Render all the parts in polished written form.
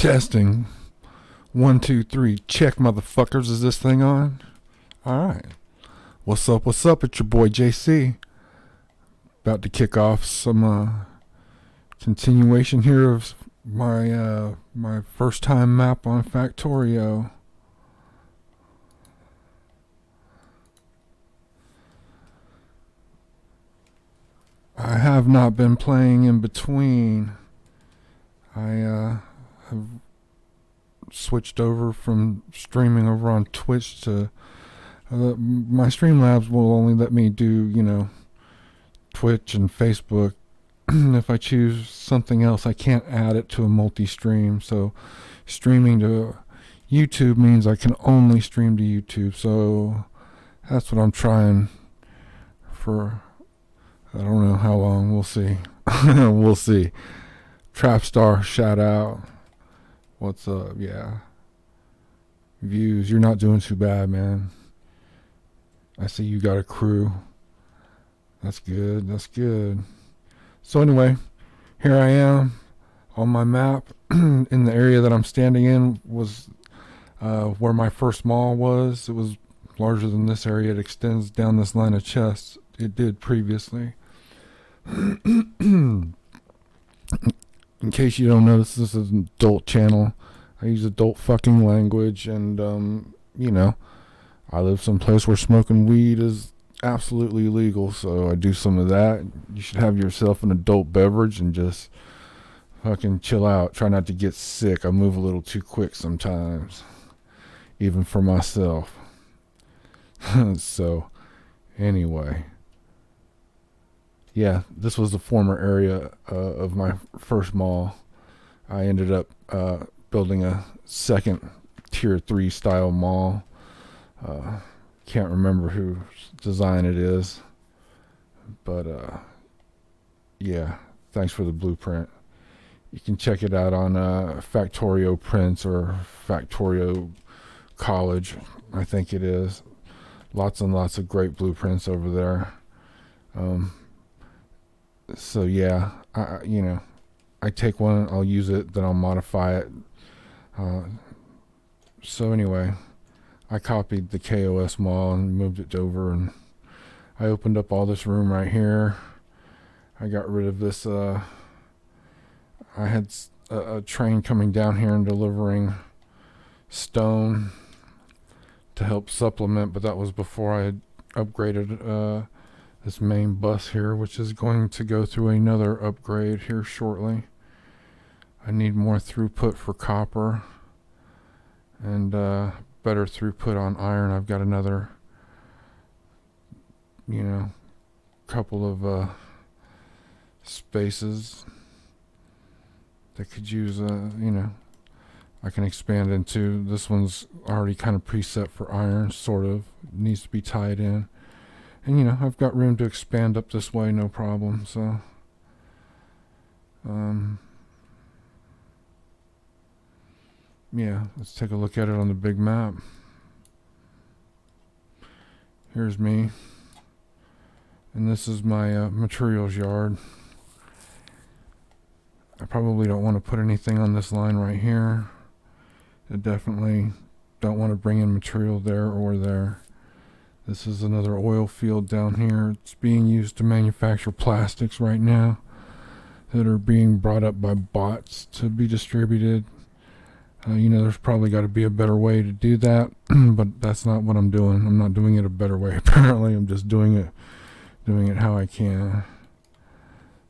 Testing. 1, 2, 3. Check, motherfuckers. Is this thing on? Alright. What's up? What's up? It's your boy JC. About to kick off some continuation here of my first time map on Factorio. I have not been playing in between. I have switched over from streaming over on Twitch to my Streamlabs will only let me do, Twitch and Facebook. If I choose something else, I can't add it to a multi-stream. So streaming to YouTube means I can only stream to YouTube. So that's what I'm trying for. I don't know how long. We'll see. We'll see. Trapstar, shout out. What's up? Yeah. Views, you're not doing too bad, man. I see you got a crew. That's good. That's good. So anyway, here I am on my map. In the area that I'm standing in was where my first mall was. It was larger than this area. It extends down this line of chests. It did previously. In case you don't know, this is an adult channel. I use adult fucking language, and I live someplace where smoking weed is absolutely illegal, so I do some of that. You should have yourself an adult beverage and just fucking chill out. Try not to get sick. I move a little too quick sometimes, even for myself. So anyway, yeah, this was the former area of my first mall. I ended up building a second tier 3 style mall. Can't remember whose design it is, but yeah, thanks for the blueprint. You can check it out on Factorio Prints or Factorio College, I think it is. Lots and lots of great blueprints over there. So yeah, I take one, I'll use it, then I'll modify it. So anyway, I copied the KOS mall and moved it over, and I opened up all this room right here. I got rid of this. I had a train coming down here and delivering stone to help supplement, but that was before I had upgraded this main bus here, which is going to go through another upgrade here shortly. I need more throughput for copper and better throughput on iron. I've got another couple of spaces that could use I can expand into. This one's already kind of preset for iron, sort of. It needs to be tied in, and I've got room to expand up this way, no problem. So yeah, let's take a look at it on the big map. Here's me, and this is my materials yard. I probably don't want to put anything on this line right here. I definitely don't want to bring in material there or there. This is another oil field down here. It's being used to manufacture plastics right now that are being brought up by bots to be distributed. There's probably got to be a better way to do that, but that's not what I'm doing. I'm not doing it a better way, apparently. I'm just doing it how I can.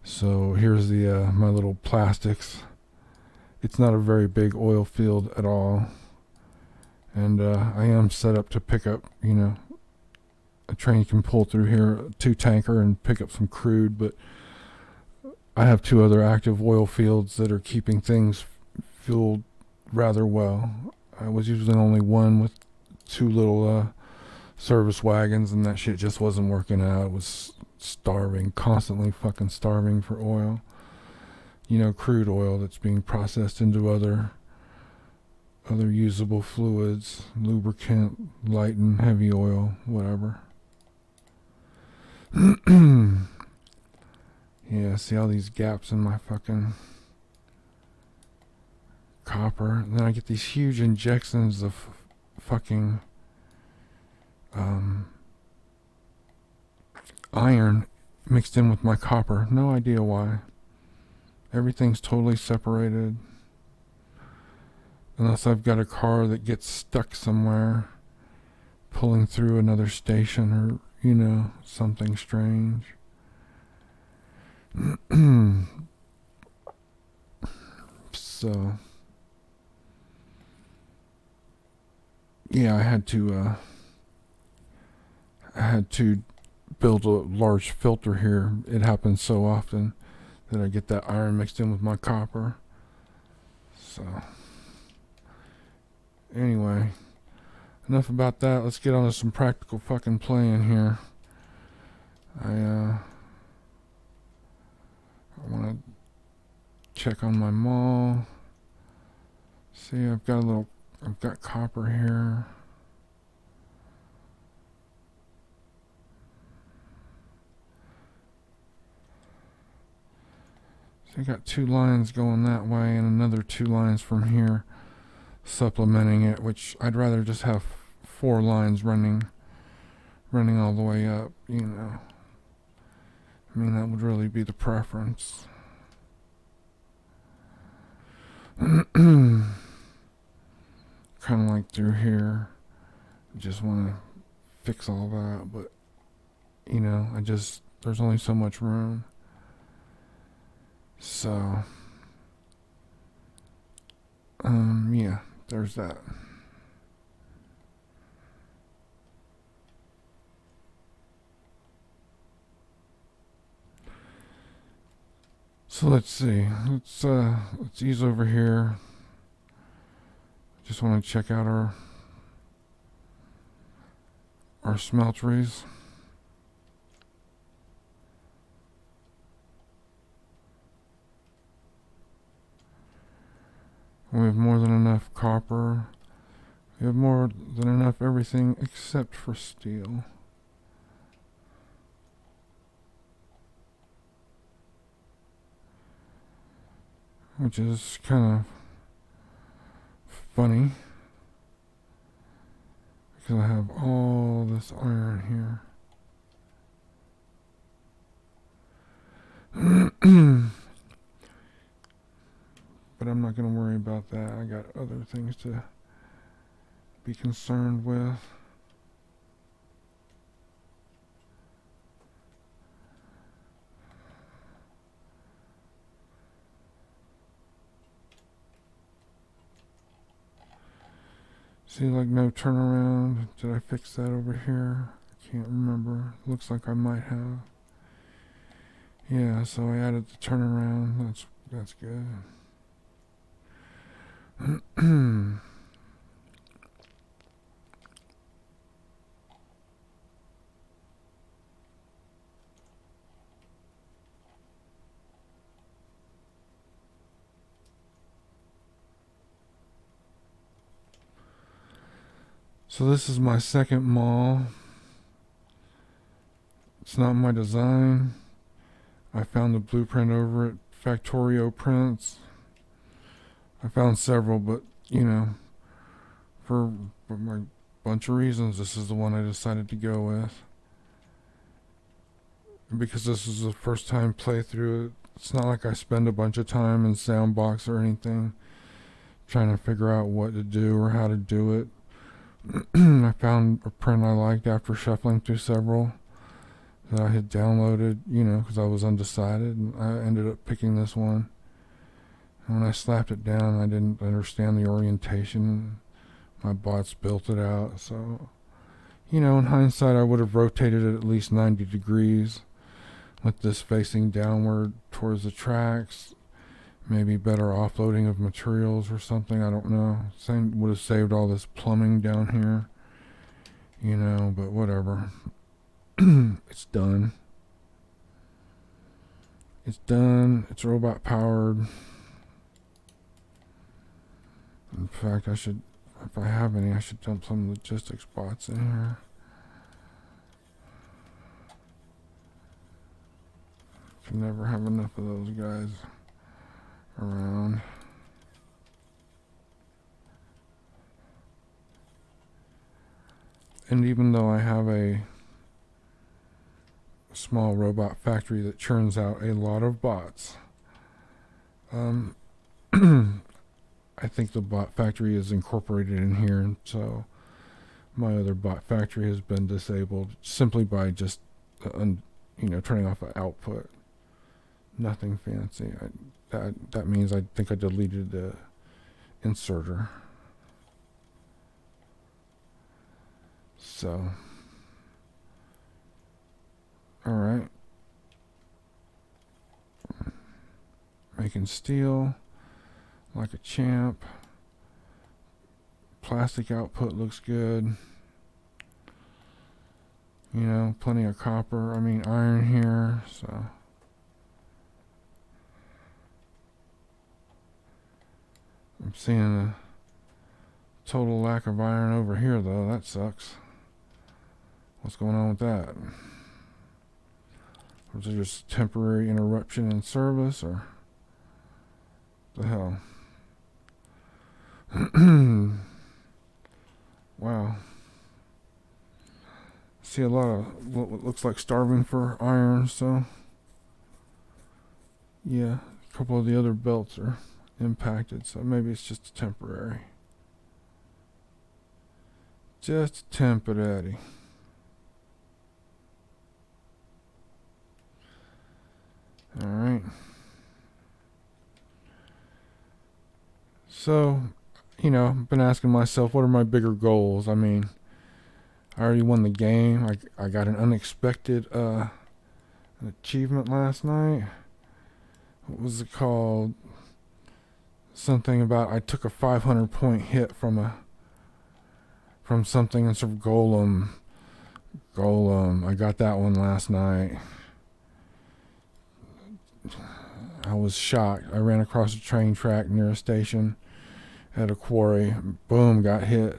So here's the my little plastics. It's not a very big oil field at all, and I am set up to pick up, a train can pull through here, a 2-tanker, and pick up some crude, but I have 2 other active oil fields that are keeping things fueled rather well. I was using only one with 2 little service wagons, and that shit just wasn't working out. It was starving, constantly fucking starving for oil. Crude oil that's being processed into other usable fluids, lubricant, light and heavy oil, whatever. Yeah, see all these gaps in my fucking copper, and then I get these huge injections of fucking iron mixed in with my copper. No idea why. Everything's totally separated. Unless I've got a car that gets stuck somewhere, pulling through another station, or, you know, something strange. So, yeah, I had to build a large filter here. It happens so often that I get that iron mixed in with my copper. So, anyway, enough about that. Let's get on to some practical fucking playing here. I want to check on my mall. See, I've got copper here. So I got 2 lines going that way and another 2 lines from here supplementing it, which I'd rather just have 4 lines running all the way up, you know. I mean, that would really be the preference. Kind of like through here. Just want to fix all that, but, you know, there's only so much room. So, yeah, there's that. So let's see. Let's ease over here. Just want to check out our smelteries. We have more than enough copper. We have more than enough everything except for steel. Which is kind of funny, because I have all this iron here. But I'm not going to worry about that. I got other things to be concerned with. See, like, no turnaround. Did I fix that over here? I can't remember. Looks like I might have. Yeah, so I added the turnaround. That's good. So this is my second mall. It's not my design. I found the blueprint over at Factorio Prints. I found several, but, you know, for my bunch of reasons, this is the one I decided to go with. And because this is the first time playthrough, it's not like I spend a bunch of time in Soundbox or anything trying to figure out what to do or how to do it. I found a print I liked after shuffling through several that I had downloaded, you know, because I was undecided, and I ended up picking this one. And when I slapped it down, I didn't understand the orientation. My bots built it out, so, you know, in hindsight, I would have rotated it at least 90 degrees with this facing downward towards the tracks. Maybe better offloading of materials or something, I don't know. Same would have saved all this plumbing down here, you know, but whatever. It's done. It's done. It's robot powered. In fact, I should, if I have any, I should dump some logistics bots in here. Can never have enough of those guys around. And even though I have a small robot factory that churns out a lot of bots, I think the bot factory is incorporated in here, and so my other bot factory has been disabled simply by just turning off the output. Nothing fancy. That means I think I deleted the inserter. So, all right. Making steel like a champ. Plastic output looks good. You know, plenty of copper. I mean, iron here. So, I'm seeing a total lack of iron over here, though. That sucks. What's going on with that? Was it just a temporary interruption in service, or the hell? Wow. See a lot of what looks like starving for iron, so yeah, a couple of the other belts are impacted, so maybe it's just temporary. Just temporary. Alright. So, I've been asking myself, what are my bigger goals? I mean, I already won the game. I got an unexpected achievement last night. What was it called? Something about I took a 500 point hit from something, and sort of golem. I got that one last night. I was shocked. I ran across a train track near a station at a quarry. Boom, got hit.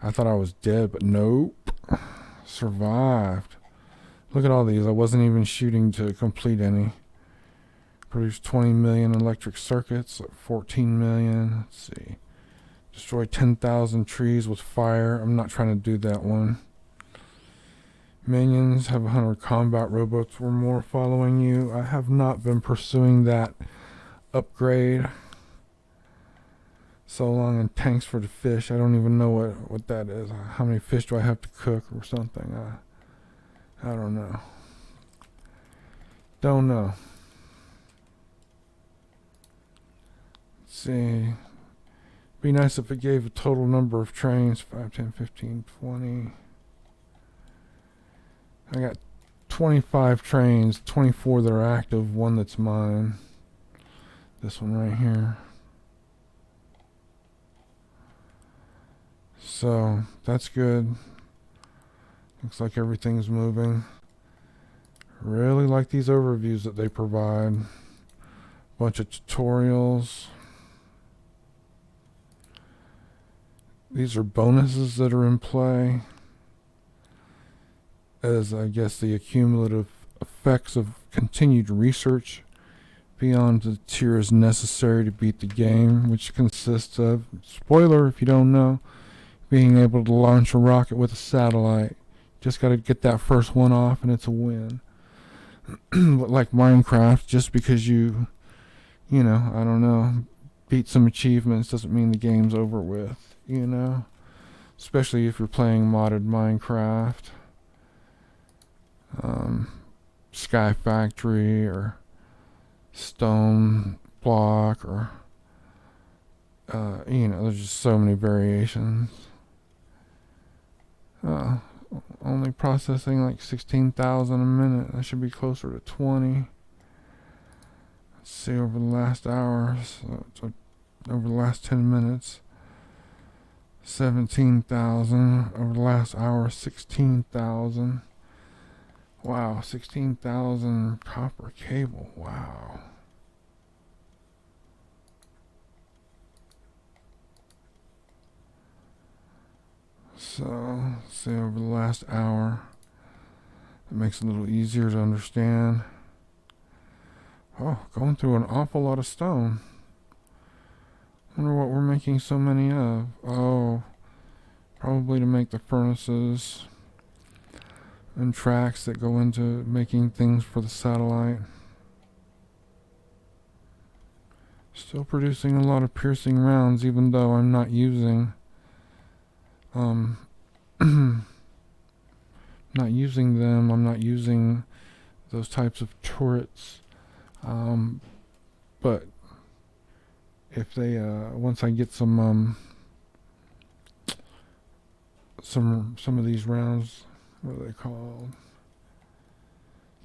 I thought I was dead, but nope. Survived. Look at all these. I wasn't even shooting to complete any. Produced 20 million electric circuits, like 14 million. Let's see. Destroy 10,000 trees with fire. I'm not trying to do that one. Minions, have 100 combat robots or more following you. I have not been pursuing that upgrade so long. And tanks for the fish. I don't even know what that is. How many fish do I have to cook or something? I don't know. Don't know. Let's see. Be nice if it gave a total number of trains. 5, 10, 15, 20. I got 25 trains, 24 that are active, one that's mine. This one right here. So, that's good. Looks like everything's moving. Really like these overviews that they provide. Bunch of tutorials. These are bonuses that are in play, as I guess the accumulative effects of continued research beyond the tiers necessary to beat the game, which consists of, spoiler if you don't know, being able to launch a rocket with a satellite. Just got to get that first one off and it's a win. But like Minecraft, just because you I don't know, beat some achievements doesn't mean the game's over with, especially if you're playing modded Minecraft. Sky Factory or Stone Block, or there's just so many variations. Only processing like 16,000 a minute. That should be closer to 20. Let's see, over the last hour, so over the last 10 minutes, 17,000. Over the last hour, 16,000. Wow, 16,000 copper cable. Wow. So, let's see, over the last hour, it makes it a little easier to understand. Oh, going through an awful lot of stone. Wonder what we're making so many of. Oh, probably probably to make the furnaces and tracks that go into making things for the satellite. Still producing a lot of piercing rounds, even though I'm not using not using them. I'm not using those types of turrets. But if they once I get some of these rounds, what are they called?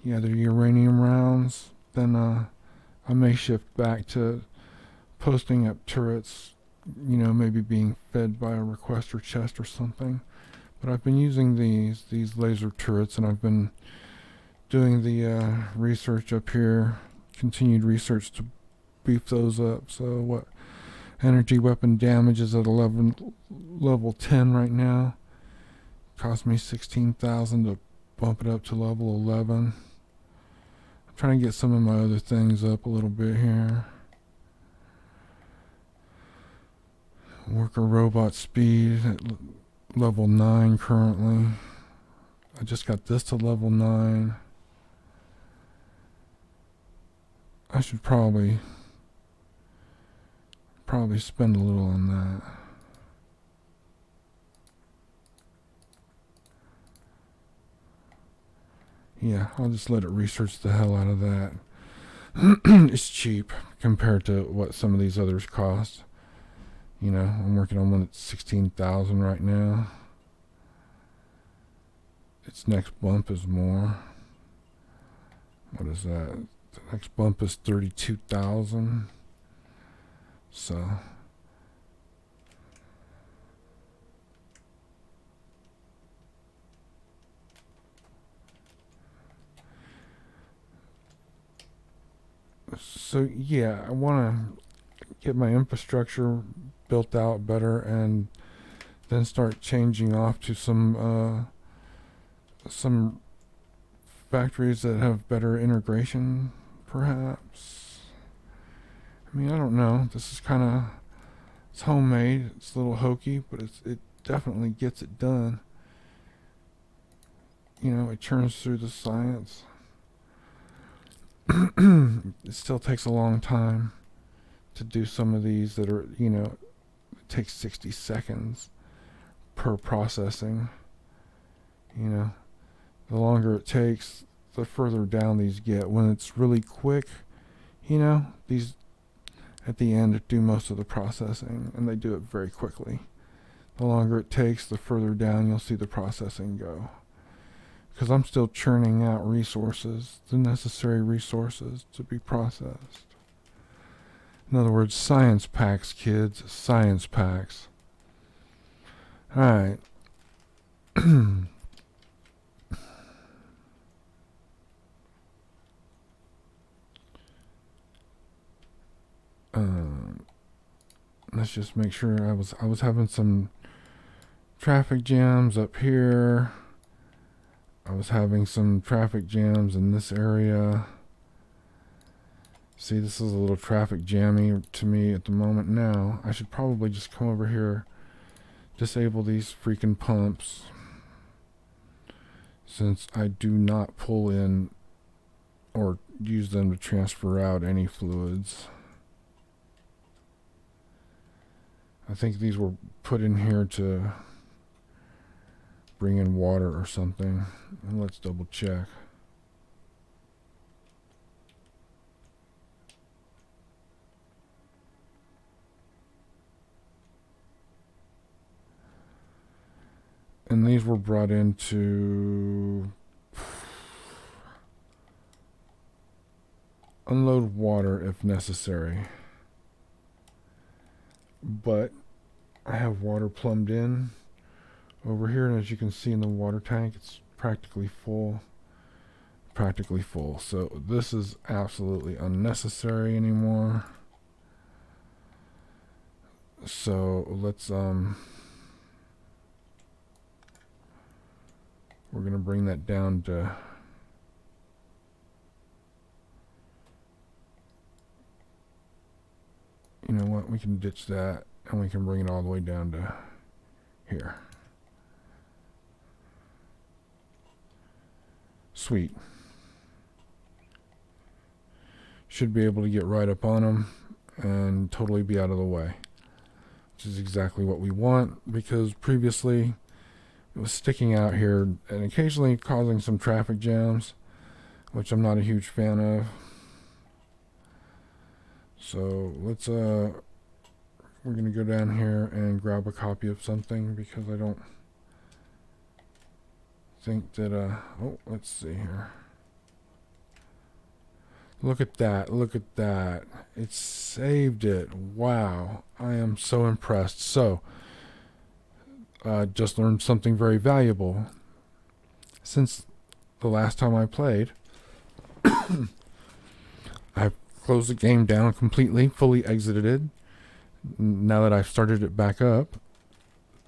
Yeah, they're uranium rounds. Then I may shift back to posting up turrets, you know, maybe being fed by a requester chest or something. But I've been using these laser turrets, and I've been doing the research up here, continued research to beef those up. So what energy weapon damage is at level 10 right now. Cost me 16,000 to bump it up to level 11. I'm trying to get some of my other things up a little bit here. Worker robot speed at level 9 currently. I just got this to level 9. I should probably spend a little on that. Yeah, I'll just let it research the hell out of that. It's cheap compared to what some of these others cost. You know, I'm working on one that's 16,000 right now. Its next bump is more. What is that? The next bump is 32,000. So yeah, I want to get my infrastructure built out better, and then start changing off to some factories that have better integration, perhaps. I mean, I don't know. This is kind of, it's homemade. It's a little hokey, but it definitely gets it done. You know, it churns through the science. It still takes a long time to do some of these that are, you know, it takes 60 seconds per processing. You know, the longer it takes, the further down these get. When it's really quick, you know, these at the end do most of the processing, and they do it very quickly. The longer it takes, the further down you'll see the processing go. Because I'm still churning out resources, the necessary resources to be processed. In other words, science packs, kids, science packs. Alright. Let's just make sure. I was having some traffic jams up here. I was having some traffic jams in this area. See, this is a little traffic jammy to me at the moment now. I should probably just come over here, disable these freaking pumps, since I do not pull in or use them to transfer out any fluids. I think these were put in here to bring in water or something. And let's double check. And these were brought in to unload water if necessary. But I have water plumbed in over here, and as you can see in the water tank, it's practically full. So this is absolutely unnecessary anymore. So let's we're gonna bring that down to you know what, we can ditch that, and we can bring it all the way down to here. Sweet. Should be able to get right up on them and totally be out of the way, which is exactly what we want, because previously it was sticking out here and occasionally causing some traffic jams, which I'm not a huge fan of. So let's we're gonna go down here and grab a copy of something, because I don't think that oh, let's see here. Look at that, look at that. It saved it. Wow, I am so impressed. So just learned something very valuable. Since the last time I played, I've closed the game down completely, fully exited it. Now that I've started it back up,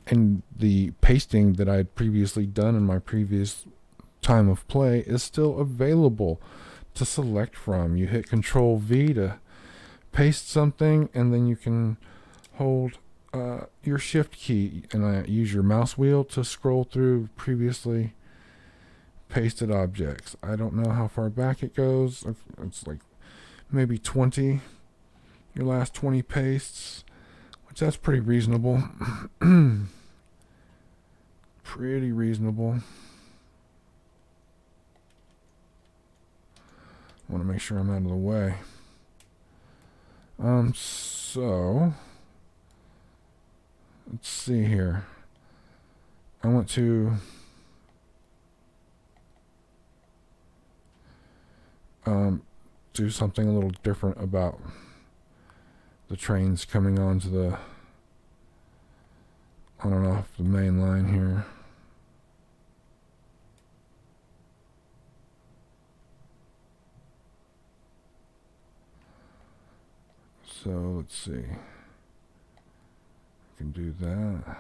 and the pasting that I had previously done in my previous time of play is still available to select from. You hit Control V to paste something, and then you can hold your Shift key and use your mouse wheel to scroll through previously pasted objects. I don't know how far back it goes. It's like maybe 20, your last 20 pastes, which that's pretty reasonable. Pretty reasonable. I want to make sure I'm out of the way. So let's see here. I want to do something a little different about the trains coming onto the on and off the main line here. So let's see. I can do that.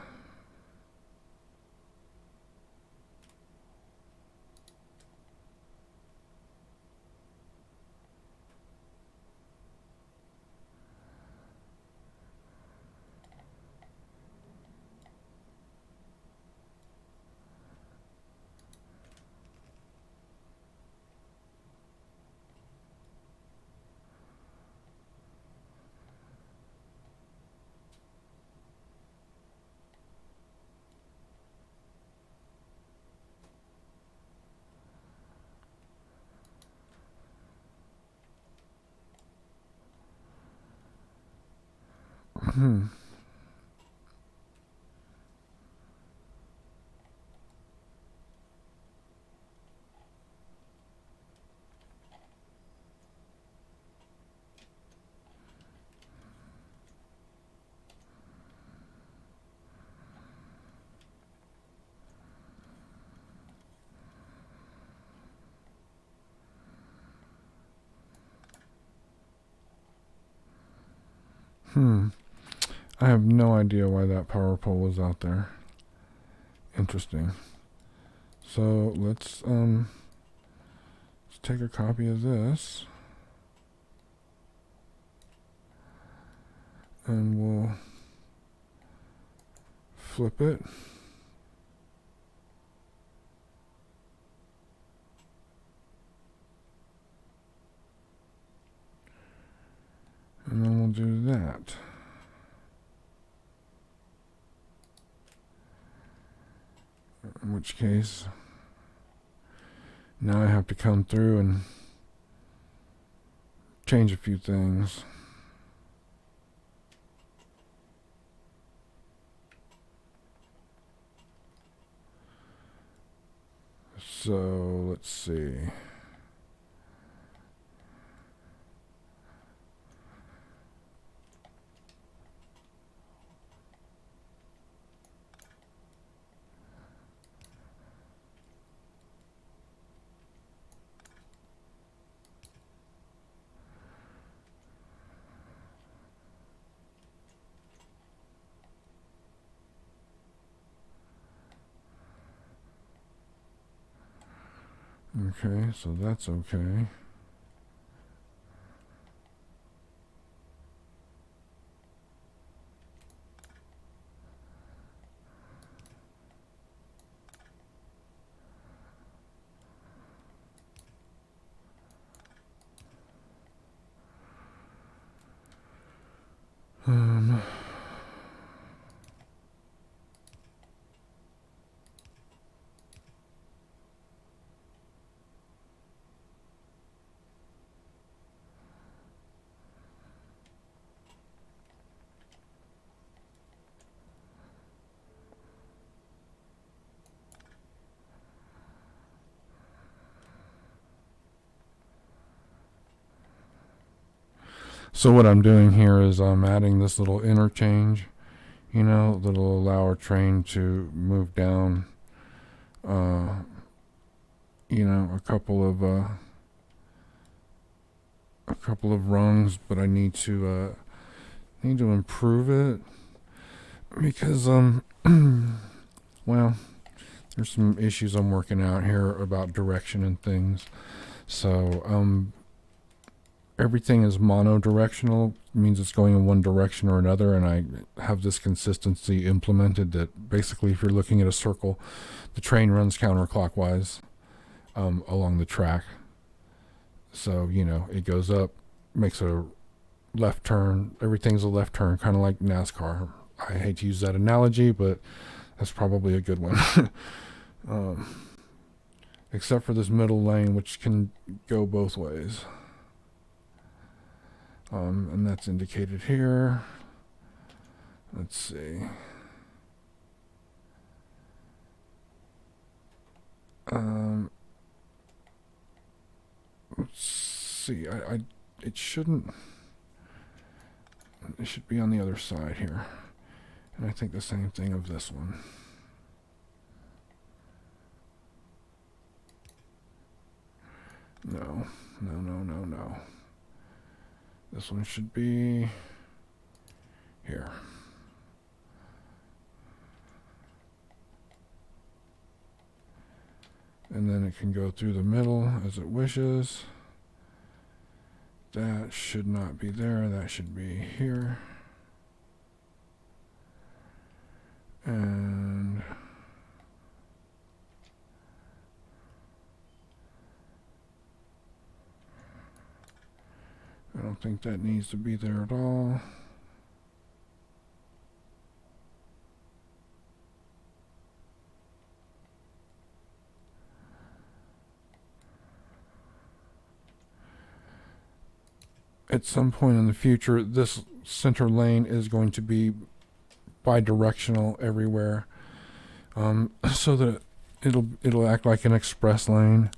I have no idea why that power pole was out there. Interesting. So let's take a copy of this, and we'll flip it. And then we'll do that. In which case, now I have to come through and change a few things. So let's see. Okay, so that's okay. So what I'm doing here is I'm adding this little interchange, you know, that'll allow our train to move down, you know, a couple of rungs, but I need to improve it because well, there's some issues I'm working out here about direction and things. So everything is monodirectional, means it's going in one direction or another, and I have this consistency implemented that basically if you're looking at a circle, the train runs counterclockwise along the track. So, you know, it goes up, makes a left turn, everything's a left turn, kind of like NASCAR. I hate to use that analogy, but that's probably a good one. Except for this middle lane, which can go both ways. And that's indicated here. Let's see. Let's see. It shouldn't. It should be on the other side here. And I think the same thing of this one. No. This one should be here. And then it can go through the middle as it wishes. That should not be there. That should be here. And I don't think that needs to be there at all. At some point in the future, this center lane is going to be bi-directional everywhere, so that it'll act like an express lane.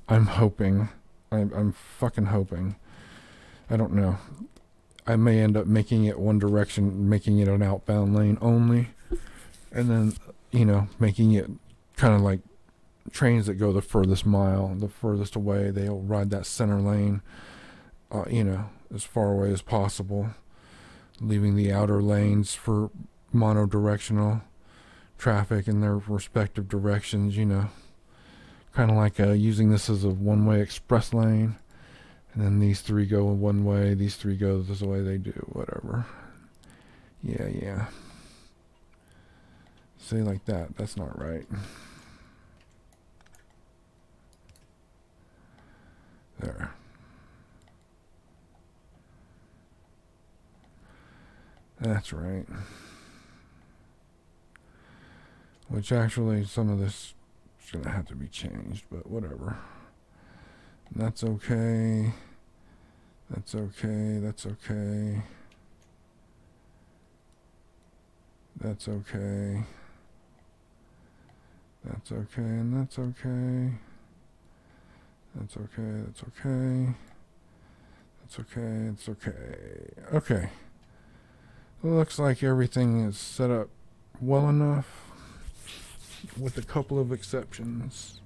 I'm hoping. I'm fucking hoping. I don't know. I may end up making it one direction, making it an outbound lane only, and then, you know, making it kind of like trains that go the furthest mile, the furthest away. They'll ride that center lane, you know, as far away as possible, leaving the outer lanes for monodirectional traffic in their respective directions, you know, kind of like using this as a one-way express lane, and then these three go one way, these three go this way, they do whatever. Yeah. Say like that. That's not right. There. That's right. Which actually, some of this is going to have to be changed, but whatever. That's okay. That's okay. That's okay. That's okay. That's okay, and that's okay. That's okay, that's okay. That's okay, it's okay. Okay. It looks like everything is set up well enough, with a couple of exceptions.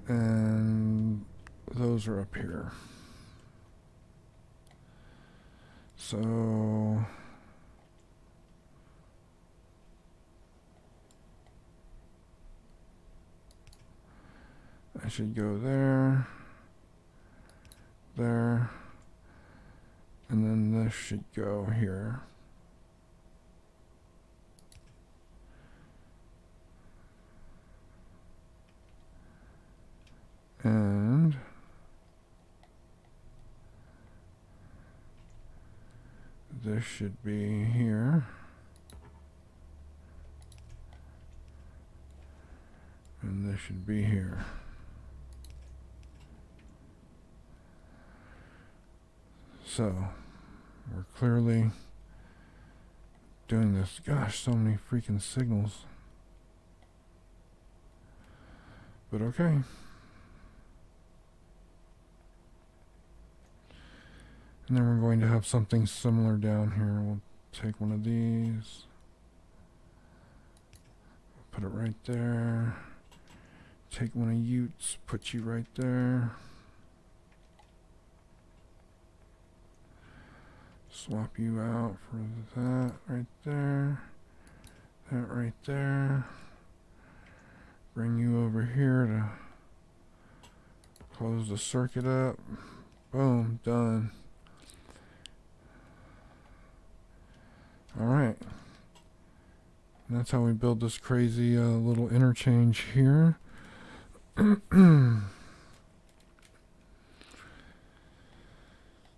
And those are up here. So I should go there, there, and then this should go here. And this should be here. And this should be here. So, we're clearly doing this. Gosh, so many freaking signals. But okay. And then we're going to have something similar down here. We'll take one of these, put it right there. Take one of Utes, put you right there. Swap you out for that right there. That right there. Bring you over here to close the circuit up. Boom, done. Alright. That's how we build this crazy little interchange here.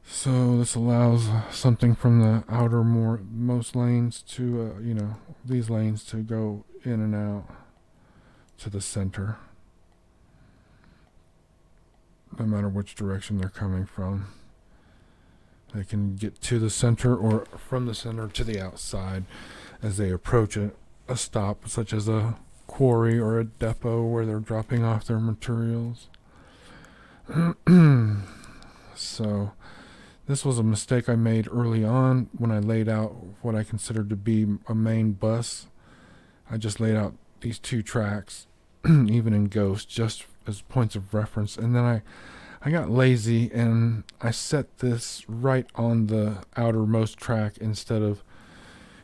So this allows something from the outermost lanes to, you know, these lanes to go in and out to the center, no matter which direction they're coming from. They can get to the center or from the center to the outside as they approach a stop, such as a quarry or a depot where they're dropping off their materials. So this was a mistake I made early on when I laid out what I considered to be a main bus. I just laid out these two tracks, even in Ghost, just as points of reference. And then I got lazy and I set this right on the outermost track instead of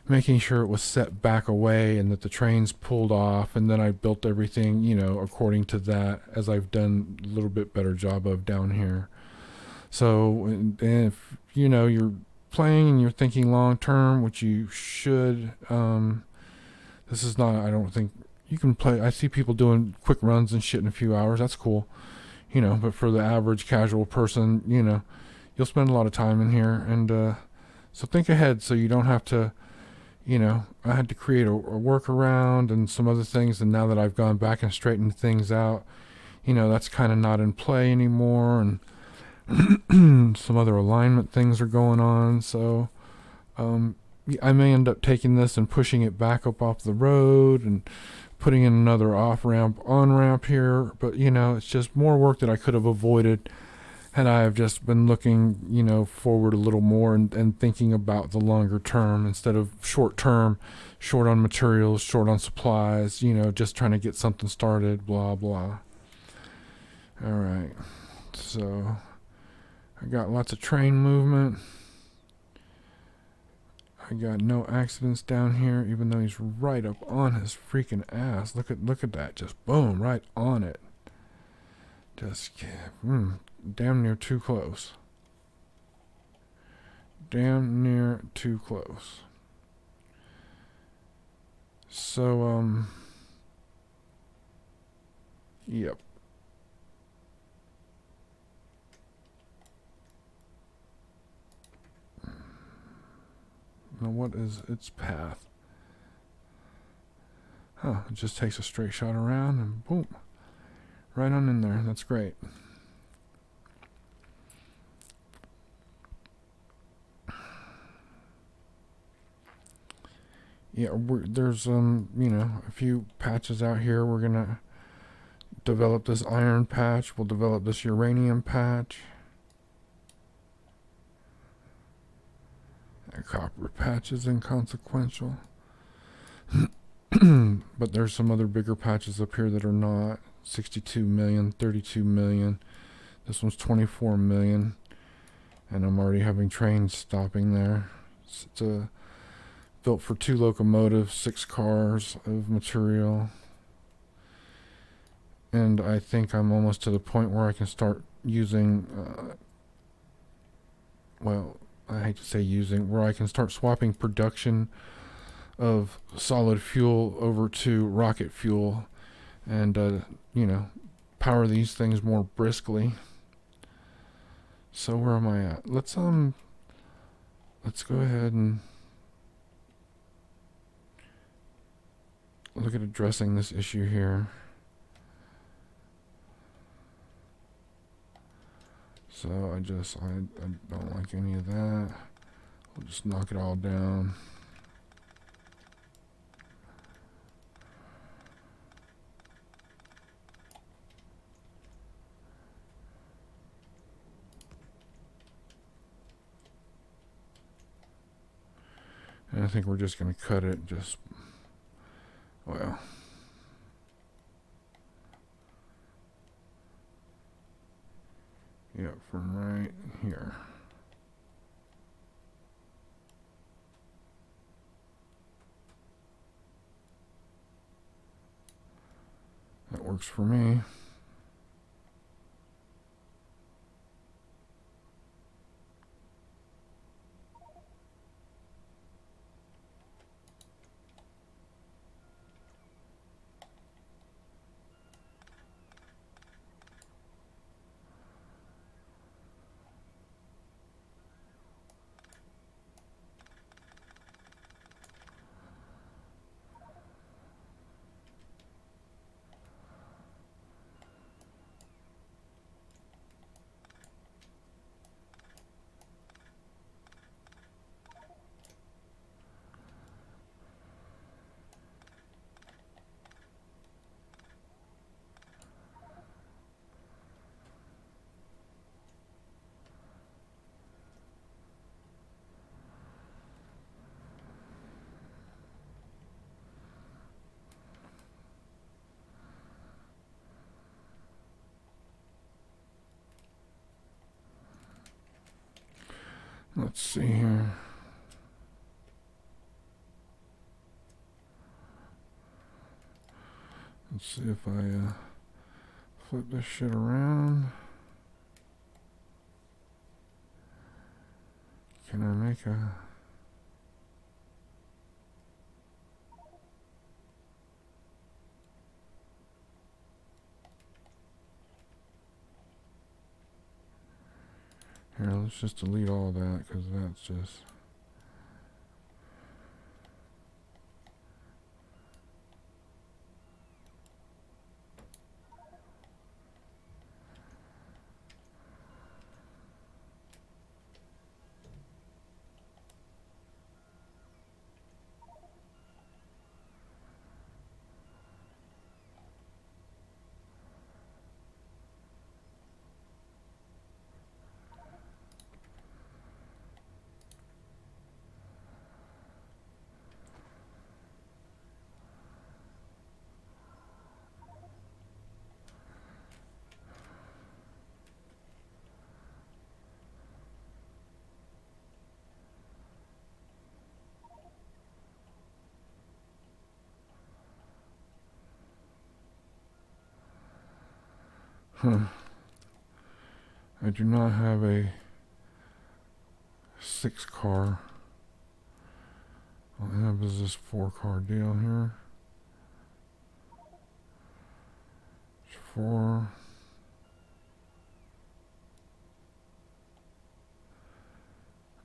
making sure it was set back away and that the trains pulled off. And then I built everything, you know, according to that, as I've done a little bit better job of down here. So if, you know, you're playing and you're thinking long term, which you should, this is not, I don't think, you can play, I see people doing quick runs and shit in a few hours, that's cool, you know, but for the average casual person, you know, you'll spend a lot of time in here, and so think ahead so you don't have to, you know, I had to create a workaround and some other things, and now that I've gone back and straightened things out, you know, that's kind of not in play anymore, and some other alignment things are going on, so I may end up taking this and pushing it back up off the road and putting in another off ramp, on ramp here, but you know, it's just more work that I could have avoided had I have just been looking, you know, forward a little more and thinking about the longer term instead of short term, short on materials, short on supplies, you know, just trying to get something started, blah blah. All right, so I got lots of train movement. I got no accidents down here, even though he's right up on his freaking ass. Look at that, just boom, right on it. Just damn near too close. Damn near too close. So yep. Now what is its path? Huh, it just takes a straight shot around and boom. Right on in there. That's great. Yeah, there's you know, a few patches out here. We're gonna develop this iron patch. We'll develop this uranium patch. Copper patch is inconsequential. But there's some other bigger patches up here that are not. 62 million, 32 million. This one's 24 million. And I'm already having trains stopping there. It's built for 2 locomotives, 6 cars of material. And I think I'm almost to the point where I can start using, well, I hate to say using, where I can start swapping production of solid fuel over to rocket fuel and, you know, power these things more briskly. So where am I at? Let's go ahead and look at addressing this issue here. So I don't like any of that. We'll just knock it all down. I think we're just going to cut it well. Yep, from right here. That works for me. Let's see here. Let's see if I flip this shit around. Can I make a... Here, let's just delete all that, because that's just... I do not have a 6-car. All I have is this 4-car deal here. 4.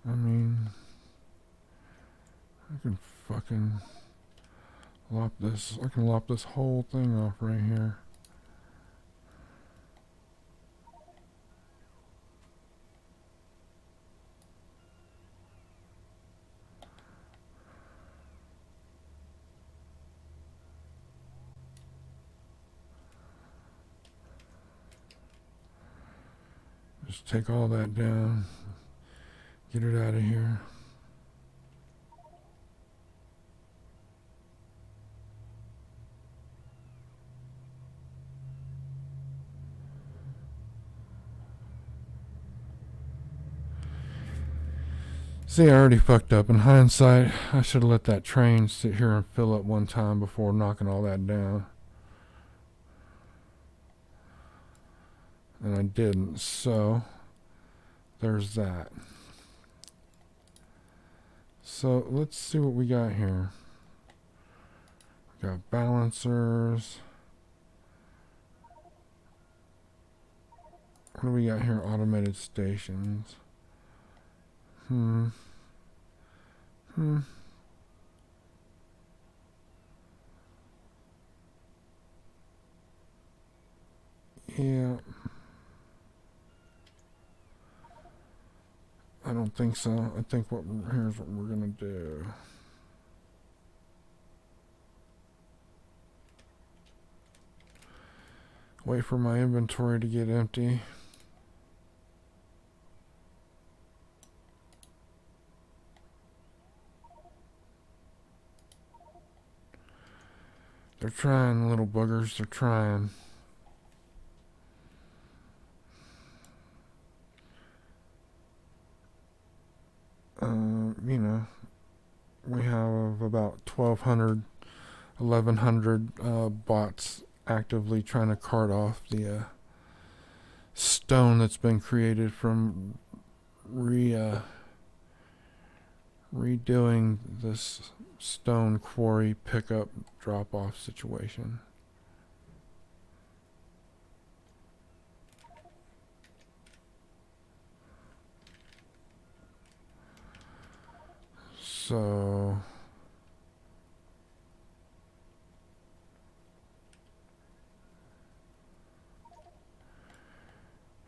I mean, I can fucking lop this. I can lop this whole thing off right here. Just take all that down. Get it out of here. See, I already fucked up. In hindsight, I should have let that train sit here and fill up one time before knocking all that down. And I didn't, so there's that. So let's see what we got here. We got balancers. What do we got here? Automated stations. Yeah. I don't think so. I think here's what we're gonna do. Wait for my inventory to get empty. They're trying, little boogers. They're trying. You know, we have about 1,200, 1,100 bots actively trying to cart off the stone that's been created from redoing this stone quarry pickup drop-off situation. So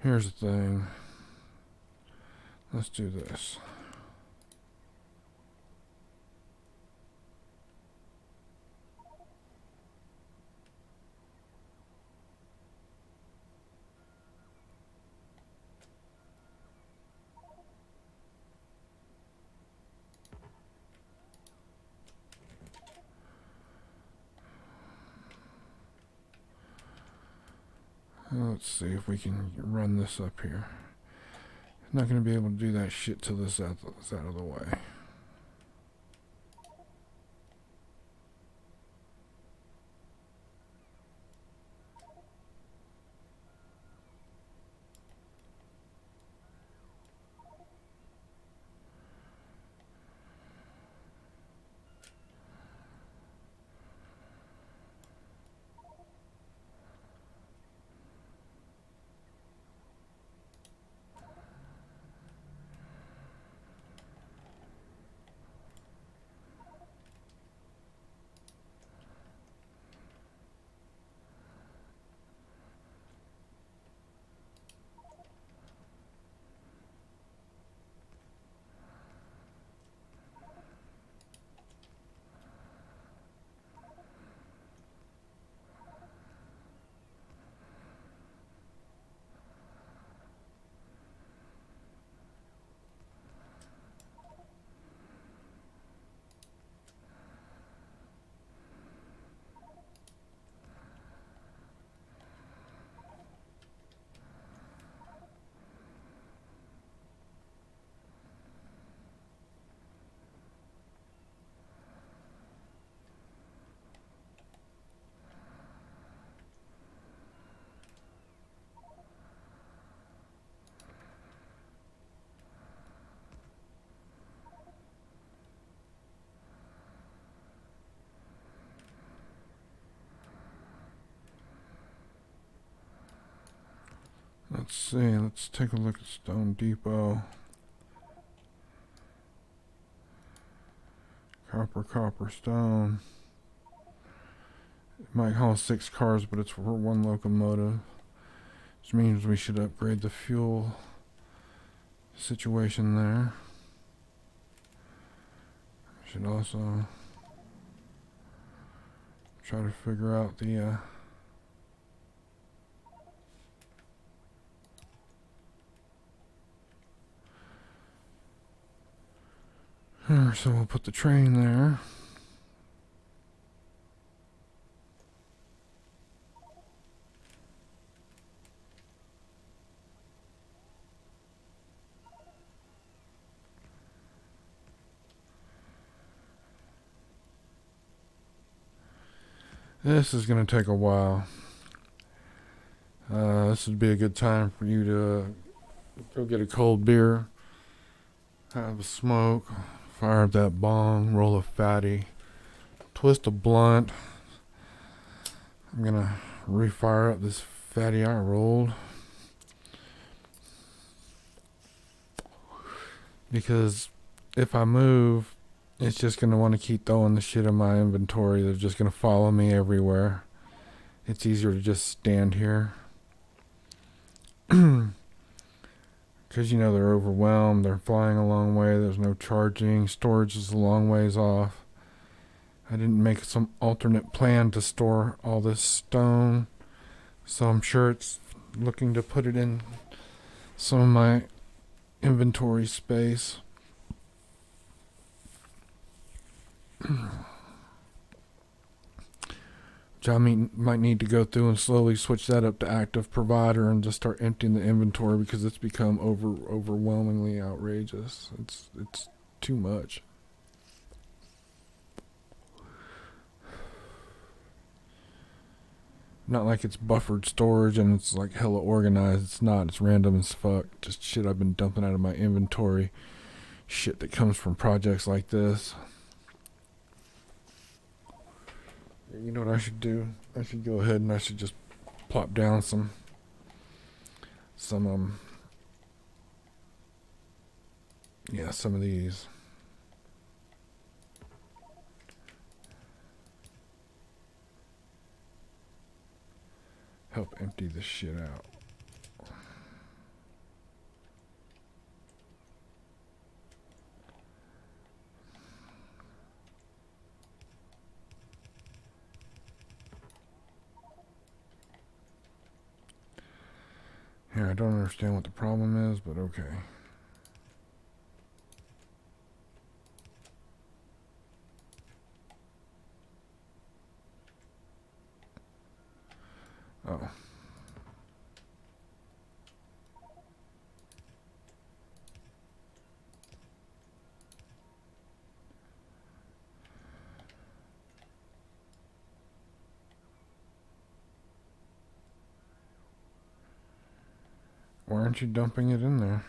here's the thing. Let's do this. Let's see if we can run this up here. Not going to be able to do that shit till this is out of the way. Let's see, let's take a look at Stone Depot. Copper, stone. It might haul 6 cars, but it's for 1 locomotive. Which means we should upgrade the fuel situation there. Should also try to figure out the so we'll put the train there. This is going to take a while. This would be a good time for you to go get a cold beer, have a smoke, fire up that bong, roll a fatty, twist a blunt. I'm going to refire up this fatty I rolled, because if I move, it's just going to want to keep throwing the shit in my inventory. They're just going to follow me everywhere. It's easier to just stand here. Because, you know, they're overwhelmed. They're flying a long way. There's no charging. Storage is a long ways off. I didn't make some alternate plan to store all this stone. So I'm sure it's looking to put it in some of my inventory space. So I mean, might need to go through and slowly switch that up to active provider and just start emptying the inventory because it's become overwhelmingly outrageous. It's too much. Not like it's buffered storage and it's like hella organized. It's not. It's random as fuck. Just shit I've been dumping out of my inventory. Shit that comes from projects like this. You know what I should do? I should go ahead and I should just plop down some yeah, some of these. Help empty this shit out. Here, I don't understand what the problem is, but okay. Oh. Why aren't you dumping it in there?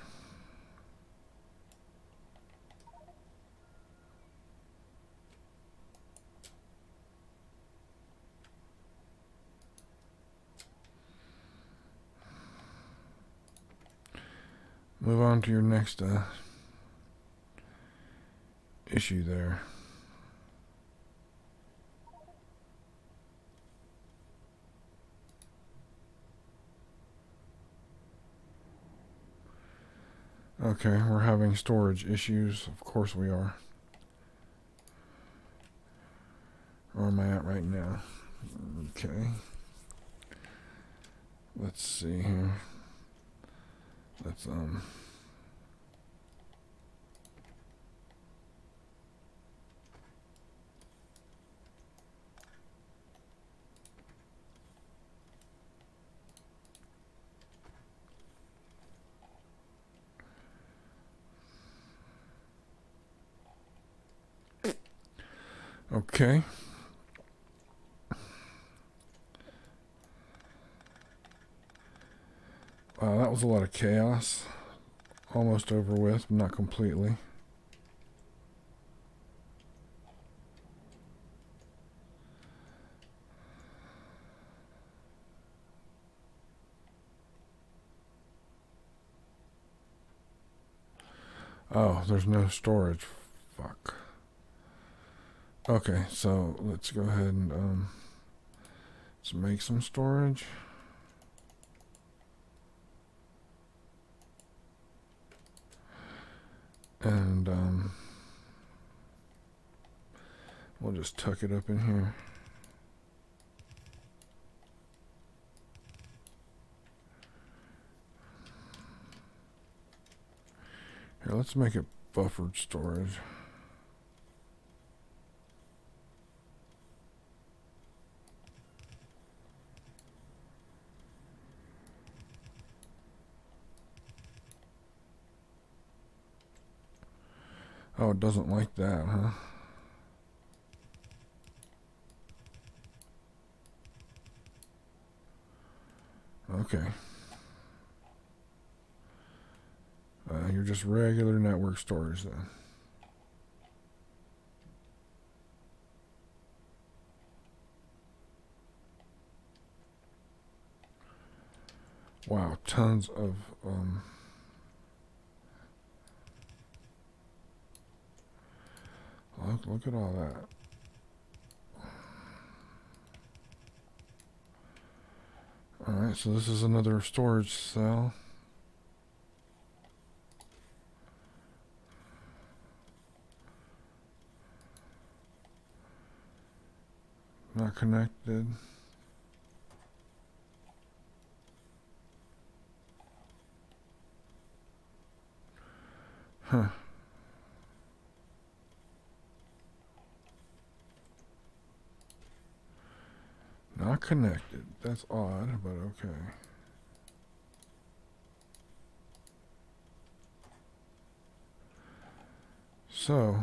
Move on to your next issue there. Okay, we're having storage issues. Of course we are. Where am I at right now? Okay. Let's see here. Let's okay. That was a lot of chaos. Almost over with, but not completely. Oh, there's no storage. Fuck. Okay, so let's go ahead and let's make some storage. And we'll just tuck it up in here. Here, let's make it buffered storage. Oh, it doesn't like that, huh? Okay. You're just regular network storage then. Wow, tons of look at all that. Alright, so this is another storage cell. Not connected. Huh. Not connected. That's odd, but okay. So,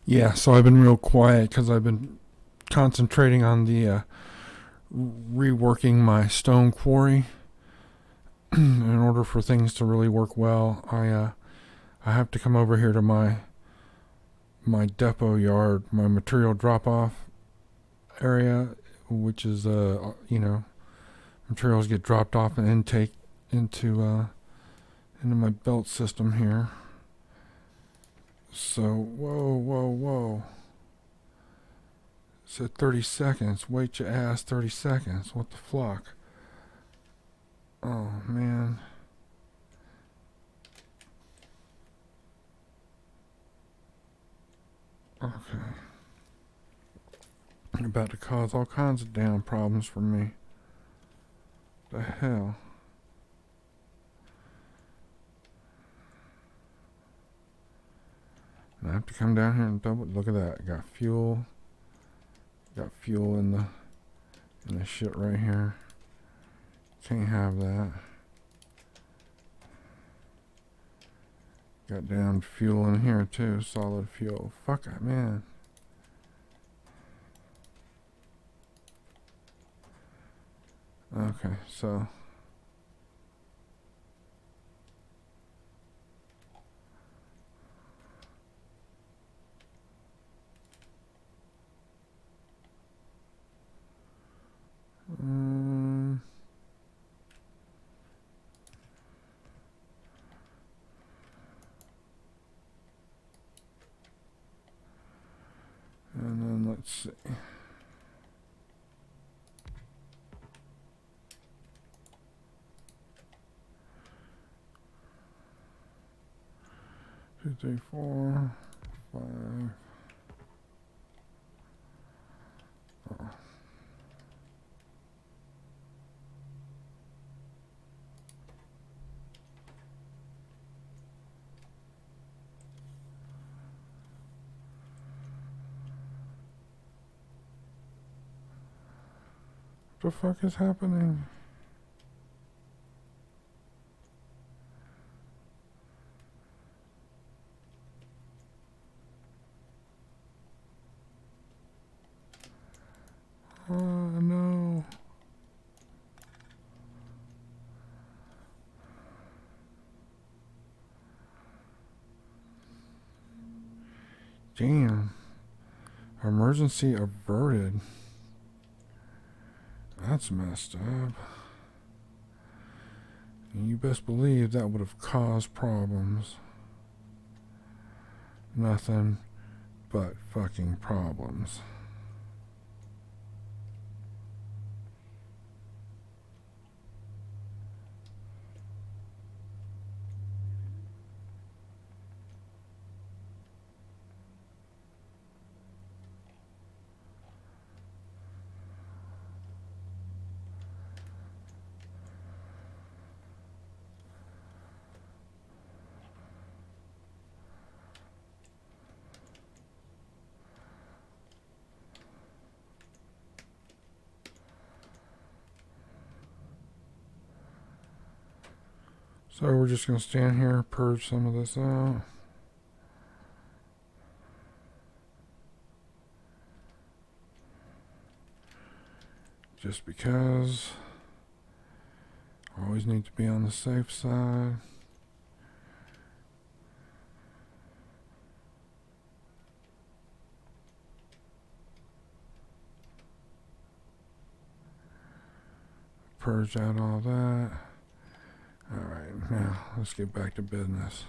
yeah, so I've been real quiet because I've been concentrating on the reworking my stone quarry. In order for things to really work well, I have to come over here to my depot yard, my material drop off area, which is materials get dropped off and intake into my belt system here. So whoa. It said 30 seconds. Wait your ass 30 seconds. What the fuck? Oh man. Okay. You're about to cause all kinds of damn problems for me. The hell? And I have to come down here and double look at that. I got fuel. Got fuel in the shit right here. Can't have that. Got damn fuel in here too. Solid fuel. Fuck it, man. Okay, so and then let's see. Two, three, four, five. Oh. What the fuck is happening? Oh no. Damn. Emergency averted. That's messed up. And you best believe that would have caused problems. Nothing but fucking problems. So we're just going to stand here, purge some of this out. Just because I always need to be on the safe side. Purge out all that. Alright, now let's get back to business.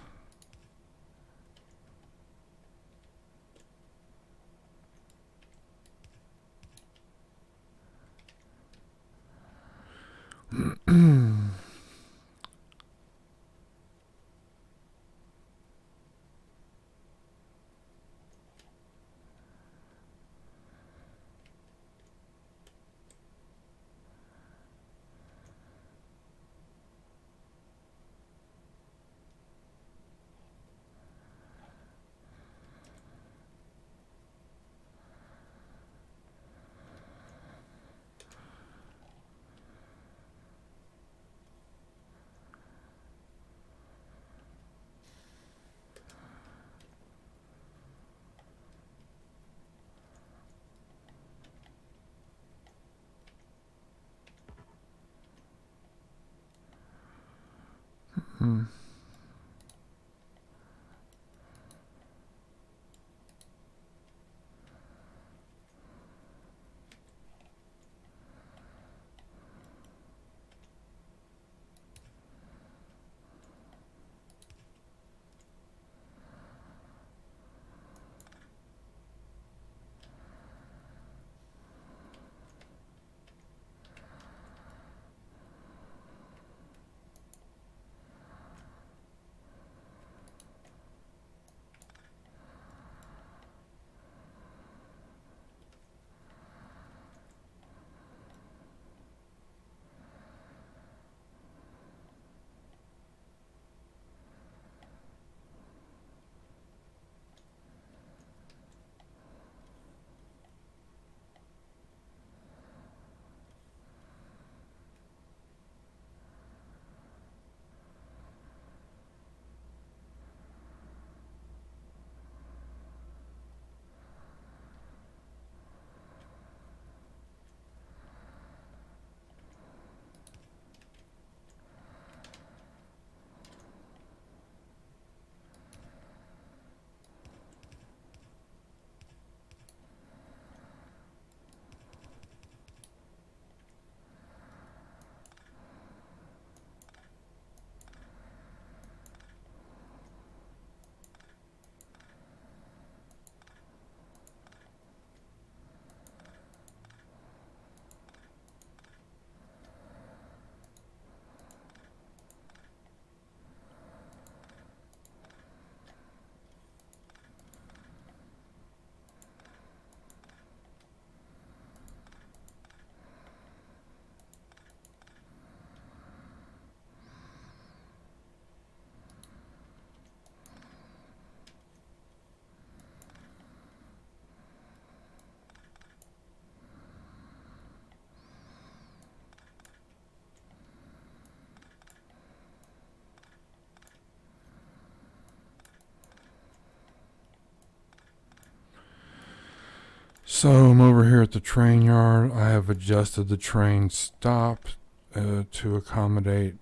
So I'm over here at the train yard. I have adjusted the train stop to accommodate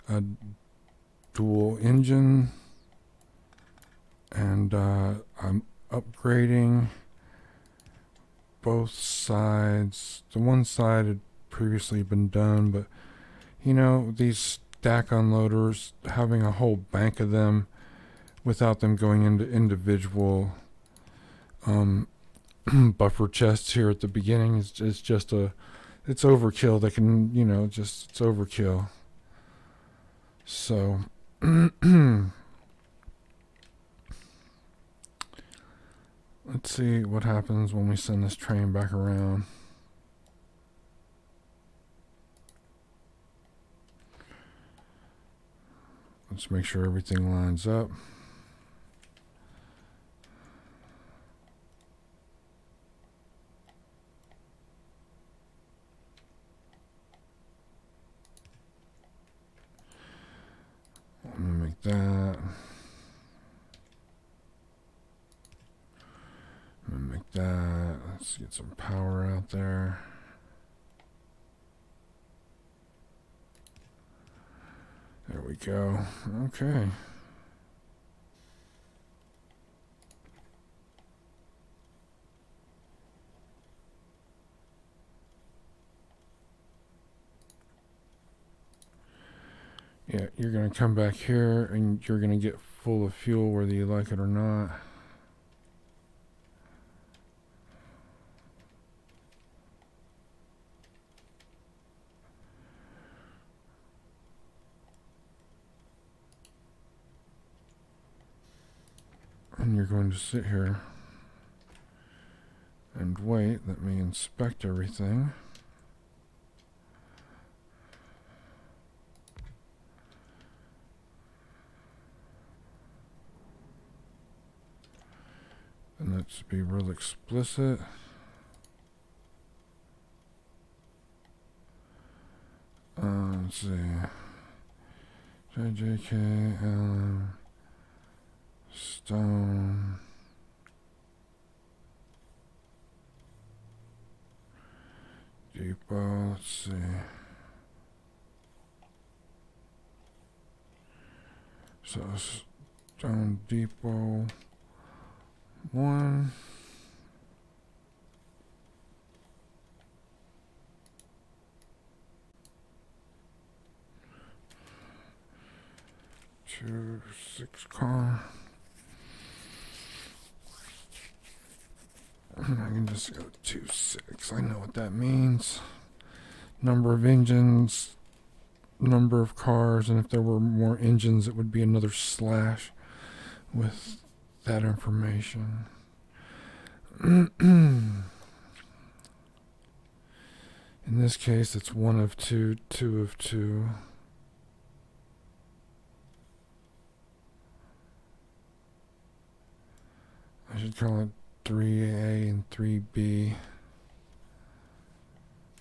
a dual engine, and I'm upgrading both sides. The one side had previously been done, but you know, these stack unloaders, having a whole bank of them without them going into individual buffer chests here at the beginning is just it's overkill. They can, you know, just, it's overkill. So let's see what happens when we send this train back around. Let's make sure everything lines up. I'm gonna make that. I'm gonna make that. Let's get some power out there. There we go. Okay. Yeah, you're going to come back here and you're going to get full of fuel whether you like it or not. And you're going to sit here and wait. Let me inspect everything. And let's be real explicit. Let's see. JJK, Stone. Depot, let's see. So, Stone Depot 1. Two, 6 car. I can just go 2, 6. I know what that means. Number of engines, number of cars, and if there were more engines, it would be another slash with that information. In this case, it's 1 of 2, 2 of 2. I should call it 3A and 3B.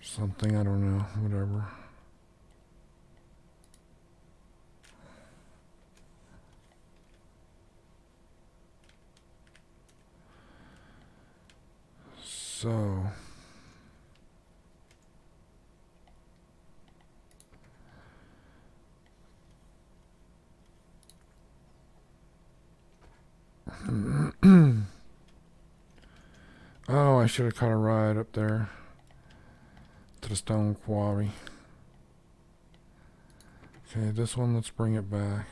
Something, I don't know, whatever. So, oh, I should have caught a ride up there to the stone quarry. Okay, this one, let's bring it back.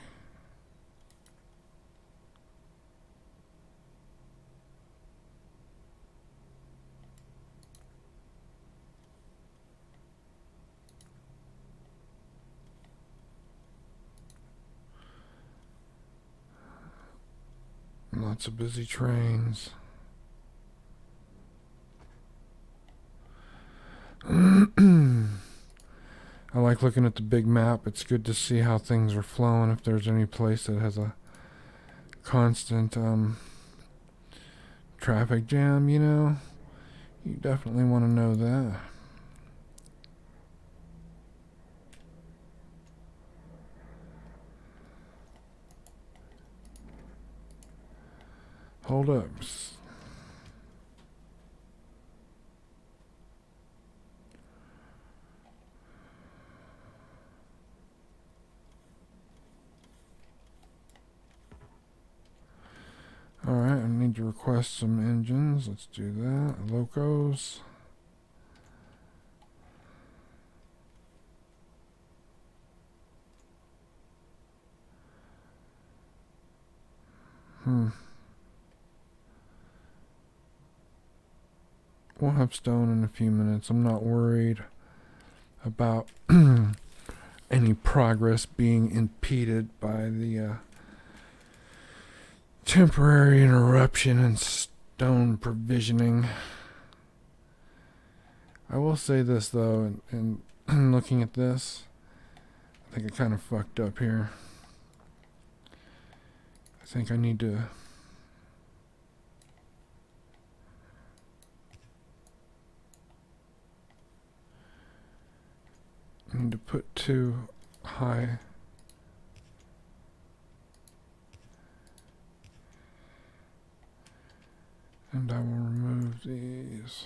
Lots of busy trains. I like looking at the big map. It's good to see how things are flowing. If there's any place that has a constant traffic jam, you know, you definitely want to know that. Hold up. need to request some engines. Let's do that. Locos. We'll have stone in a few minutes. I'm not worried about any progress being impeded by the temporary interruption in stone provisioning. I will say this though, and looking at this, I think I kind of fucked up here. I think I need to put too high. And I will remove these.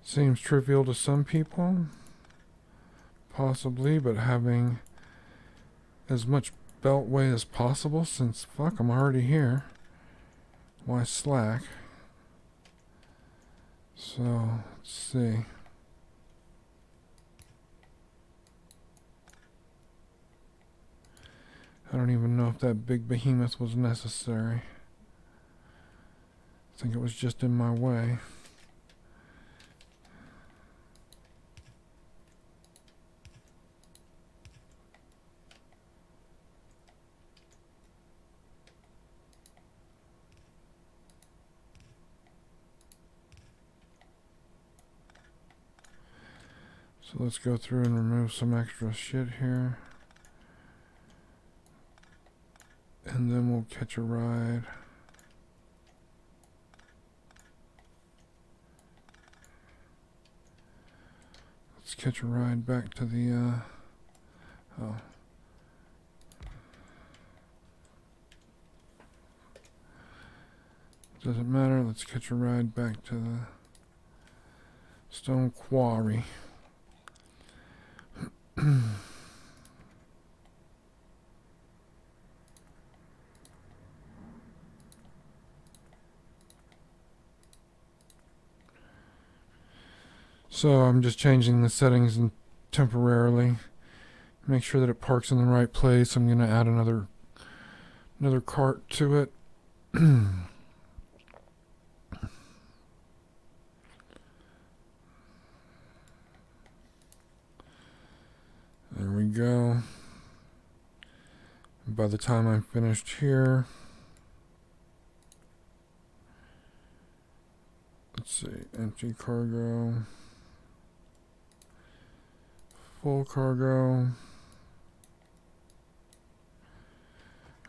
Seems trivial to some people, possibly, but having as much beltway as possible, since fuck, I'm already here. Why slack? So, let's see. I don't even know if that big behemoth was necessary. I think it was just in my way. So let's go through and remove some extra shit here. And then we'll catch a ride. Let's catch a ride back to the, oh. Doesn't matter, let's catch a ride back to the stone quarry. So I'm just changing the settings temporarily. Make sure that it parks in the right place. I'm gonna add another cart to it. There we go. By the time I'm finished here, let's see, empty cargo, full cargo.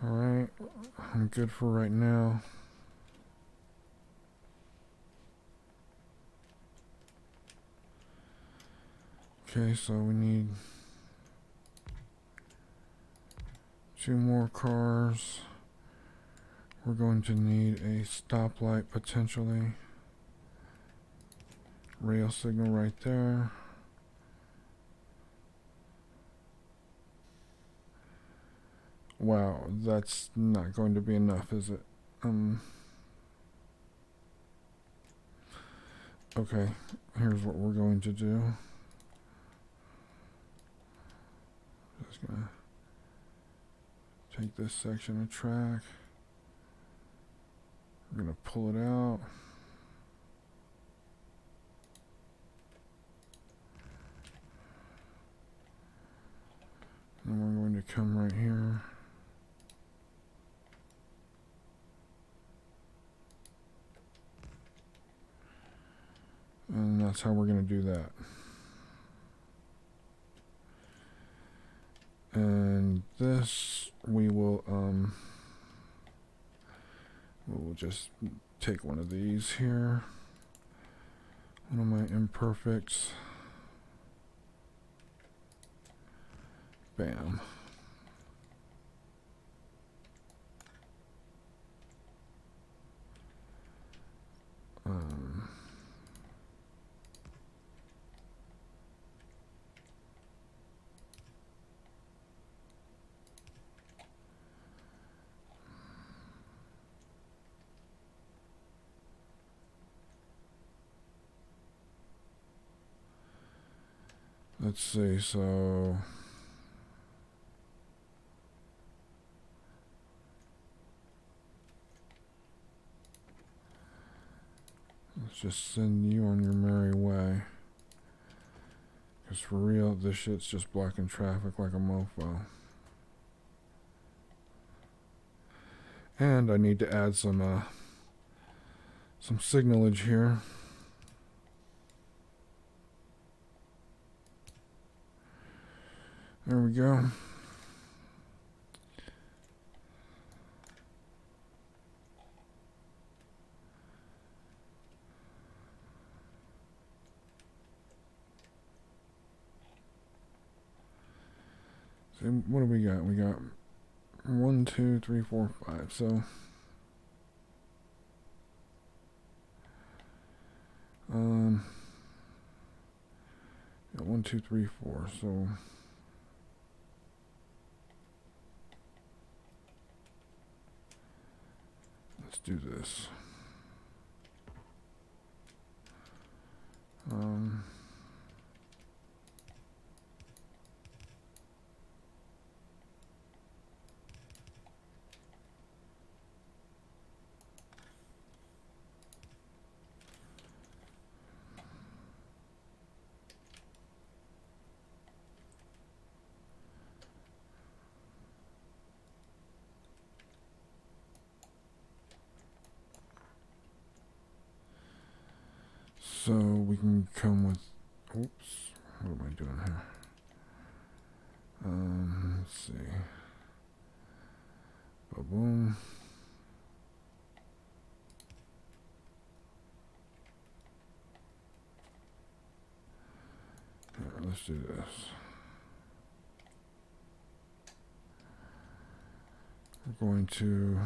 Alright, I'm good for right now. Okay, so we need 2 more cars. We're going to need a stoplight potentially. Rail signal right there. Wow, that's not going to be enough, is it? Okay, here's what we're going to do. Just gonna take this section of track. We're gonna pull it out. And we're going to come right here. And that's how we're going to do that. And this we will just take one of these here. One of my imperfects. Bam. Let's see, so let's just send you on your merry way. Because for real, this shit's just blocking traffic like a mofo. And I need to add some signalage here. There we go. So what do we got? We got 1, 2, 3, 4, 5. So yeah, 1, 2, 3, 4. So let's do this. So we can come with, oops, what am I doing here? Let's see. Boom. Here, let's do this. We're going to,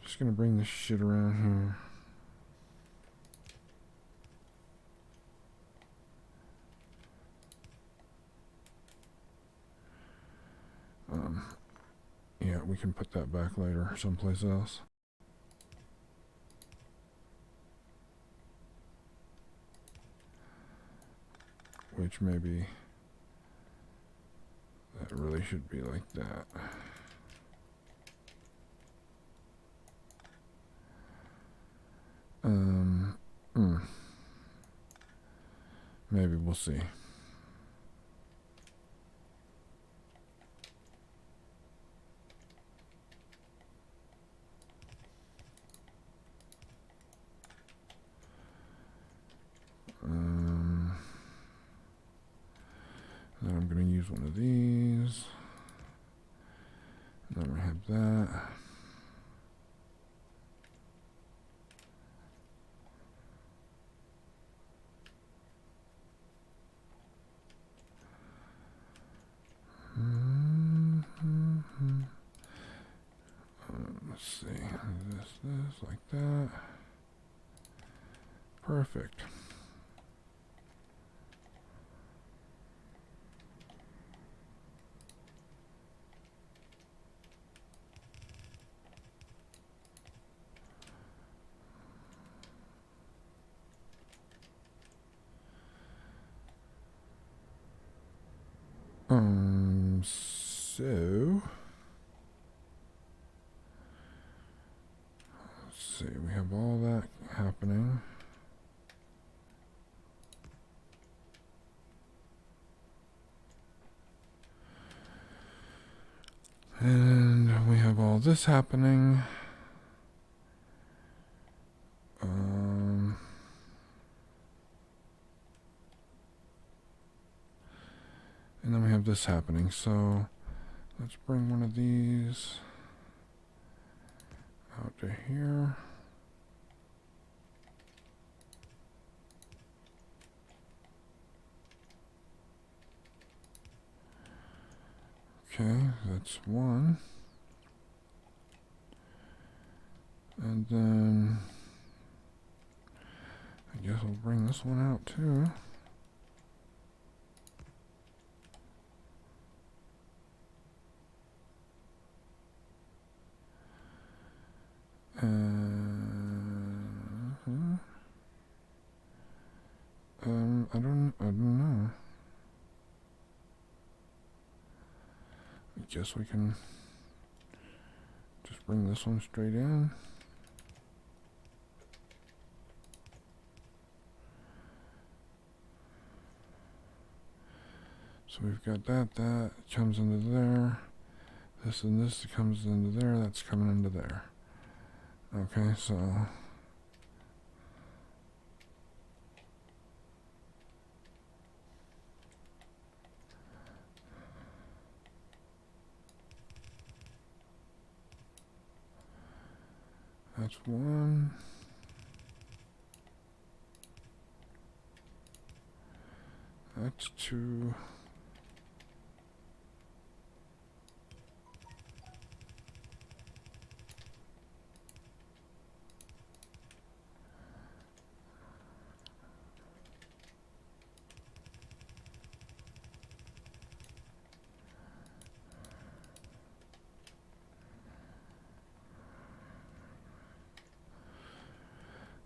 just gonna bring this shit around here. Yeah, we can put that back later someplace else. Which maybe that really should be like that. Maybe we'll see. Then I'm going to use one of these. Then we have that. Let's see. This, like that. Perfect. So let's see, we have all that happening. And we have all this happening. And then we have this happening. So let's bring one of these out to here. Okay, that's one. And then I guess I'll bring this one out too. guess we can just bring this one straight in. So we've got that comes into there. This and this comes into there. That's coming into there. Okay, so that's one. That's two.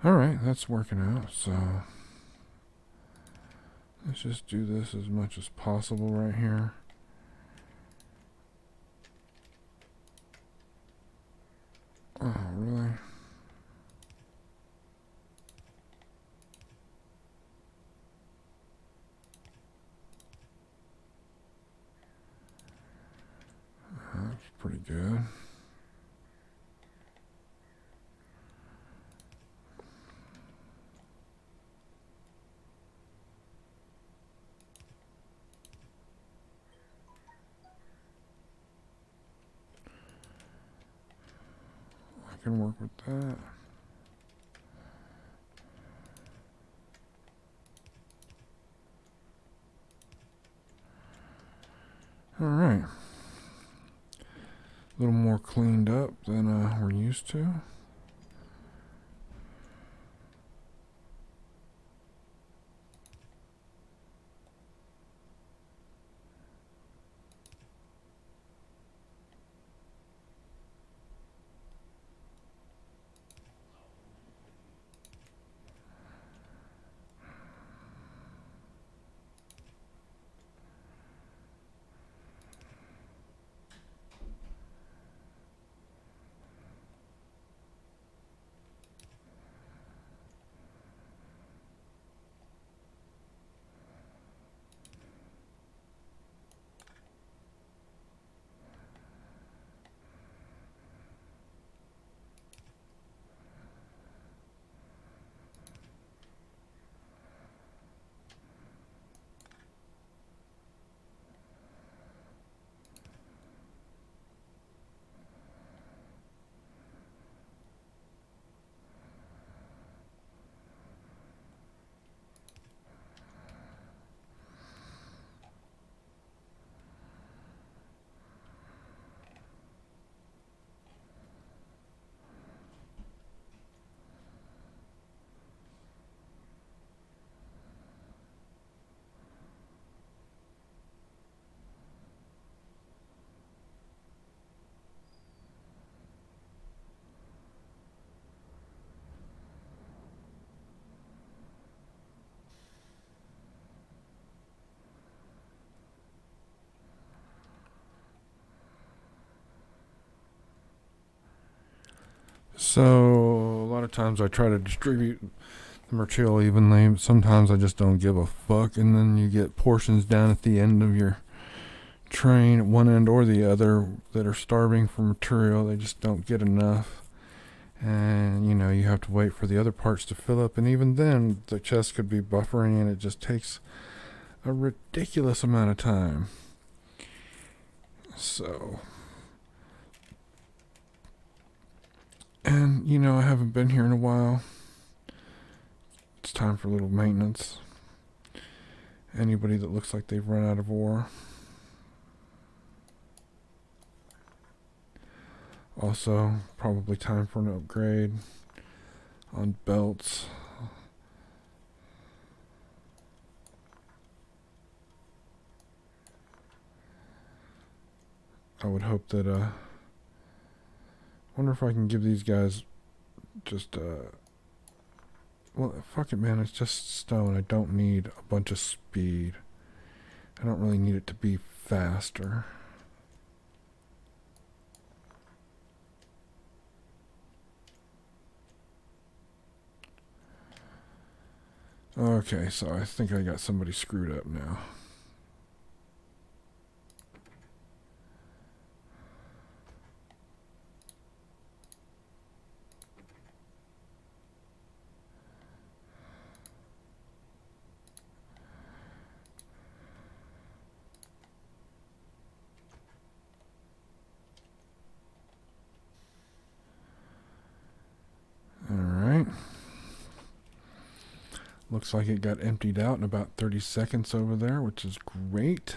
Alright, that's working out, so let's just do this as much as possible right here. Oh, really? That's pretty good. I can work with that. Alright. A little more cleaned up than we're used to. So, a lot of times I try to distribute the material evenly. Sometimes I just don't give a fuck, and then you get portions down at the end of your train, at one end or the other, that are starving for material. They just don't get enough. And, you know, you have to wait for the other parts to fill up. And even then, the chest could be buffering, and it just takes a ridiculous amount of time. So... And, you know, I haven't been here in a while. It's time for a little maintenance. Anybody that looks like they've run out of ore. Also, probably time for an upgrade on belts. I would hope that, wonder if I can give these guys just, well, fuck it, man, it's just stone. I don't need a bunch of speed. I don't really need it to be faster. Okay, so I think I got somebody screwed up now. Alright. Looks like it got emptied out in about 30 seconds over there, which is great.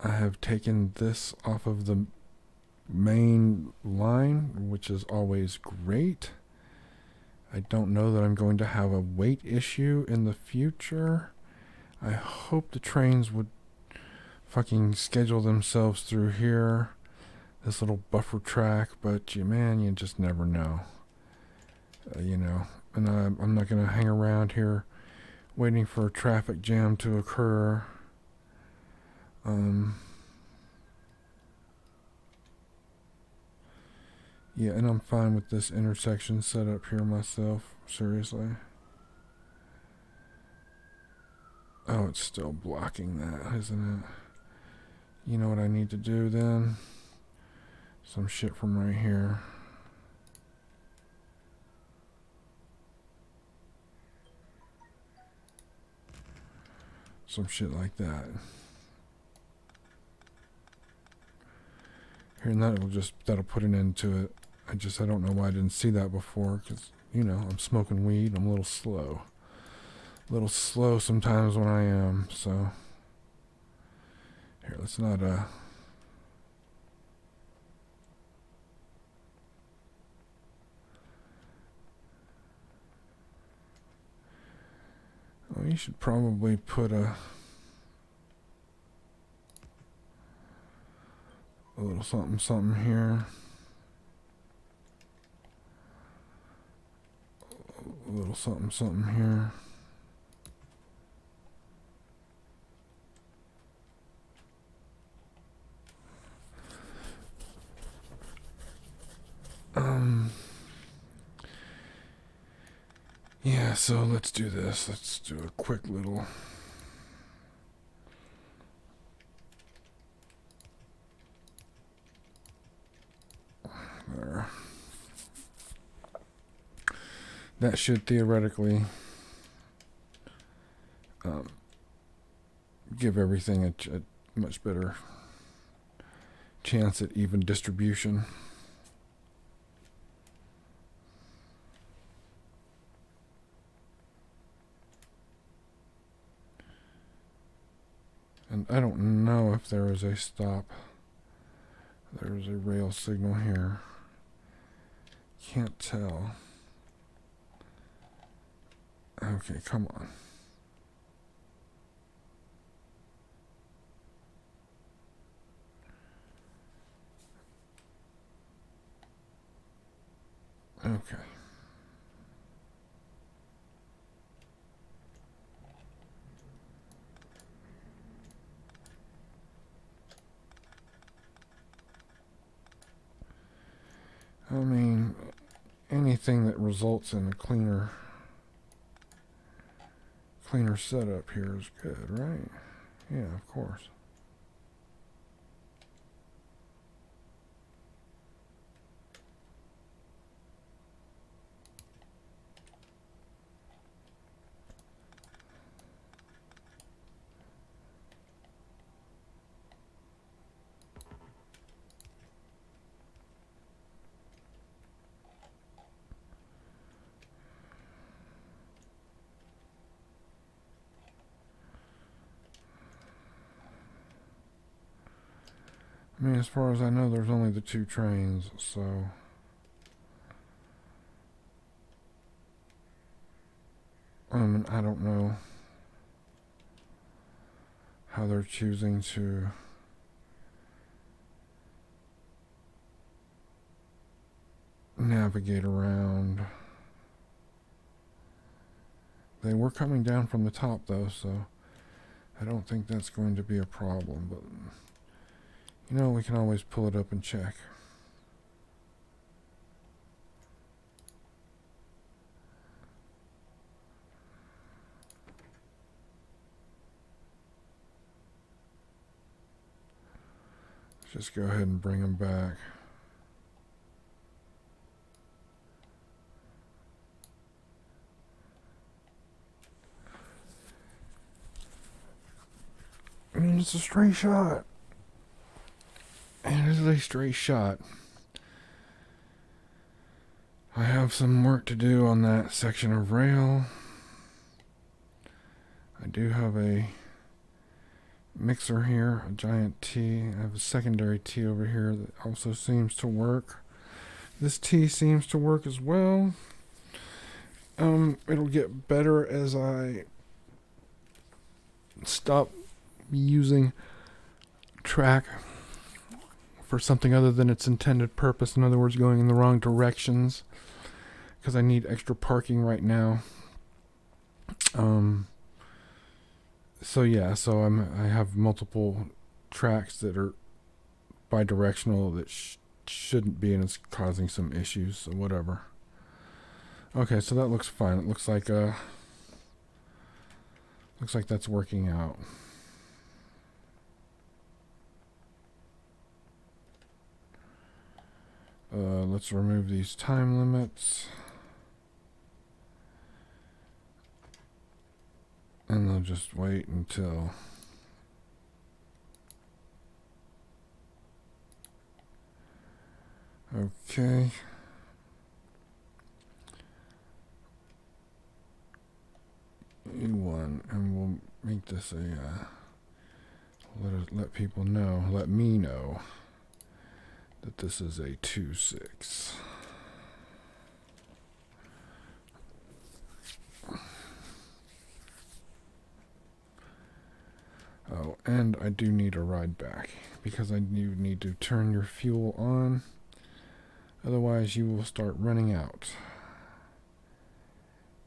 I have taken this off of the main line, which is always great. I don't know that I'm going to have a weight issue in the future. I hope the trains would fucking schedule themselves through here, this little buffer track, but man, you just never know. You know, and I'm not going to hang around here waiting for a traffic jam to occur. Yeah, and I'm fine with this intersection set up here myself, seriously. Oh, it's still blocking that, isn't it? You know what I need to do then? Some shit from right here. Some shit like that. Here, and that'll put an end to it. I don't know why I didn't see that before, because, you know, I'm smoking weed, I'm a little slow. A little slow sometimes when I am, so. Here, let's not, well, you should probably put a little something here. A little something here. Yeah, so let's do this. Let's do a quick little. There. That should theoretically give everything a much better chance at even distribution. And I don't know if there is a stop. There's a rail signal here. Can't tell. Okay, come on. Okay. I mean, anything that results in a cleaner setup here is good, right? Yeah, of course. I mean, as far as I know, there's only the 2 trains, so. I don't know how they're choosing to navigate around. They were coming down from the top, though, so I don't think that's going to be a problem, but, you know, we can always pull it up and check. Just go ahead and bring them back. I mean, it's a straight shot. It is a straight shot. I have some work to do on that section of rail. I do have a mixer here, a giant T. I have a secondary T over here that also seems to work. This T seems to work as well. It'll get better as I stop using track for something other than its intended purpose. In other words, going in the wrong directions, because I need extra parking right now. So yeah, so I have multiple tracks that are bi-directional that shouldn't be, and it's causing some issues. So whatever. Okay, so that looks fine. It looks like that's working out. Let's remove these time limits. And I'll just wait until okay. E1, and we'll make this a let people know, let me know that this is a 2.6. Oh, and I do need a ride back, because I do need to turn your fuel on. Otherwise, you will start running out.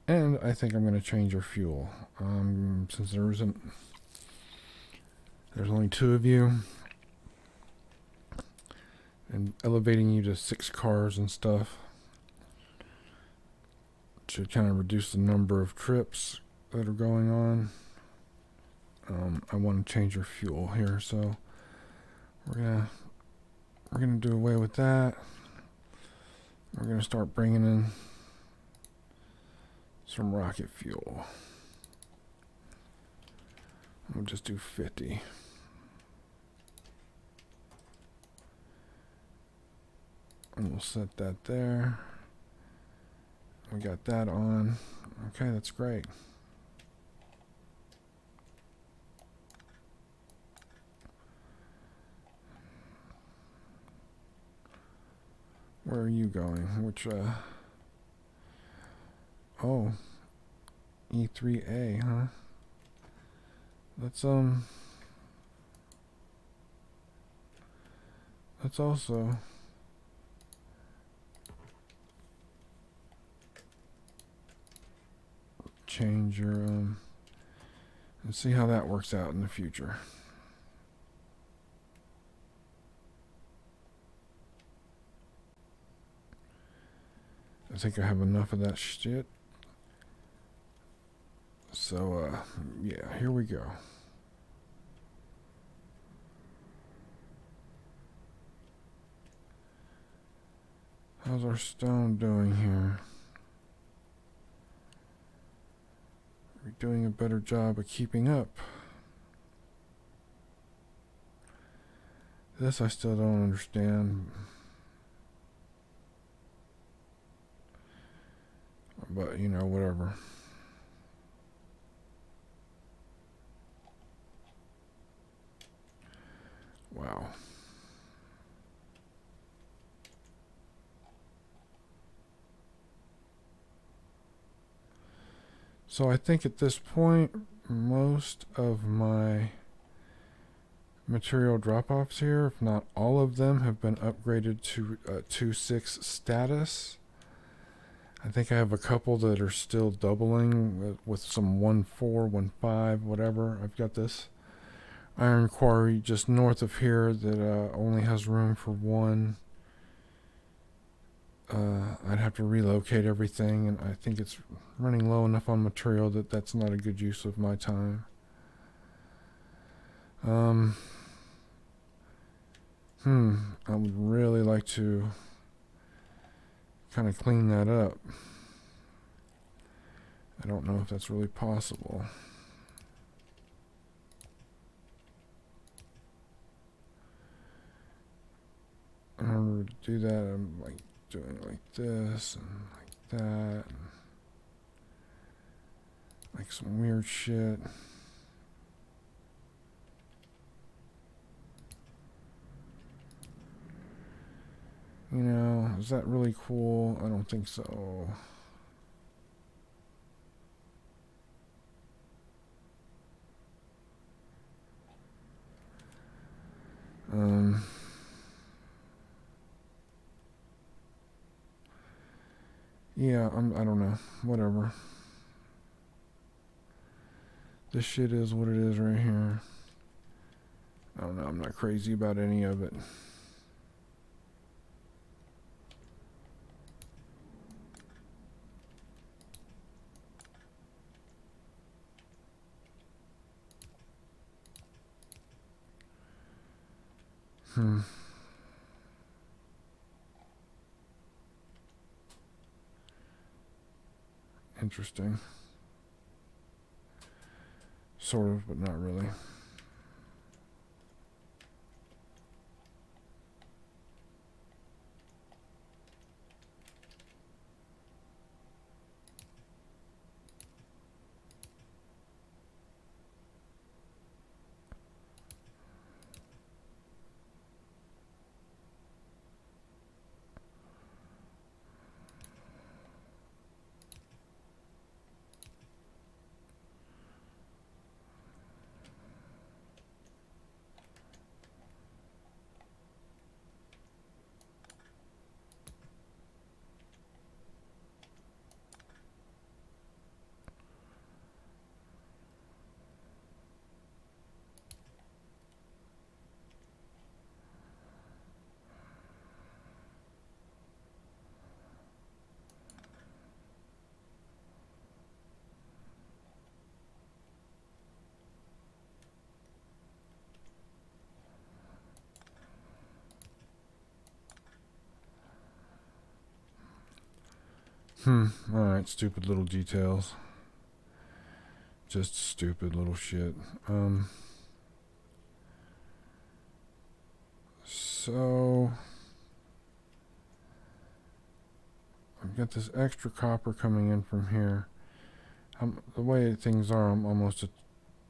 And I think I'm going to change your fuel. Since there's only 2 of you, and elevating you to 6 cars and stuff should kind of reduce the number of trips that are going on. I want to change your fuel here, so we're gonna do away with that. We're gonna start bringing in some rocket fuel. We'll just do 50. And we'll set that there. We got that on. Okay, that's great. Where are you going? Which, oh, E3A, huh? Let's also change your, and see how that works out in the future. I think I have enough of that shit. So, yeah, here we go. How's our stone doing here? Are we doing a better job of keeping up? This I still don't understand. But, you know, whatever. Wow. So I think at this point, most of my material drop-offs here, if not all of them, have been upgraded to 2.6 status. I think I have a couple that are still doubling with some 1.4, 1.5, whatever. I've got this iron quarry just north of here that only has room for 1. I'd have to relocate everything, and I think it's running low enough on material that that's not a good use of my time. I would really like to kind of clean that up. I don't know if that's really possible. In order to do that, I'm like doing like this and like that, and like some weird shit. You know, is that really cool? I don't think so. Yeah, I don't know. Whatever. This shit is what it is right here. I don't know. I'm not crazy about any of it. Interesting. Sort of, but not really. Alright, stupid little details. Just stupid little shit. So I've got this extra copper coming in from here. The way things are, I'm almost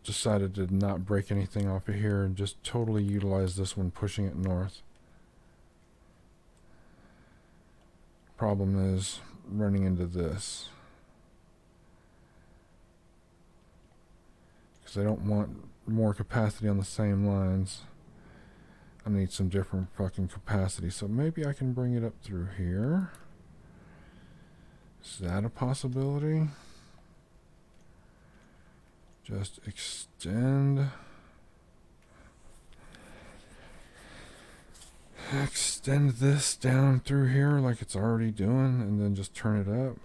decided to not break anything off of here and just totally utilize this one, pushing it north. Problem is running into this, because I don't want more capacity on the same lines. I need some different fucking capacity, so maybe I can bring it up through here. Is that a possibility? Just extend this down through here like it's already doing, and then just turn it up.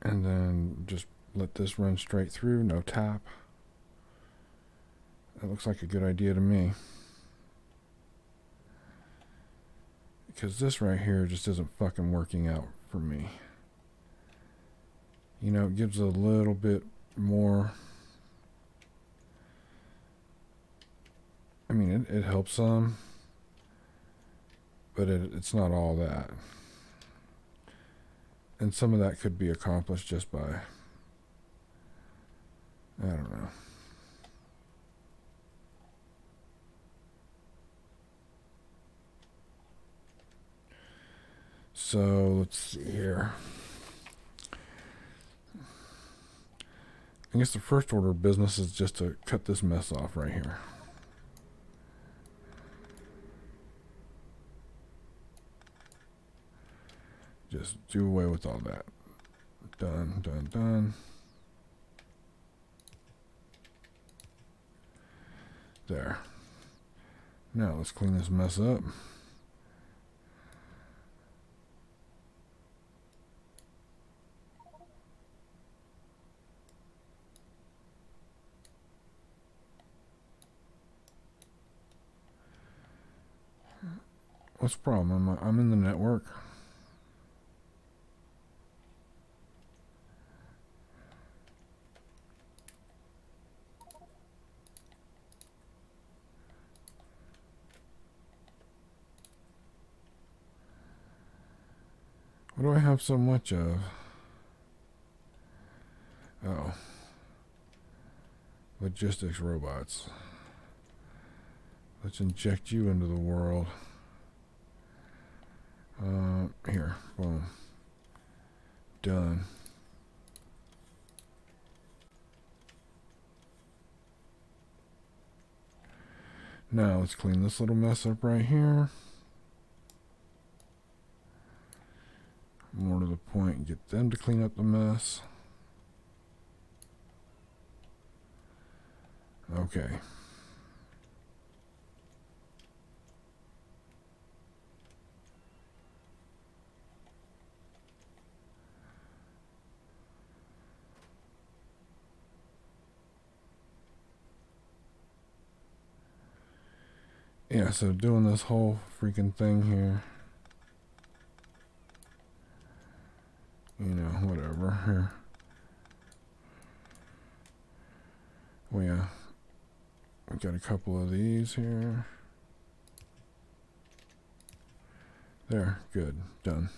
And then just let this run straight through, no tap. That looks like a good idea to me. Because this right here just isn't fucking working out for me. You know, it gives a little bit more. I mean, it helps some, but it's not all that. And some of that could be accomplished just by, I don't know. So let's see here. I guess the first order of business is just to cut this mess off right here. Just do away with all that. Done, done, done. There. Now let's clean this mess up. What's the problem? I'm in the network. What do I have so much of? Oh. Logistics robots. Let's inject you into the world. Here. Boom. Done. Now let's clean this little mess up right here. More to the point, get them to clean up the mess. Okay. Yeah, so doing this whole freaking thing here. You know, whatever. Here. Oh yeah. We got a couple of these here. There, good, done.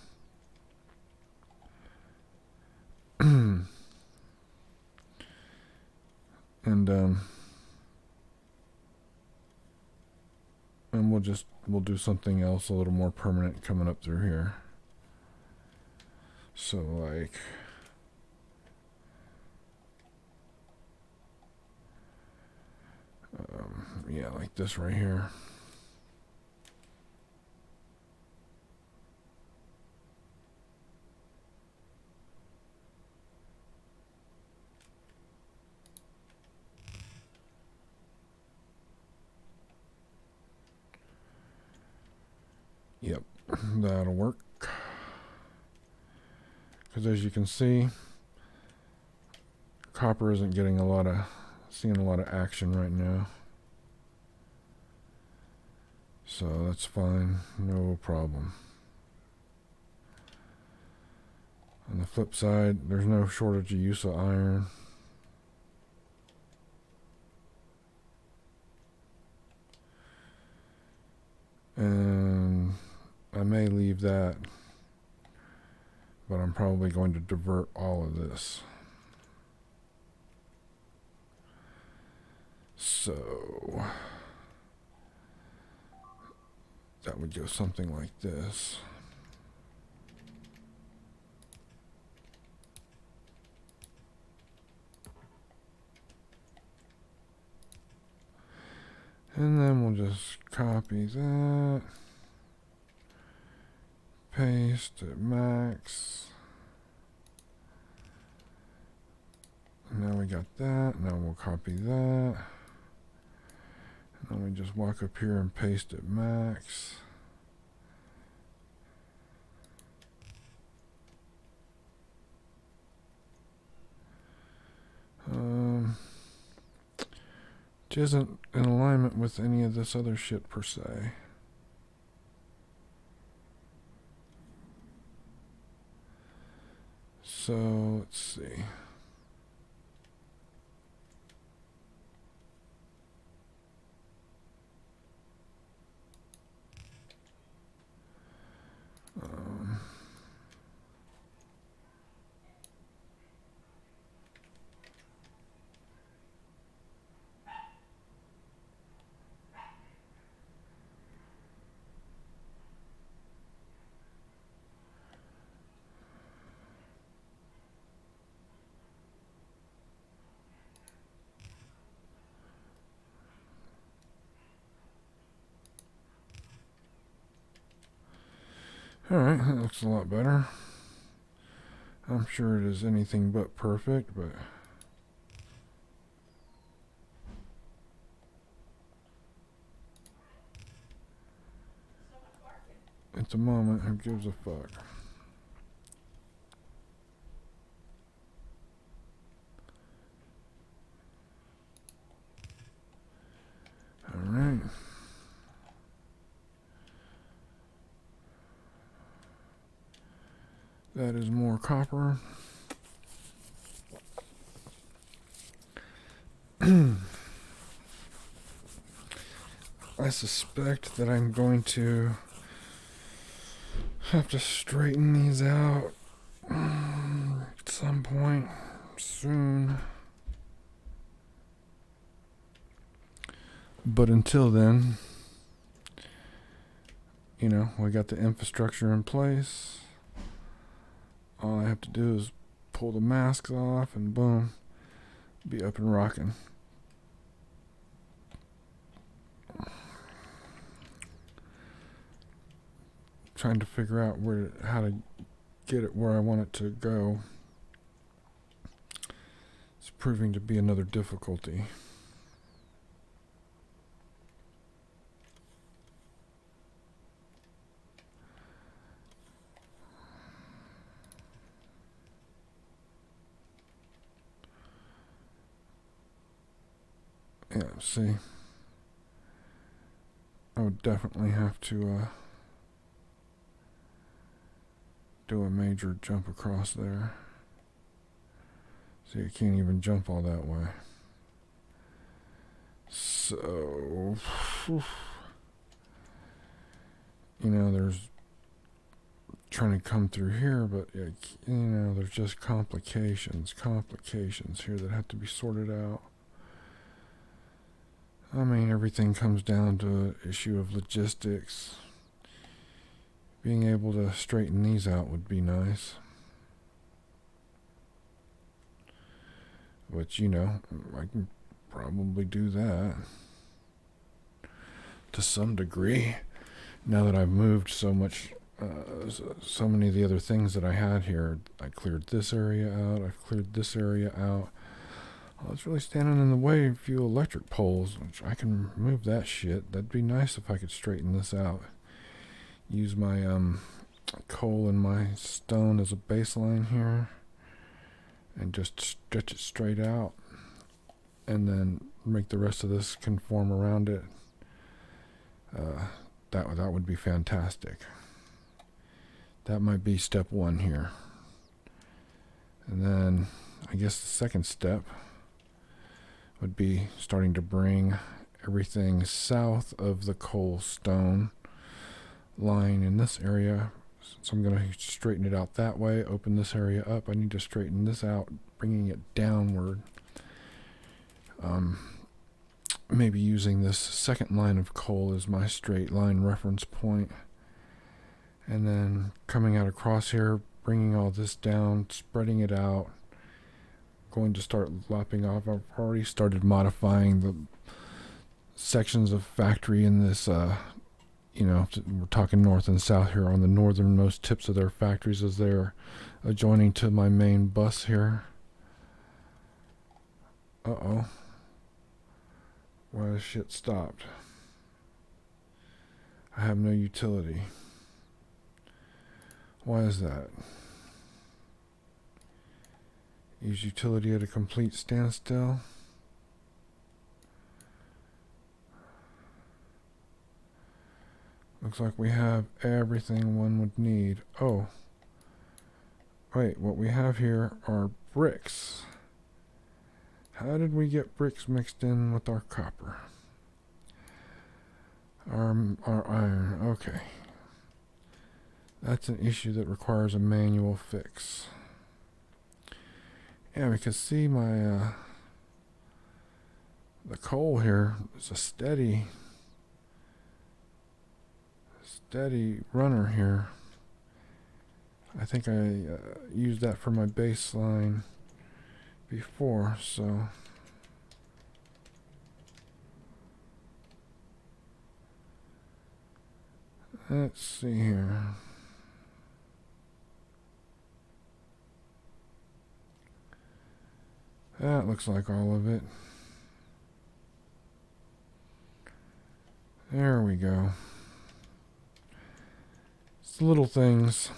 And we'll do something else a little more permanent coming up through here. So like yeah, like this right here. Yep, that'll work. Because as you can see, copper isn't getting seeing a lot of action right now. So that's fine, no problem. On the flip side, there's no shortage of use of iron. And I may leave that, but I'm probably going to divert all of this. So that would go something like this. And then we'll just copy that. Paste at max. Now we got that. Now we'll copy that. And then we just walk up here and paste at max. Which isn't in alignment with any of this other shit per se. So let's see. Alright, that looks a lot better. I'm sure it is anything but perfect, but at the moment, who gives a fuck? Alright. That is more copper. I suspect that I'm going to have to straighten these out at some point soon. But until then, you know, we got the infrastructure in place. All I have to do is pull the masks off and boom, be up and rocking. Trying to figure out how to get it where I want it to go. It's proving to be another difficulty. Yeah, see, I would definitely have to do a major jump across there. See, I can't even jump all that way. So, you know, there's trying to come through here, but you know, there's just complications here that have to be sorted out. I mean, everything comes down to an issue of logistics. Being able to straighten these out would be nice. But, you know, I can probably do that to some degree. Now that I've moved so much, so many of the other things that I had here, I cleared this area out, I've cleared this area out. It's really standing in the way of a few electric poles, which I can remove that shit. That'd be nice if I could straighten this out. Use my coal and my stone as a baseline here, and just stretch it straight out, and then make the rest of this conform around it. That would be fantastic. That might be step one here. And then I guess the second step would be starting to bring everything south of the coal stone line in this area. So I'm going to straighten it out that way, open this area up. I need to straighten this out, bringing it downward. Maybe using this second line of coal as my straight line reference point. And then coming out across here, bringing all this down, spreading it out. Going to start lopping off. I've already started modifying the sections of factory in this, you know, we're talking north and south here on the northernmost tips of their factories as they're adjoining to my main bus here. Uh-oh. Why has shit stopped? I have no utility. Why is that? Use utility at a complete standstill. Looks like we have everything one would need. Oh. Wait, what we have here are bricks. How did we get bricks mixed in with our copper? Our iron, okay. That's an issue that requires a manual fix. Yeah, because see my, the coal here is a steady runner here. I think I used that for my baseline before, so let's see here. That looks like all of it. There we go. It's the little things.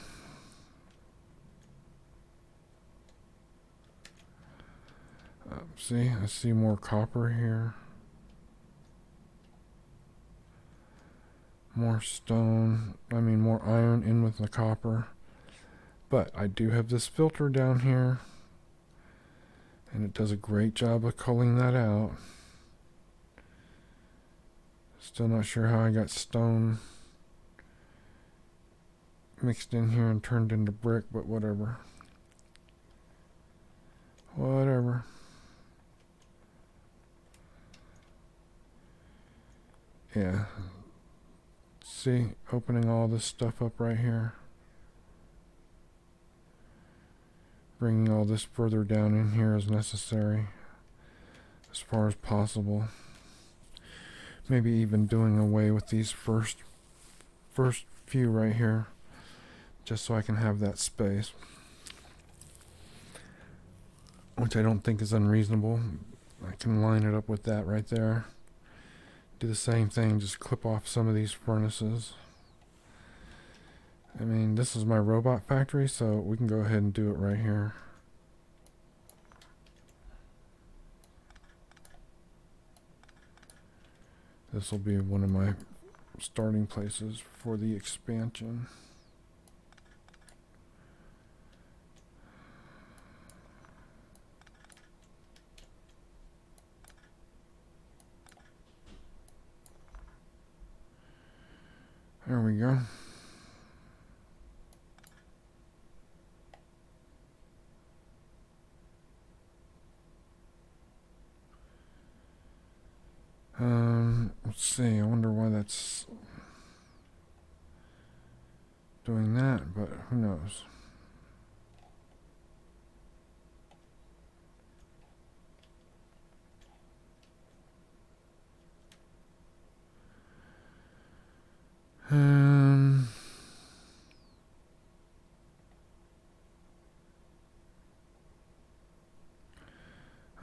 See, I see more copper here. More stone, more iron in with the copper. But I do have this filter down here, and it does a great job of culling that out. Still not sure how I got stone mixed in here and turned into brick, but whatever. Whatever. Yeah. See, opening all this stuff up right here. Bringing all this further down in here as necessary, as far as possible. Maybe even doing away with these first few right here, just so I can have that space, which I don't think is unreasonable. I can line it up with that right there. Do the same thing, just clip off some of these furnaces. I mean, this is my robot factory, so we can go ahead and do it right here. This will be one of my starting places for the expansion. There we go. Let's see, I wonder why that's doing that, but who knows.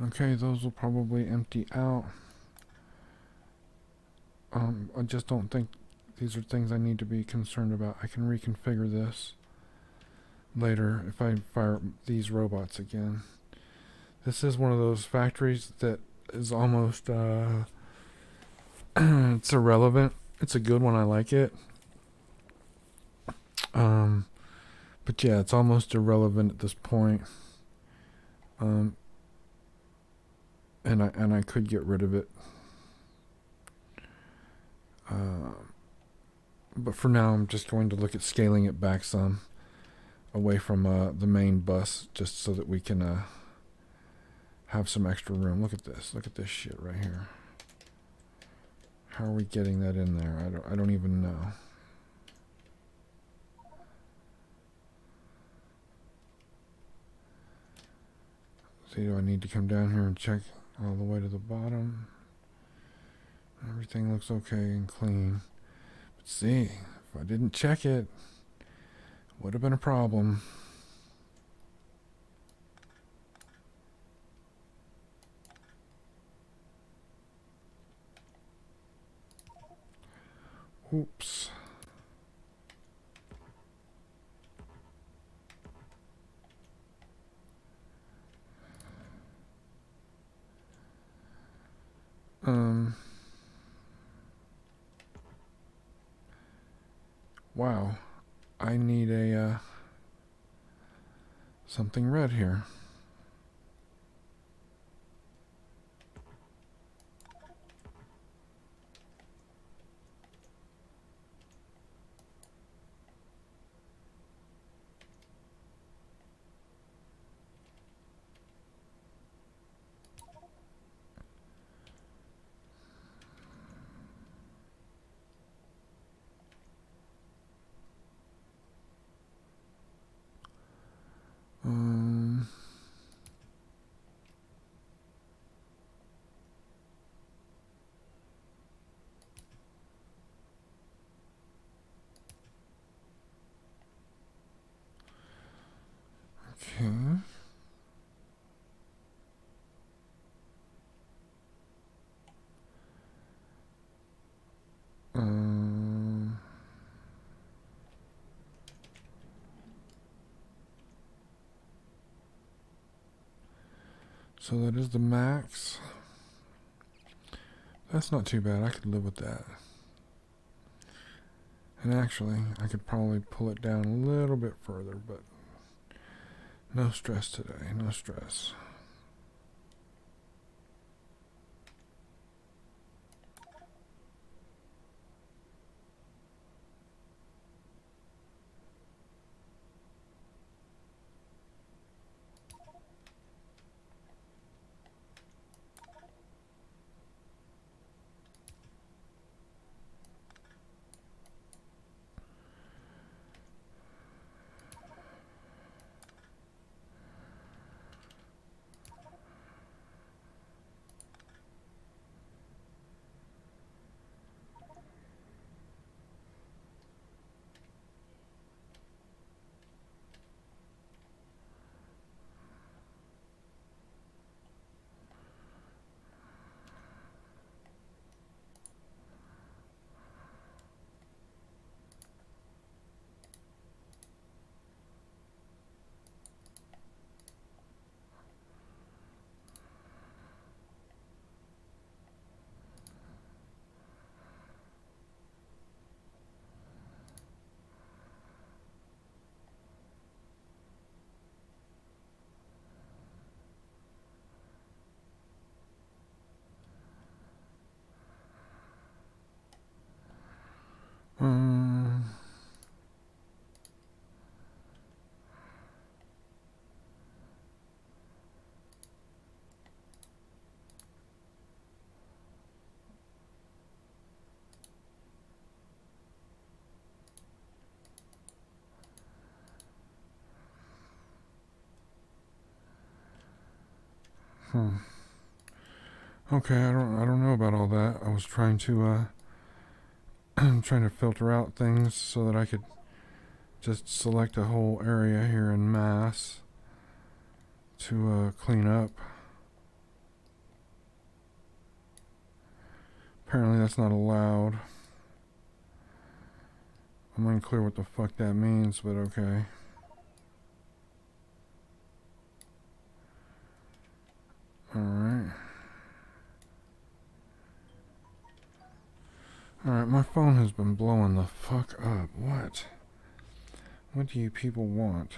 Okay, those will probably empty out. I just don't think these are things I need to be concerned about. I can reconfigure this later if I fire these robots again. This is one of those factories that is almost it's irrelevant. It's a good one, I like it. But yeah, it's almost irrelevant at this point. And I could get rid of it. But for now, I'm just going to look at scaling it back some away from the main bus, just so that we can have some extra room. Look at this. Look at this shit right here. How are we getting that in there? I don't even know. See, do I need to come down here and check all the way to the bottom? Everything looks okay and clean. But see, if I didn't check it, would have been a problem. Oops. Wow. I need a something red here. Okay. So that is the max. That's not too bad. I could live with that. And actually, I could probably pull it down a little bit further, but No stress today, no stress. Um, hmm. Okay, I don't know about all that. I was trying to trying to filter out things so that I could just select a whole area here in mass to clean up. Apparently that's not allowed. I'm unclear what the fuck that means, but okay. Alright. Alright, my phone has been blowing the fuck up. What? What do you people want?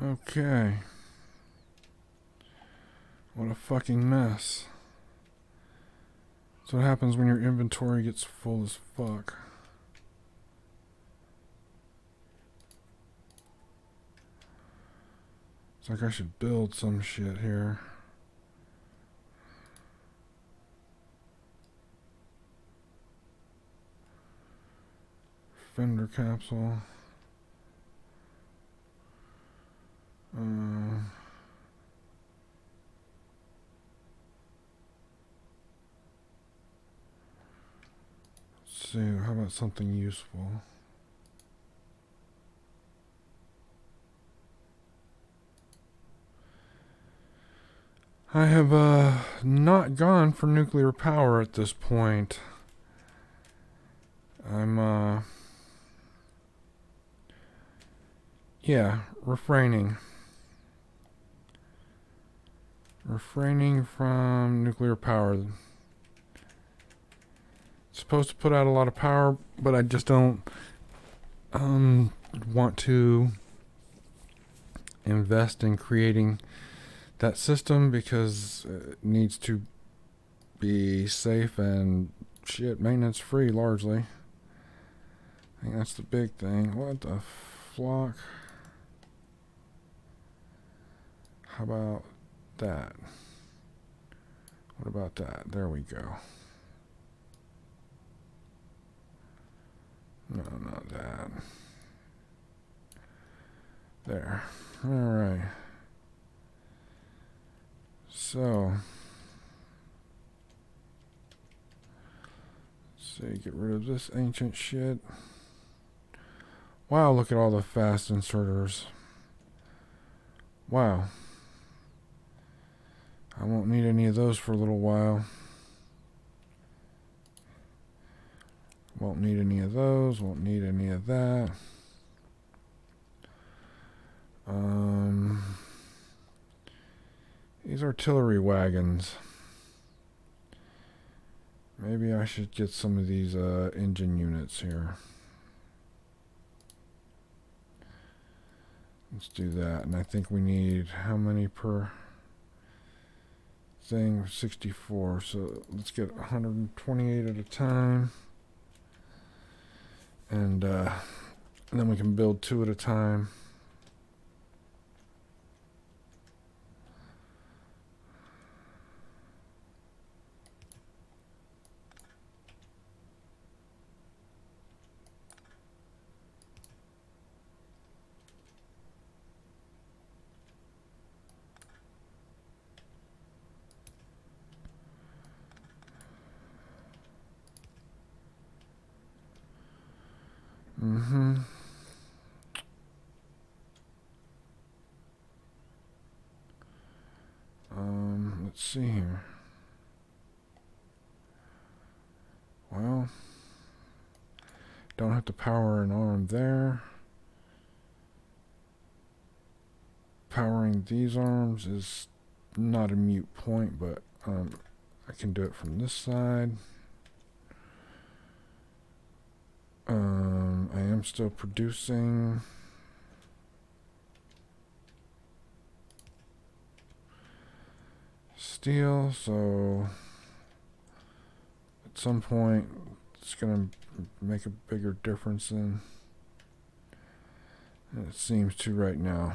Okay. What a fucking mess. That's what happens when your inventory gets full as fuck. It's like I should build some shit here. Fender capsule. see, how about something useful? I have not gone for nuclear power at this point. I'm yeah, refraining from nuclear power. It's supposed to put out a lot of power, but I just don't want to invest in creating that system because it needs to be safe and maintenance free largely. I think that's the big thing. What the flock? How about that? What about that? There we go. No, not that. There. Alright. So, let's see, get rid of this ancient shit. Wow, look at all the fast inserters. Wow. I won't need any of those for a little while. Won't need any of those. Won't need any of that. These artillery wagons. Maybe I should get some of these engine units here. Let's do that. And I think we need how many per thing? 64. So let's get 128 at a time. And then we can build 2 at a time. Let's see here. Well, don't have to power an arm there. Powering these arms is not a mute point, but I can do it from this side. I am still producing steel, so at some point it's going to make a bigger difference than it seems to right now.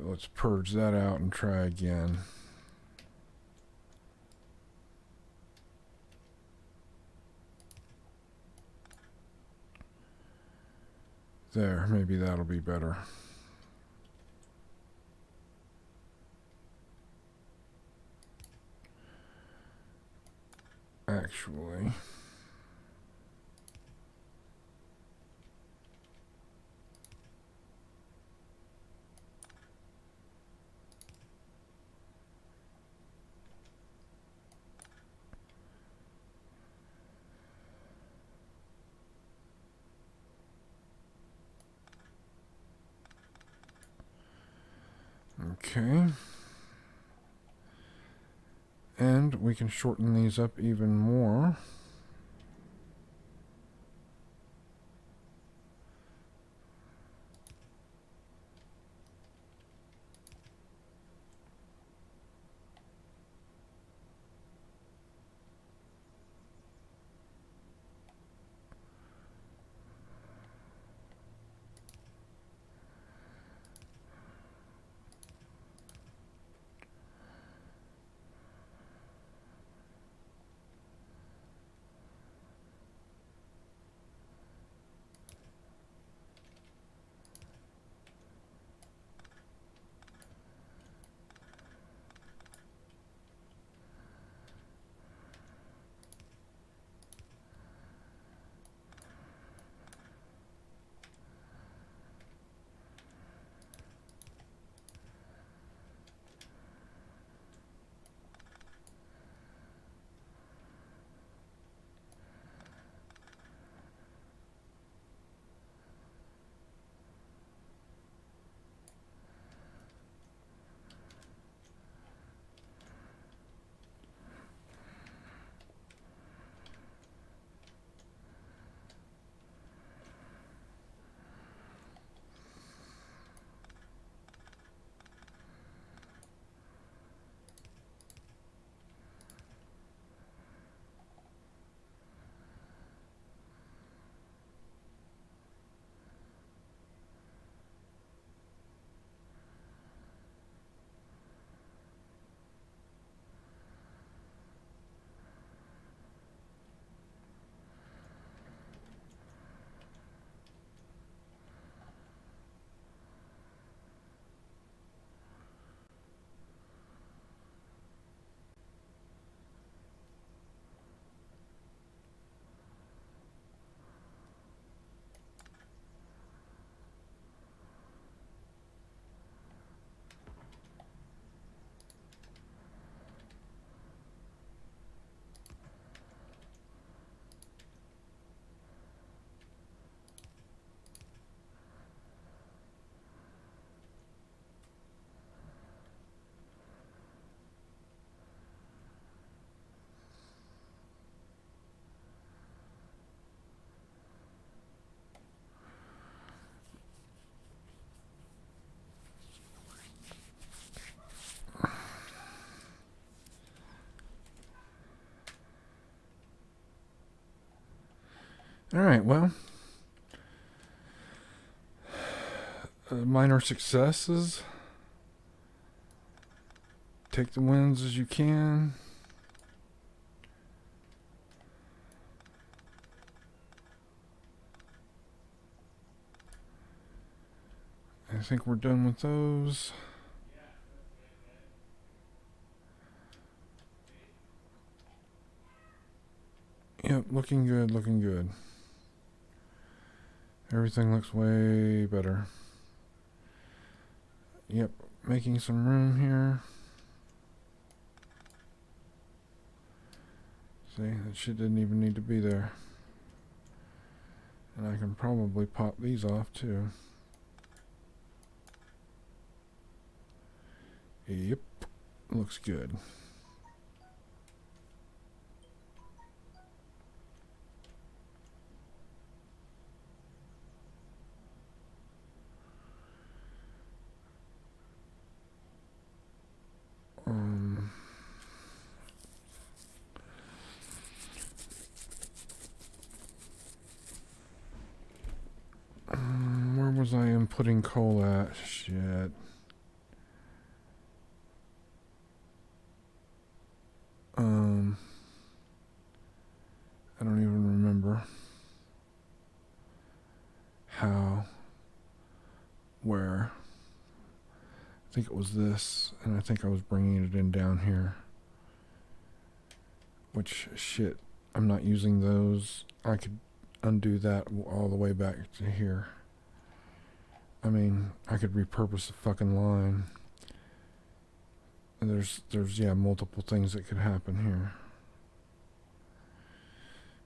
Let's purge that out and try again. There, maybe that'll be better. Actually, okay. And we can shorten these up even more. Alright, well, minor successes. Take the wins as you can. I think we're done with those. Yep, looking good, looking good. Everything looks way better. Yep, making some room here. See, that shit didn't even need to be there. And I can probably pop these off too. Yep, looks good. Where was I inputting coal at? Shit. I don't even remember how, where. I think it was this, and I think I was bringing it in down here. Which, shit, I'm not using those. I could undo that all the way back to here. I mean, I could repurpose the fucking line. And there's yeah, multiple things that could happen here.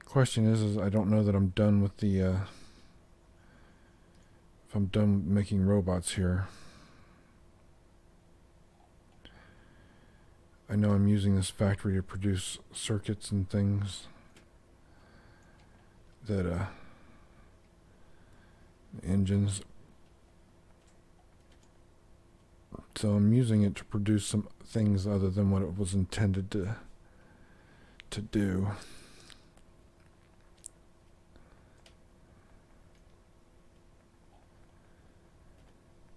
Question is I don't know that I'm done with the, if I'm done making robots here. I know I'm using this factory to produce circuits and things that, engines. So I'm using it to produce some things other than what it was intended to do.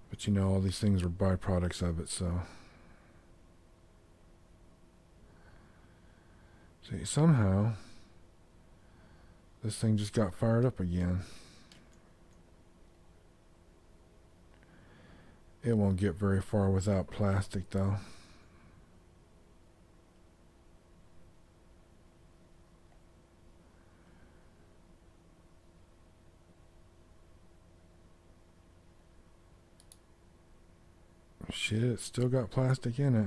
But you know, all these things are byproducts of it, so. See, somehow, this thing just got fired up again. It won't get very far without plastic, though. Shit, it's still got plastic in it.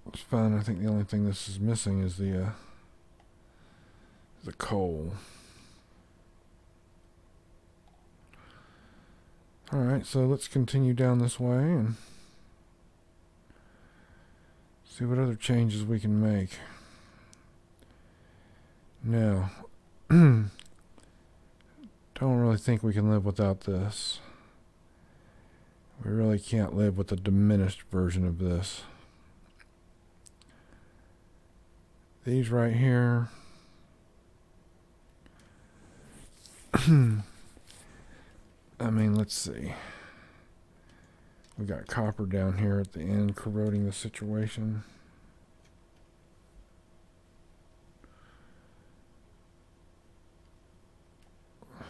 It's fine. I think the only thing this is missing is the coal. Alright, so let's continue down this way and see what other changes we can make. Now, don't really think we can live without this. We really can't live with a diminished version of this. These right here. I mean, let's see. We got copper down here at the end corroding the situation.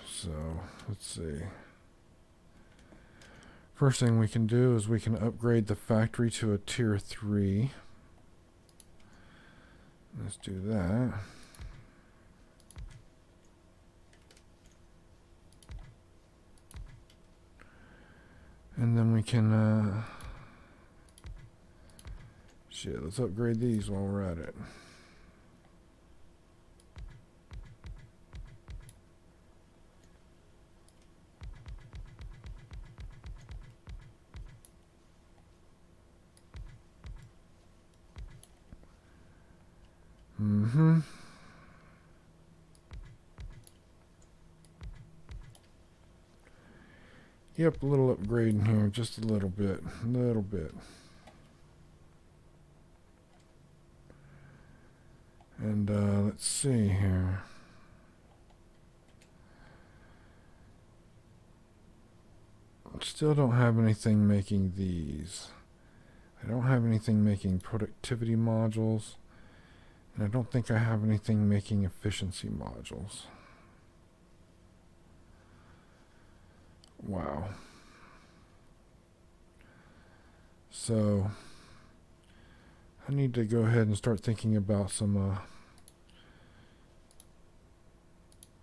So, let's see. First thing we can do is we can upgrade the factory to a tier 3. Let's do that. And then we can, shit, let's upgrade these while we're at it. Yep, a little upgrade in here, just a little bit, And let's see here. Still don't have anything making these. I don't have anything making productivity modules. And I don't think I have anything making efficiency modules. Wow. So I need to go ahead and start thinking about some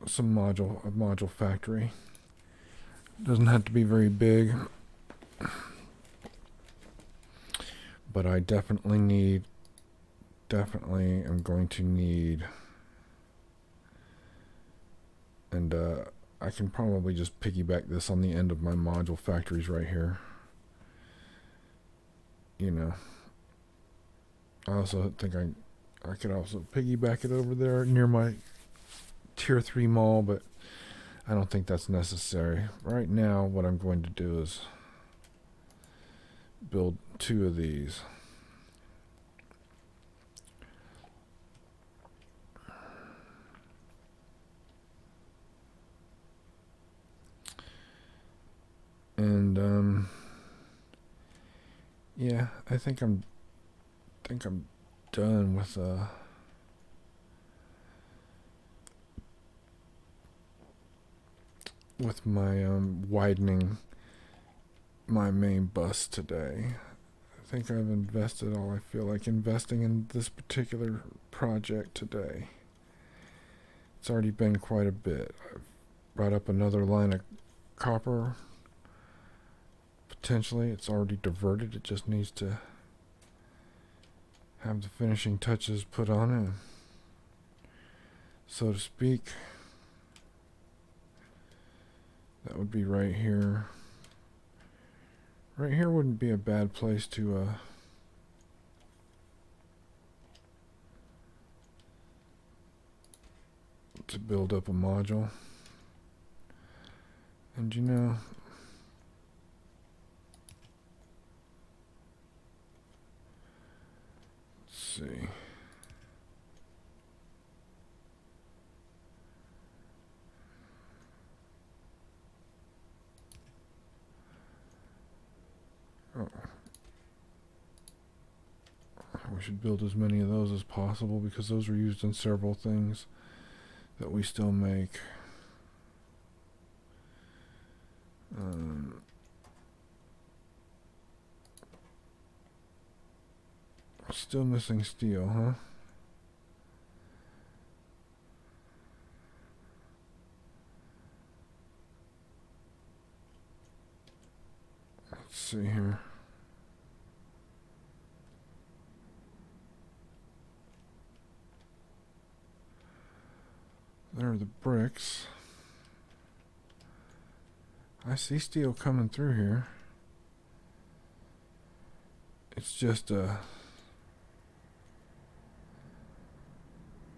module factory. Doesn't have to be very big, but I definitely am going to need, and I can probably just piggyback this on the end of my module factories right here. You know, I also think I could also piggyback it over there near my tier 3 mall, but I don't think that's necessary. Right now, what I'm going to do is build 2 of these. And yeah, I think I'm done with my widening my main bus today. I think I've invested all I feel like investing in this particular project today. It's already been quite a bit. I've brought up another line of copper. Potentially, it's already diverted. It just needs to have the finishing touches put on it, so to speak. That would be right here. Right here wouldn't be a bad place to build up a module. And you know, let's see. Oh. We should build as many of those as possible because those are used in several things that we still make. Still missing steel, huh? Let's see here. There are the bricks. I see steel coming through here. It's just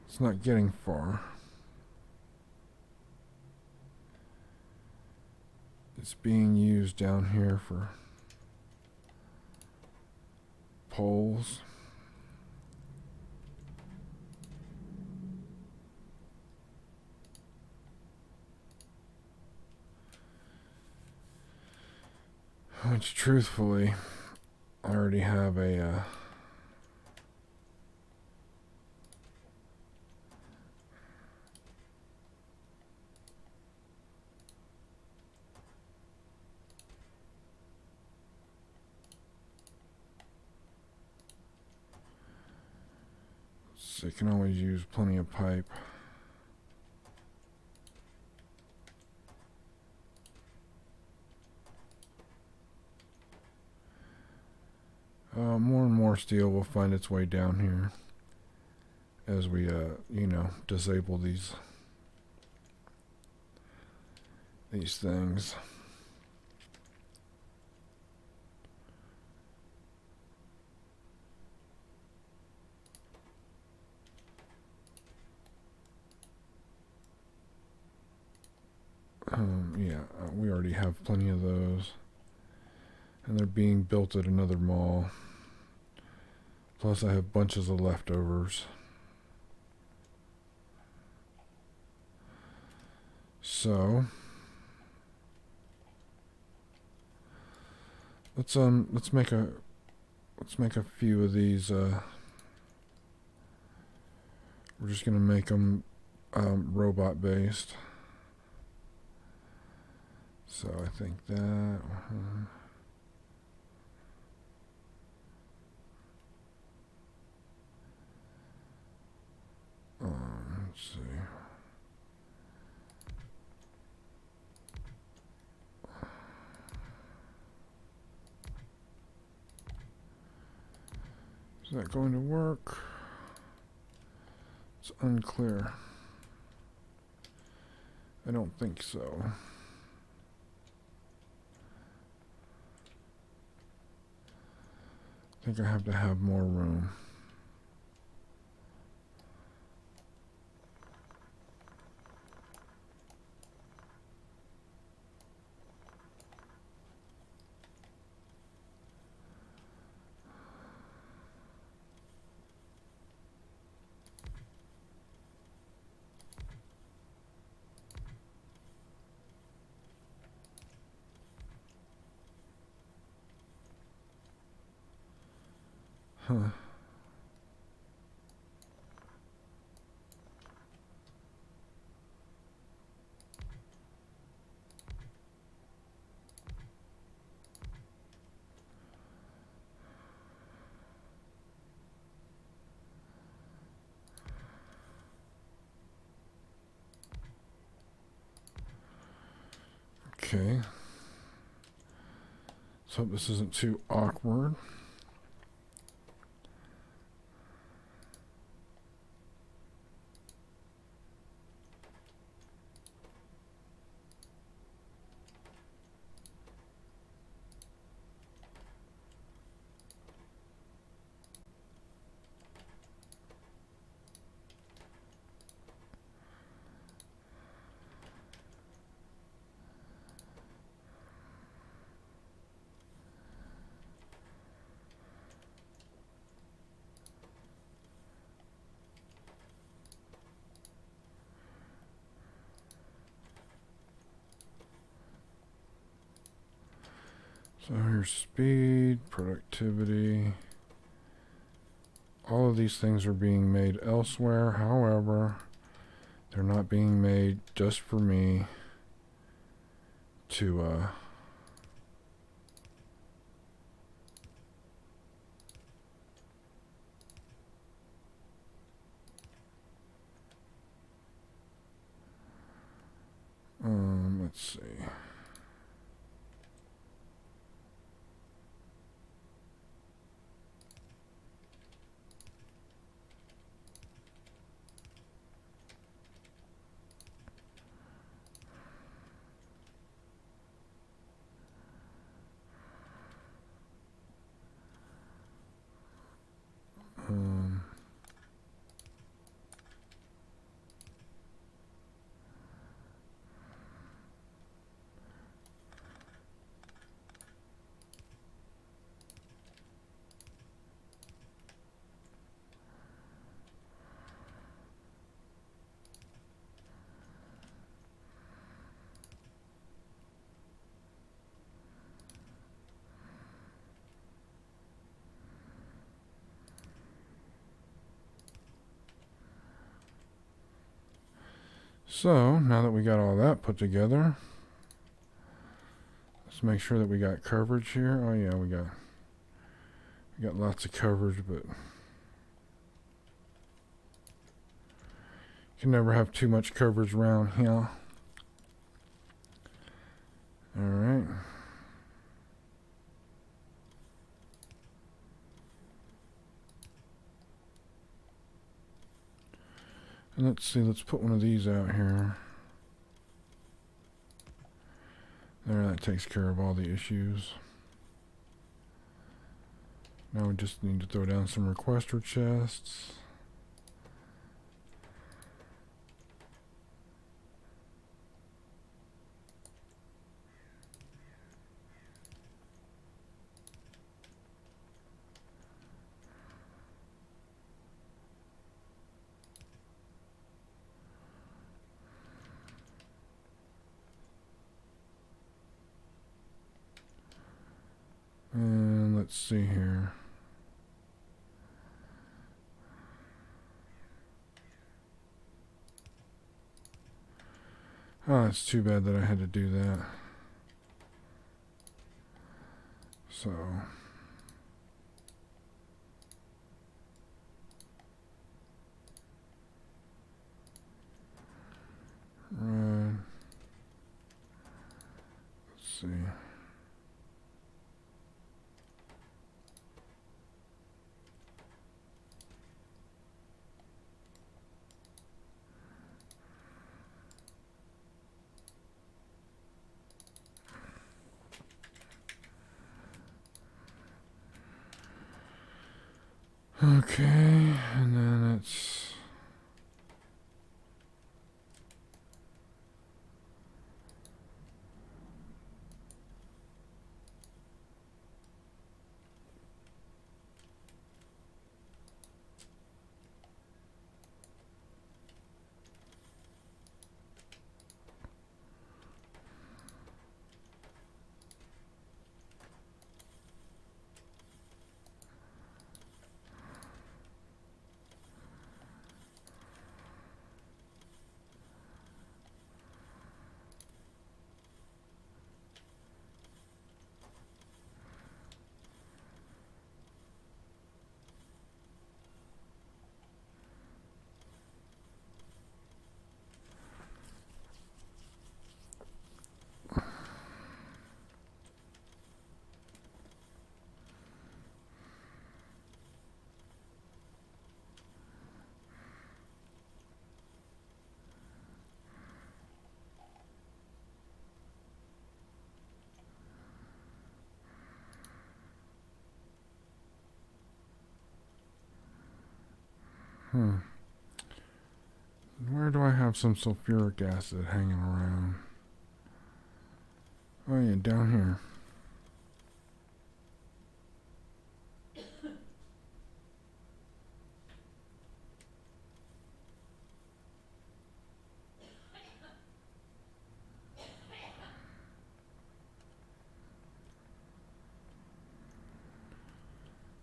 it's not getting far. It's being used down here for poles. Which, truthfully, I already have a so you can always use plenty of pipe. More and more steel will find its way down here as we, you know, disable these things. Yeah, we already have plenty of those. And they're being built at another mall. Plus I have bunches of leftovers. So let's make a few of these. We're just gonna make them robot based. So I think that. Let's see. Is that going to work? It's unclear. I don't think so. I think I have to have more room. Huh. Okay. Let's hope this isn't too awkward. So here's speed, productivity. All of these things are being made elsewhere. However, they're not being made just for me to let's see. Um, So now that we got all that put together, let's make sure that we got coverage here. Oh yeah, we got lots of coverage, but you can never have too much coverage around here. All right. And let's see, let's put one of these out here. There, that takes care of all the issues. Now we just need to throw down some requester chests. see here. Oh, it's too bad that I had to do that. So right. Let's see. Okay, and then it's where do I have some sulfuric acid hanging around? Oh yeah, down here.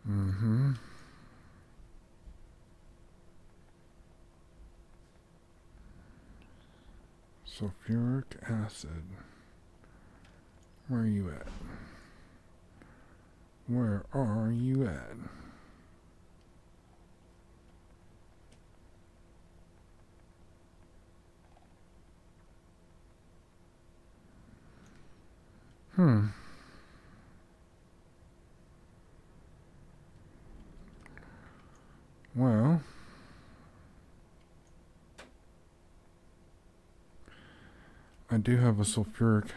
Mm-hmm. Sulfuric acid. Where are you at? Where are you at? Well, I do have a sulfuric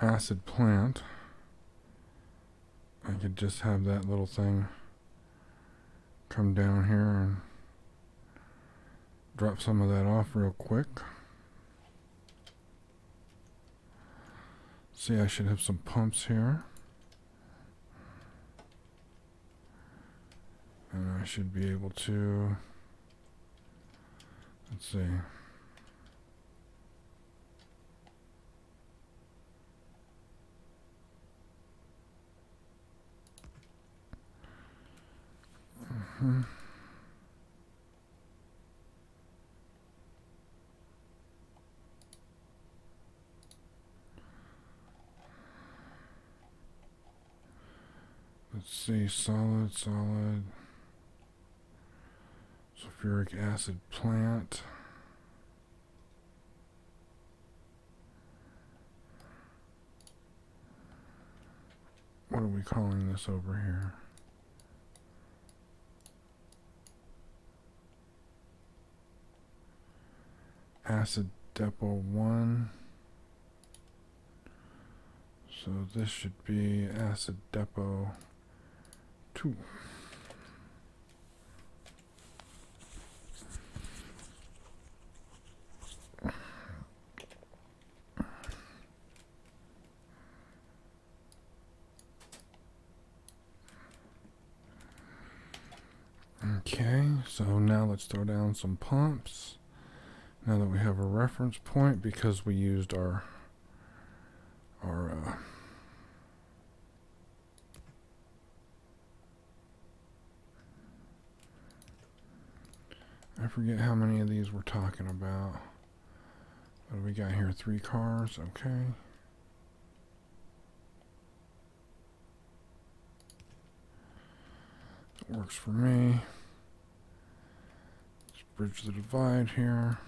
acid plant. I could just have that little thing come down here and drop some of that off real quick. See, I should have some pumps here. And I should be able to, let's see. Let's see, solid, sulfuric acid plant. What are we calling this over here? Acid depot 1. So this should be acid depot 2. Okay, so now let's throw down some pumps. Now that we have a reference point, because we used our I forget how many of these we're talking about. What do we got here? 3 cars. Okay. That works for me. Let's bridge the divide here.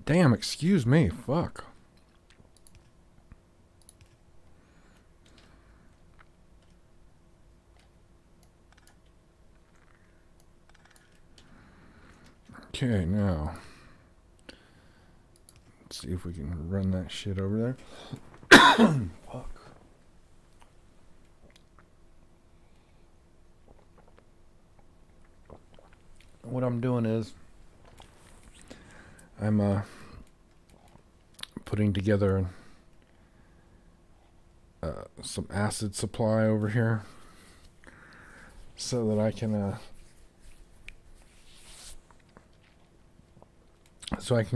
Damn, excuse me. Fuck. Okay, now let's see if we can run that shit over there. Fuck. What I'm doing is I'm putting together some acid supply over here so that I can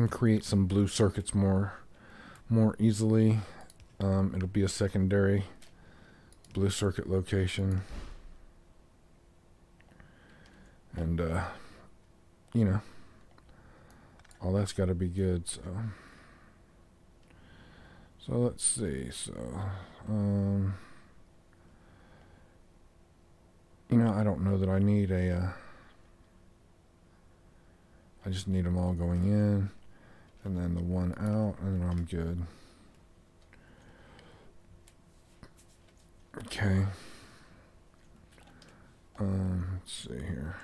create some blue circuits more easily. It'll be a secondary blue circuit location, and you know, all that's got to be good. So let's see. So you know, I don't know that I need a I just need them all going in, and then the one out, and then I'm good. Okay. Let's see here.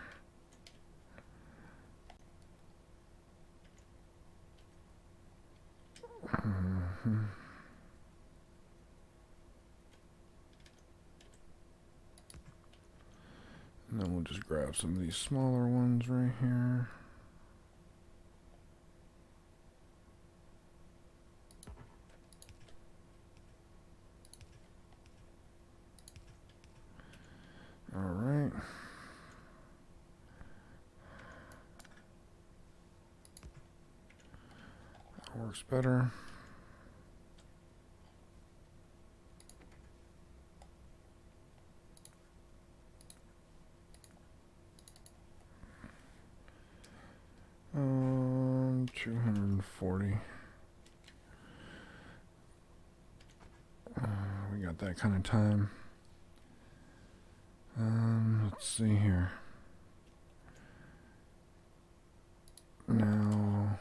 And then we'll just grab some of these smaller ones right here. All right. That works better. Um, 240. We got that kind of time. Let's see here. Now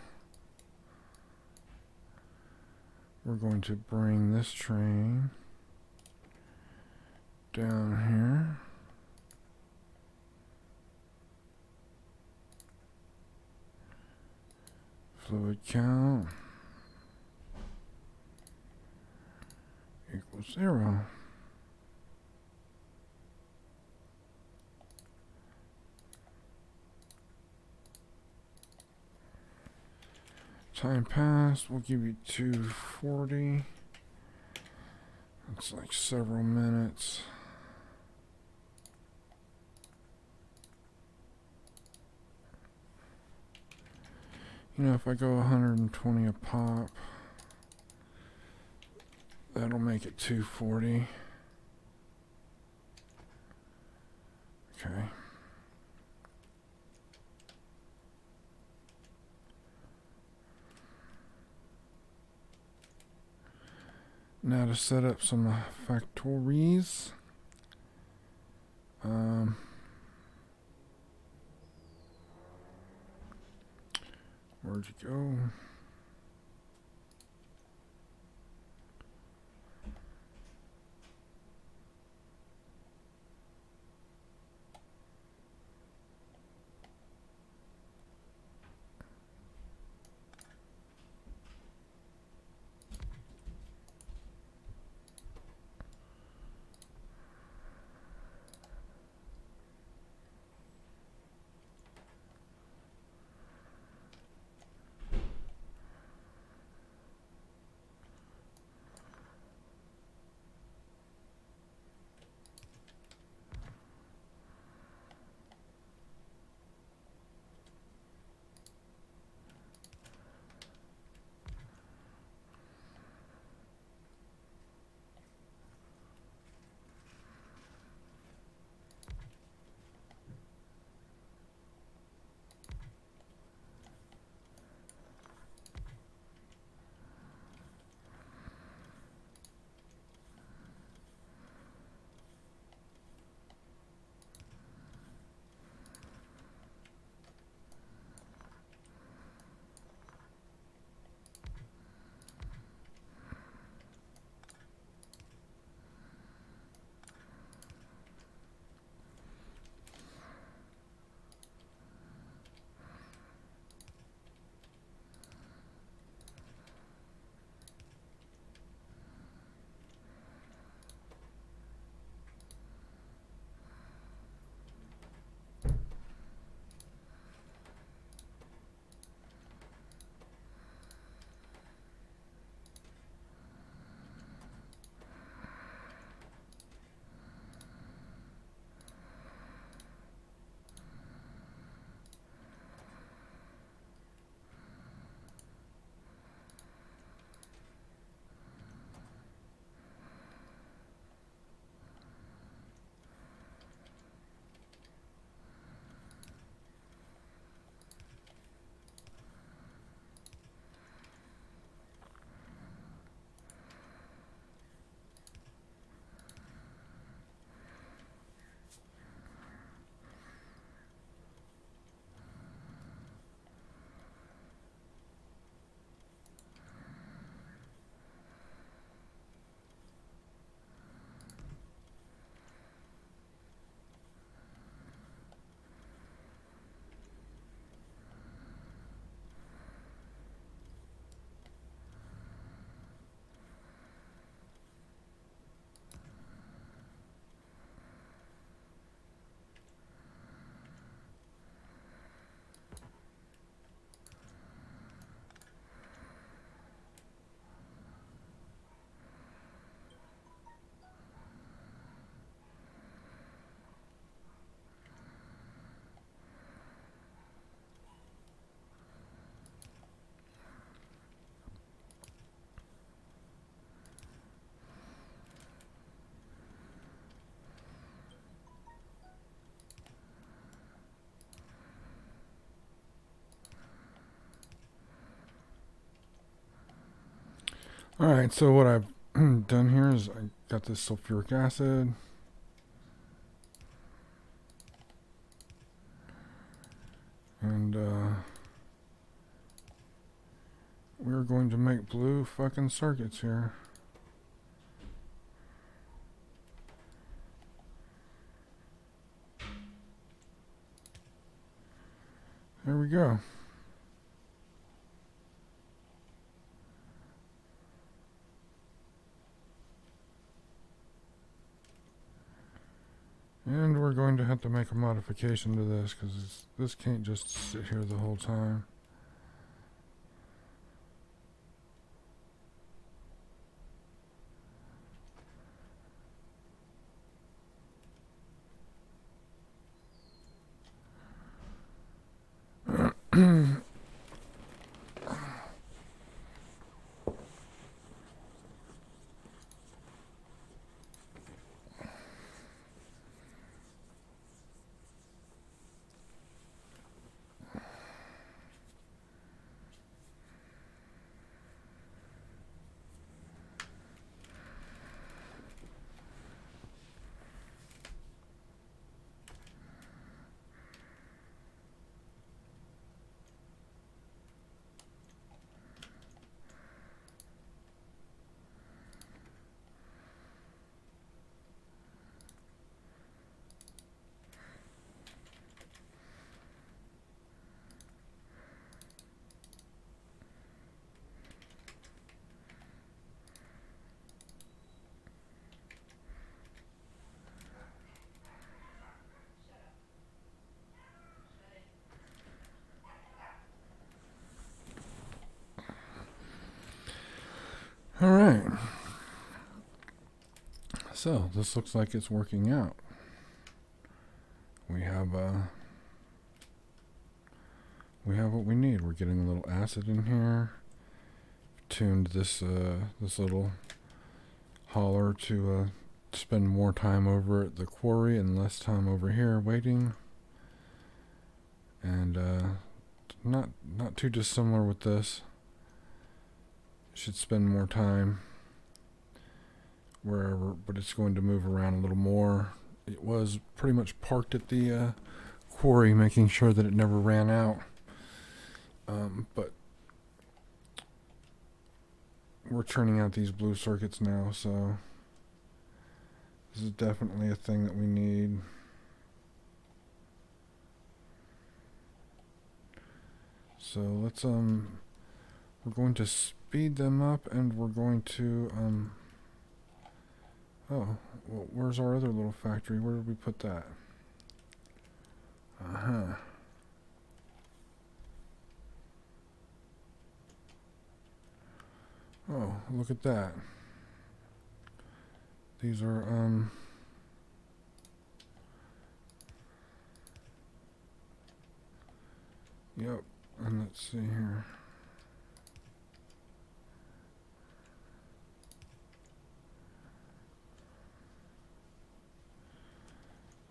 we're going to bring this train down here. Fluid count equals 0. Time passed, we'll give you 240. That's like several minutes. You know, if I go 120 a pop, that'll make it 240. Okay. Now to set up some factories. Where'd you go? Alright, so what I've done here is I got this sulfuric acid. And we're going to make blue fucking circuits here. There we go. And we're going to have to make a modification to this because this can't just sit here the whole time. All right. So this looks like it's working out. We have what we need. We're getting a little acid in here. Tuned this this little hauler to spend more time over at the quarry and less time over here waiting. And not too dissimilar with this. Should spend more time wherever, but it's going to move around a little more. It was pretty much parked at the quarry, making sure that it never ran out. But we're turning out these blue circuits now, so this is definitely a thing that we need. So let's we're going to speed them up, and we're going to oh, well, where's our other little factory? Where did we put that? Oh, look at that. These are yep, and let's see here.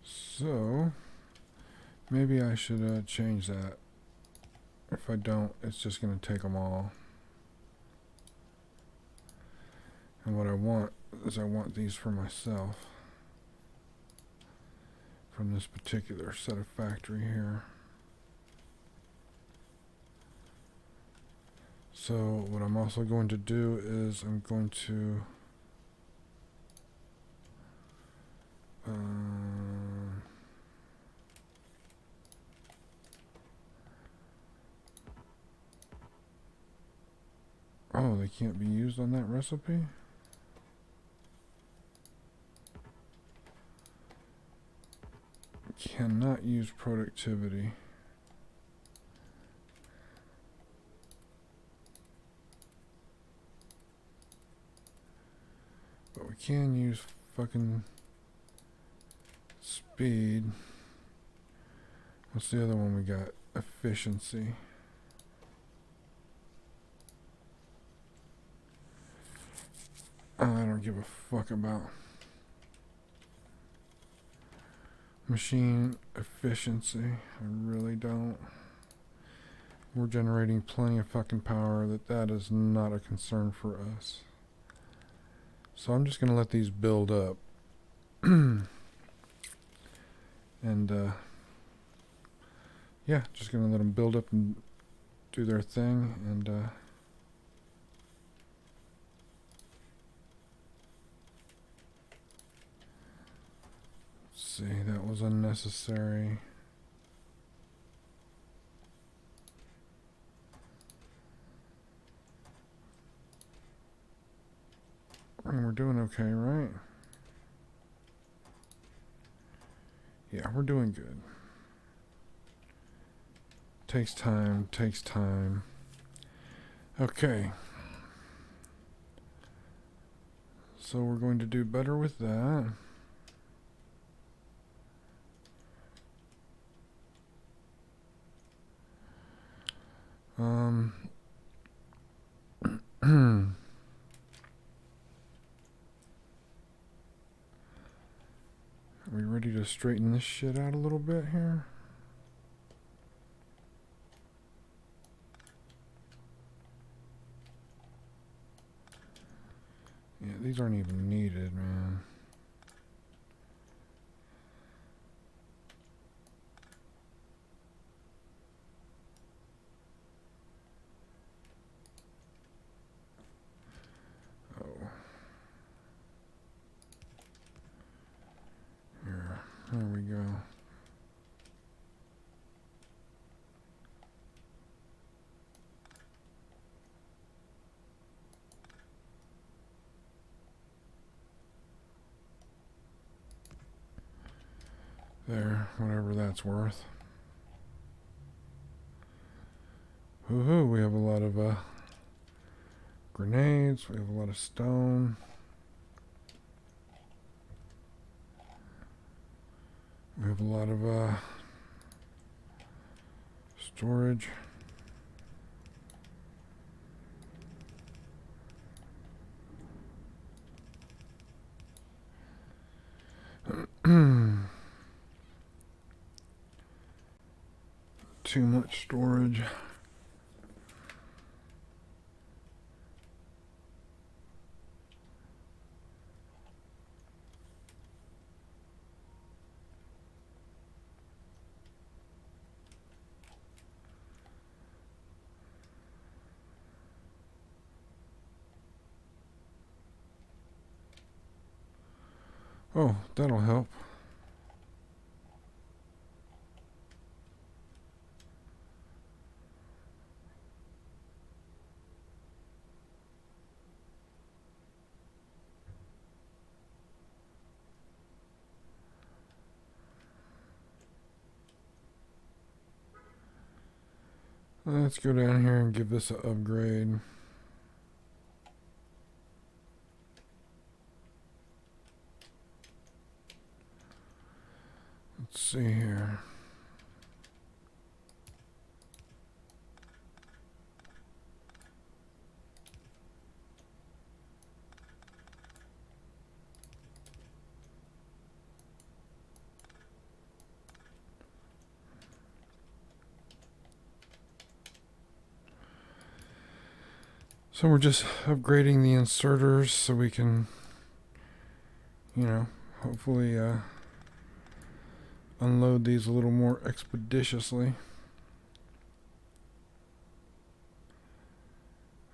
So maybe I should change that. If I don't, it's just going to take them all. And what I want is I want these for myself from this particular set of factory here. So what I'm also going to do is I'm going to oh, they can't be used on that recipe? Cannot use productivity. But we can use fucking speed. What's the other one we got? Efficiency. I don't give a fuck about machine efficiency. I really don't. We're generating plenty of fucking power. That is not a concern for us. So I'm just gonna let these build up. And yeah, just gonna let them build up and do their thing, and let's see, that was unnecessary. And we're doing okay, right? Yeah, we're doing good. Takes time, takes time. Okay. So we're going to do better with that. Are we ready to straighten this shit out a little bit here? Yeah, these aren't even needed, man. Oh. Here. There we go. There, whatever that's worth. Woohoo, we have a lot of grenades, we have a lot of stone. We have a lot of storage. Too much storage. Oh, that'll help. Let's go down here and give this an upgrade. Let's see here. So we're just upgrading the inserters so we can, you know, hopefully unload these a little more expeditiously.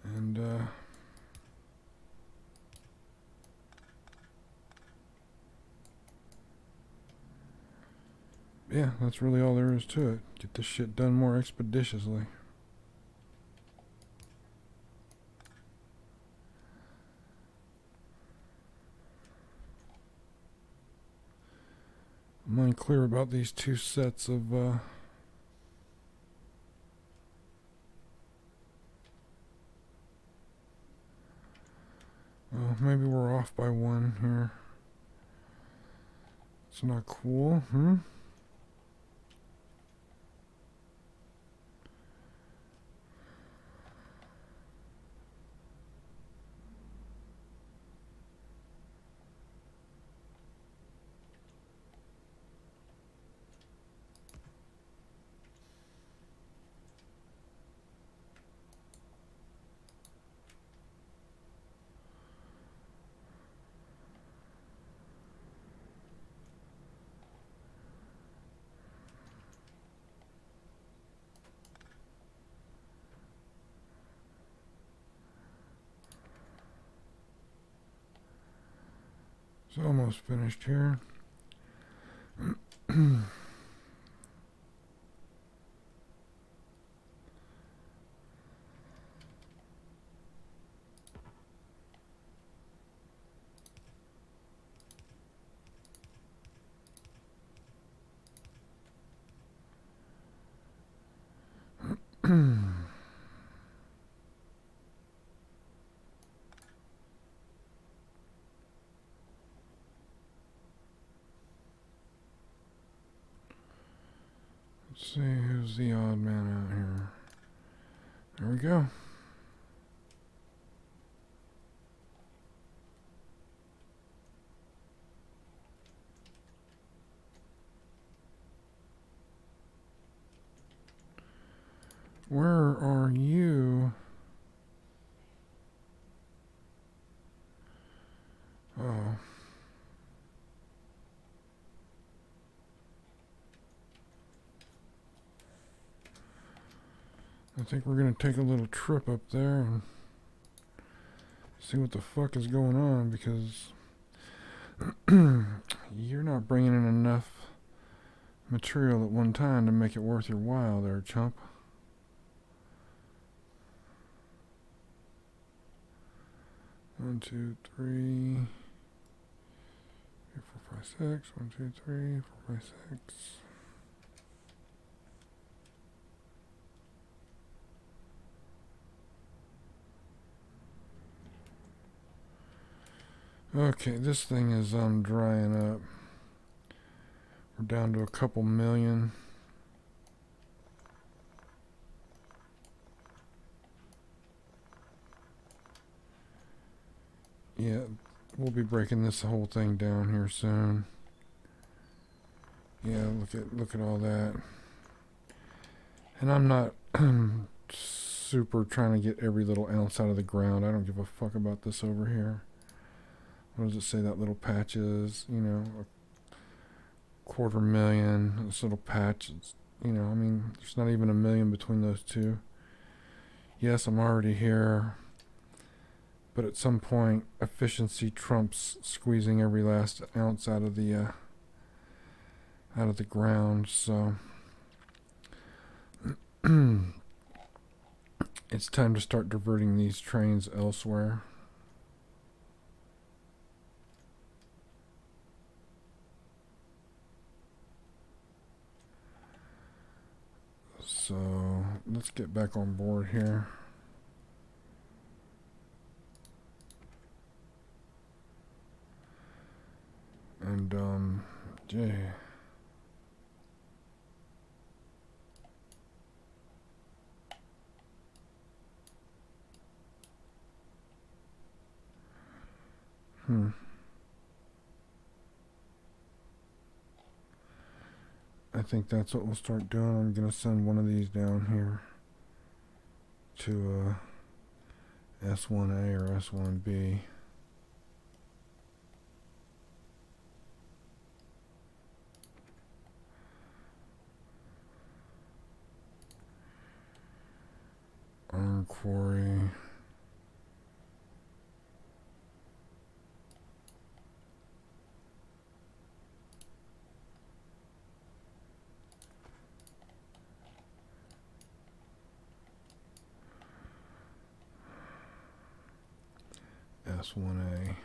And yeah, that's really all there is to it. Get this shit done more expeditiously. I'm unclear about these two sets of well, maybe we're off by one here. It's not cool, almost finished here. Let's see who's the odd man out here. There we go. Where are you? Oh. I think we're going to take a little trip up there and see what the fuck is going on, because you're not bringing in enough material at one time to make it worth your while there, chump. One, two, three, 4, 5, 6. 1, 2, 3, 4, 5, 6. Okay, this thing is drying up. We're down to a couple million. Yeah, we'll be breaking this whole thing down here soon. Yeah, look at all that. And I'm not super trying to get every little ounce out of the ground. I don't give a fuck about this over here. What does it say that little patch is? You know, a 250,000. This little patch is, you know, I mean, there's not even a million between those two. Yes, I'm already here. But at some point, efficiency trumps squeezing every last ounce out of the ground. So it's time to start diverting these trains elsewhere. So let's get back on board here. And yeah. I think that's what we'll start doing. I'm gonna send one of these down here to S1A or S1B. Iron Quarry. S1A.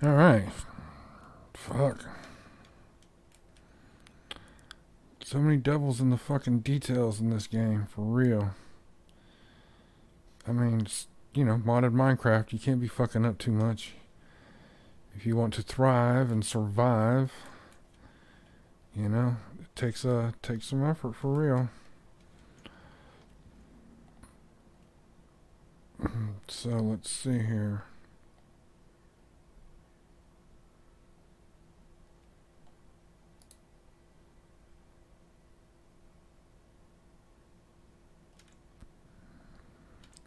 Alright. Fuck. So many devils in the fucking details in this game, for real. I mean, you know, modded Minecraft, you can't be fucking up too much. If you want to thrive and survive, you know, it takes some effort, for real. So let's see here.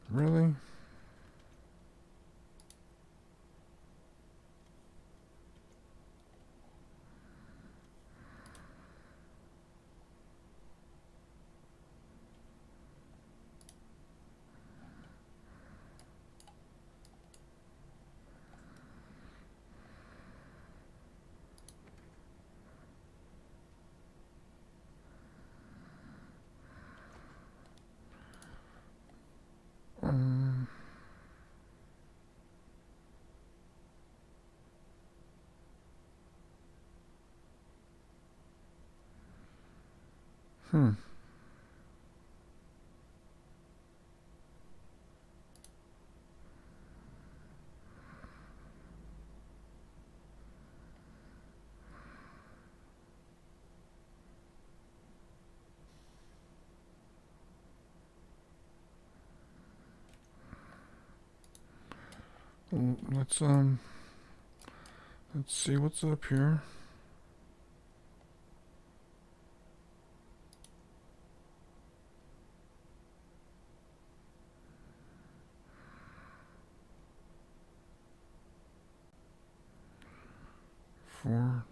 Really? Um, hmm. Let's see what's up here. Four.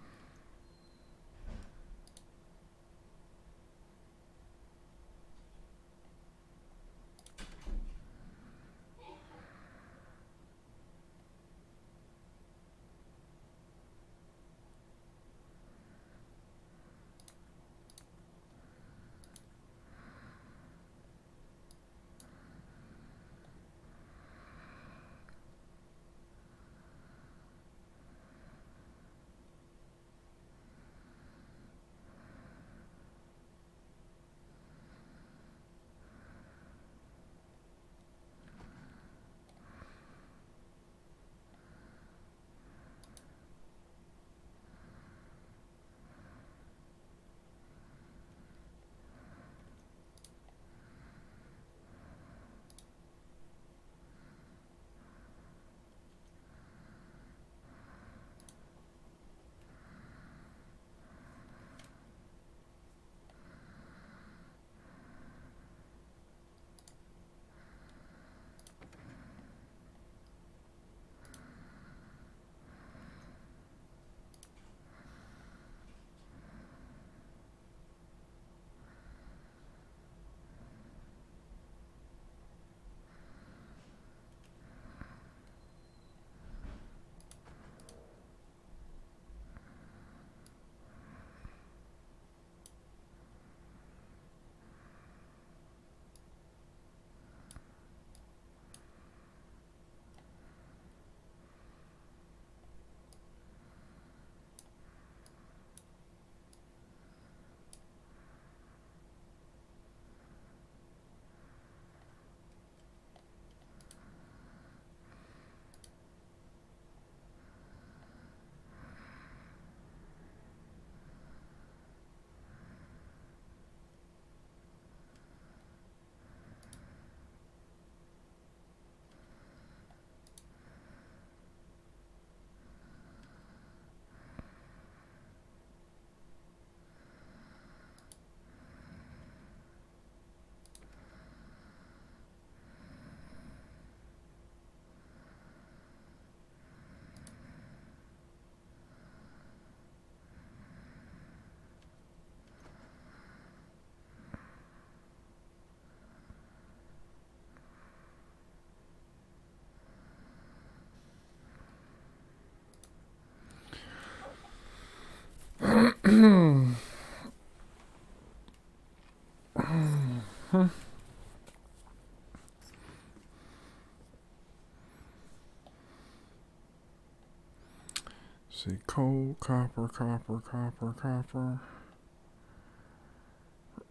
Coal, copper, copper, copper, copper.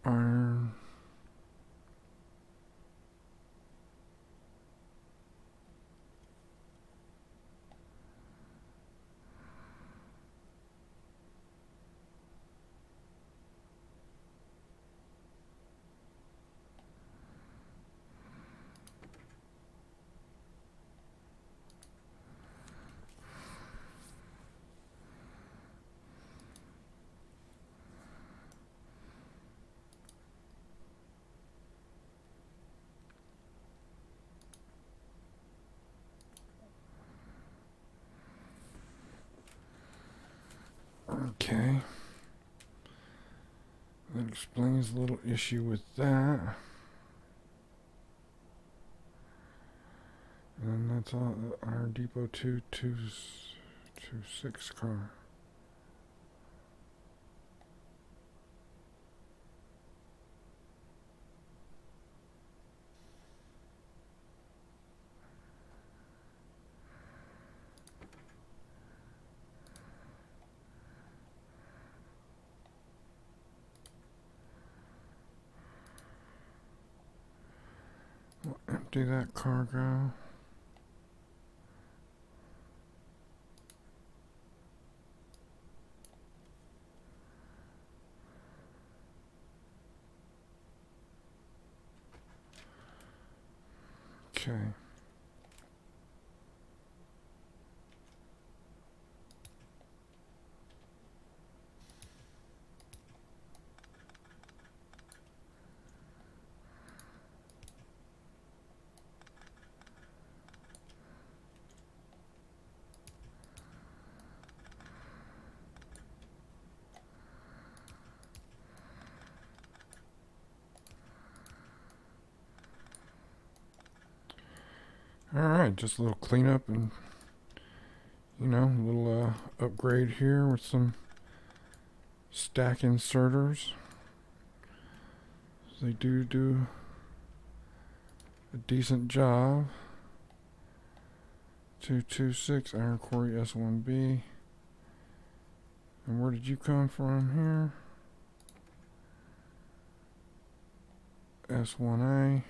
Iron. Okay. That explains the little issue with that. And that's all. Iron Depot 2226 car. We'll empty that cargo. Okay. Alright, just a little cleanup and, a little upgrade here with some stack inserters. They do a decent job. 226 Iron Quarry S1B. And where did you come from here? S1A.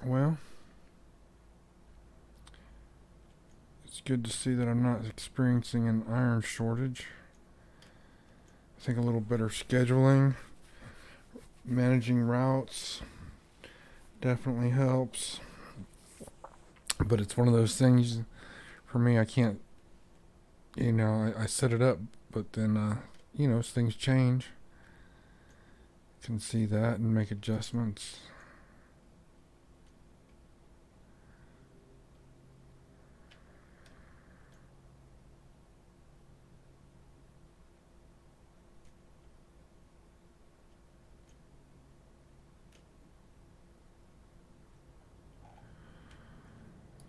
Well, it's good to see that I'm not experiencing an iron shortage. I think a little better scheduling, managing routes definitely helps. But it's one of those things, for me, I can't, I set it up, but then, as things change, can see that and make adjustments.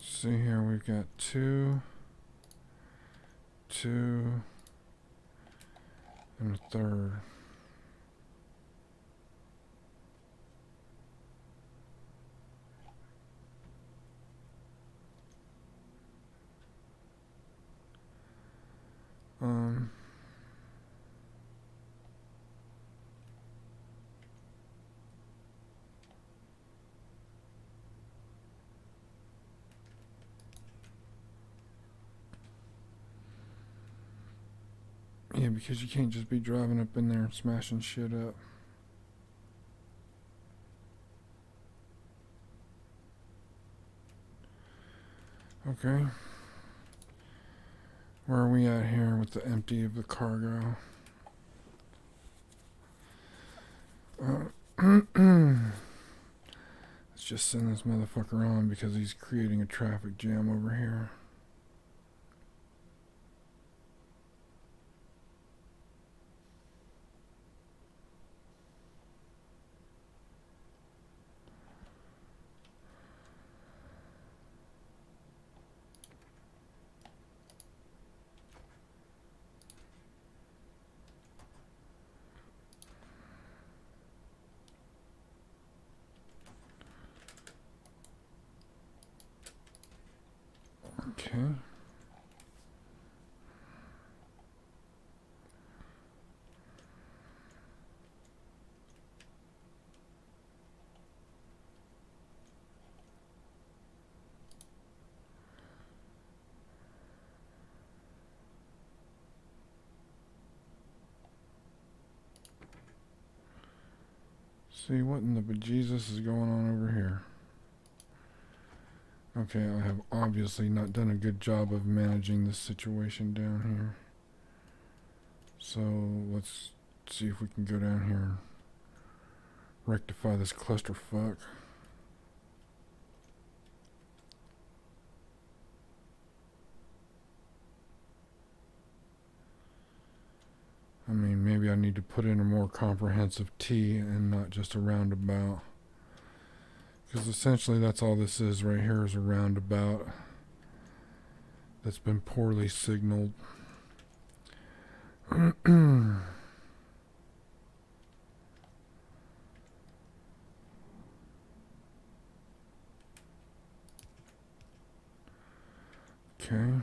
See here, we've got two, and a third. Yeah, because you can't just be driving up in there and smashing shit up. Okay. Where are we at here with the empty of the cargo? Let's just send this motherfucker on because he's creating a traffic jam over here. Okay. See what in the bejesus is going on over here. Okay, I have obviously not done a good job of managing this situation down here. So let's see if we can go down here and rectify this clusterfuck. I mean, maybe I need to put in a more comprehensive T and not just a roundabout. Because essentially that's all this is right here, is a roundabout that's been poorly signaled. Okay.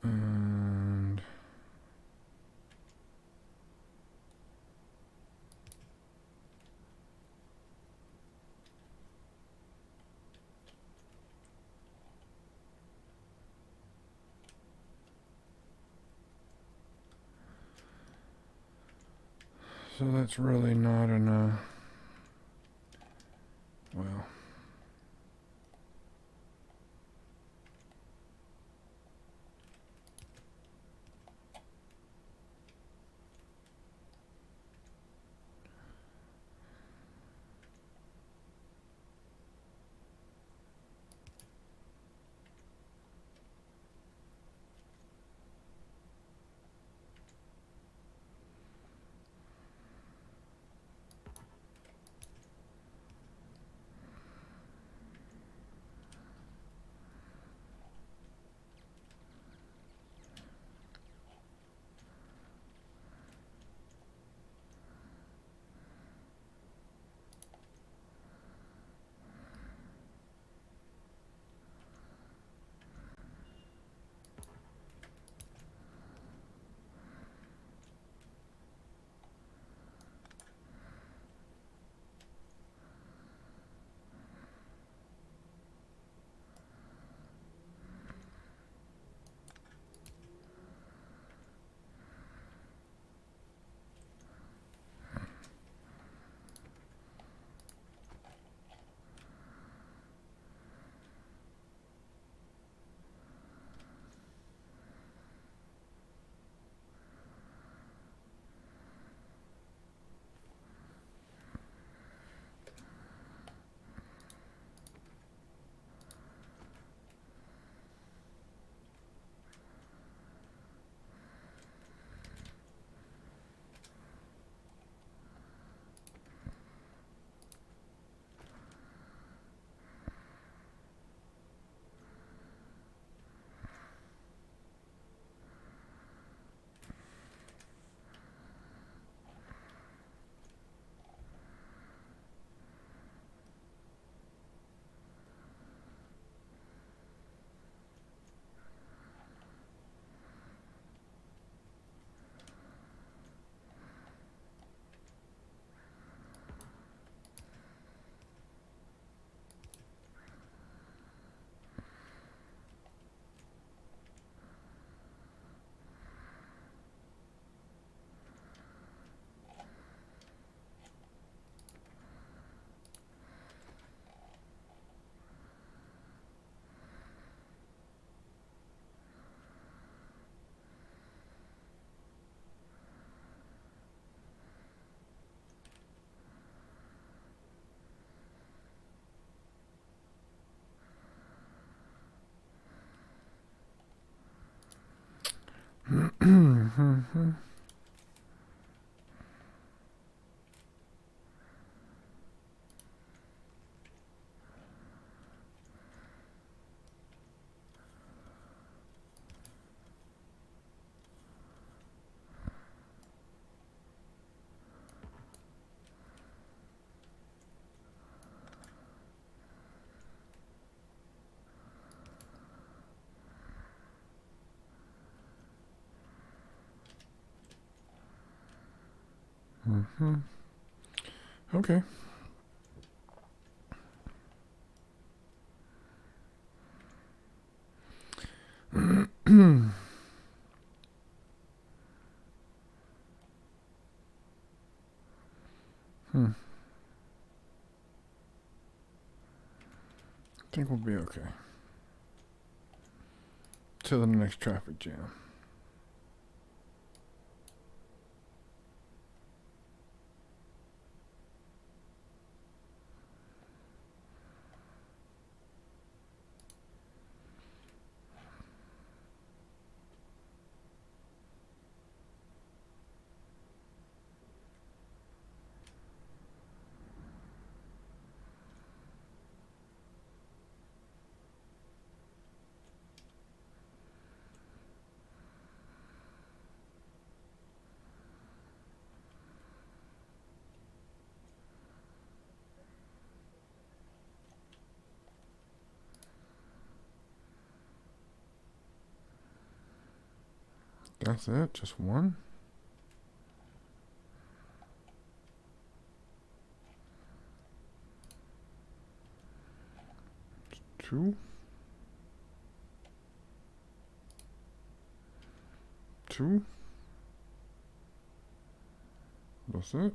And so that's really not an, well. Mm-hmm. Okay. I think we'll be okay. To the next traffic jam. That's it, just one. Two. Two. That's it.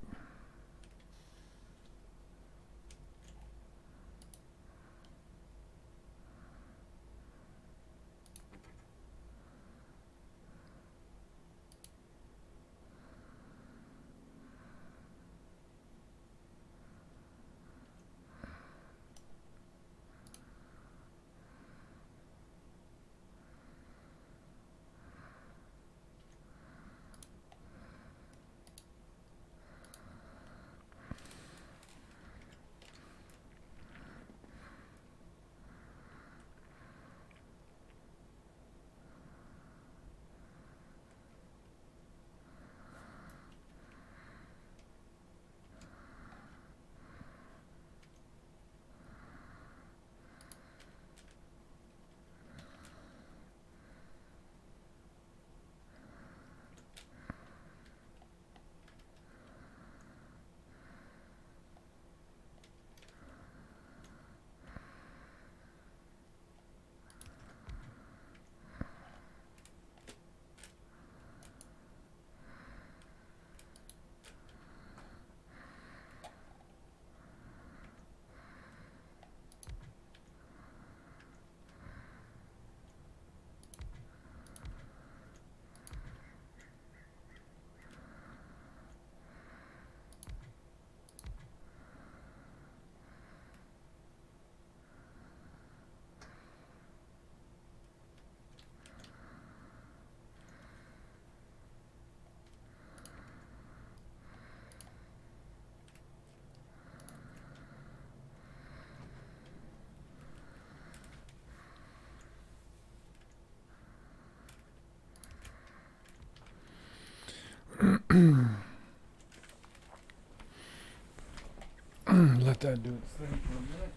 Let that do its thing for a minute.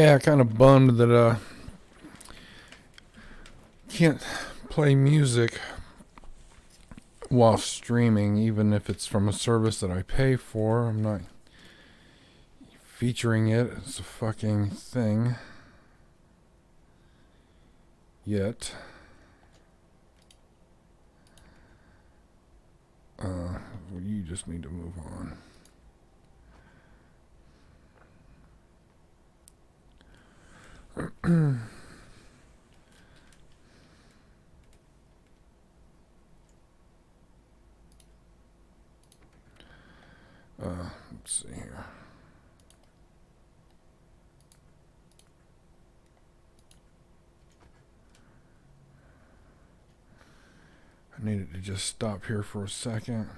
Yeah, kind of bummed that can't play music while streaming, even if it's from a service that I pay for. I'm not featuring it as a fucking thing yet. Well, you just need to move on. Let's see here. I needed to just stop here for a second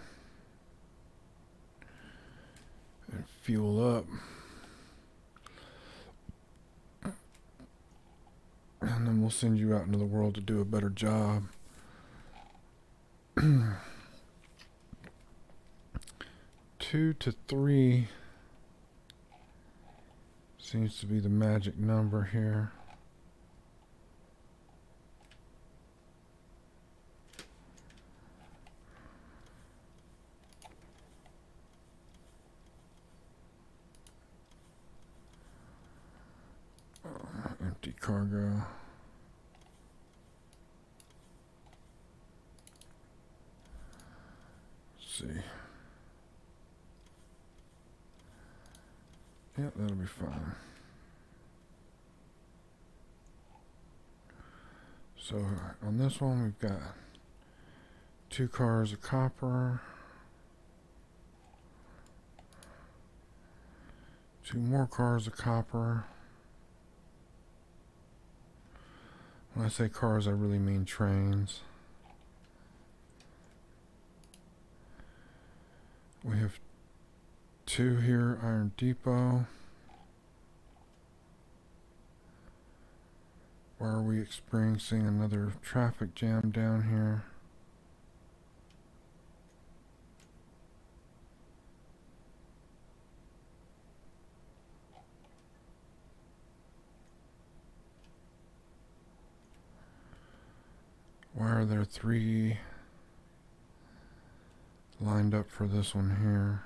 and fuel up. And then we'll send you out into the world to do a better job. 2 to 3 seems to be the magic number here. Empty cargo. Let's see. Yep, that'll be fine. So on this one, we've got 2 cars of copper, 2 more cars of copper. When I say cars, I really mean trains. We have 2 here, Iron Depot. Why are we experiencing another traffic jam down here? Why are there 3 lined up for this one here?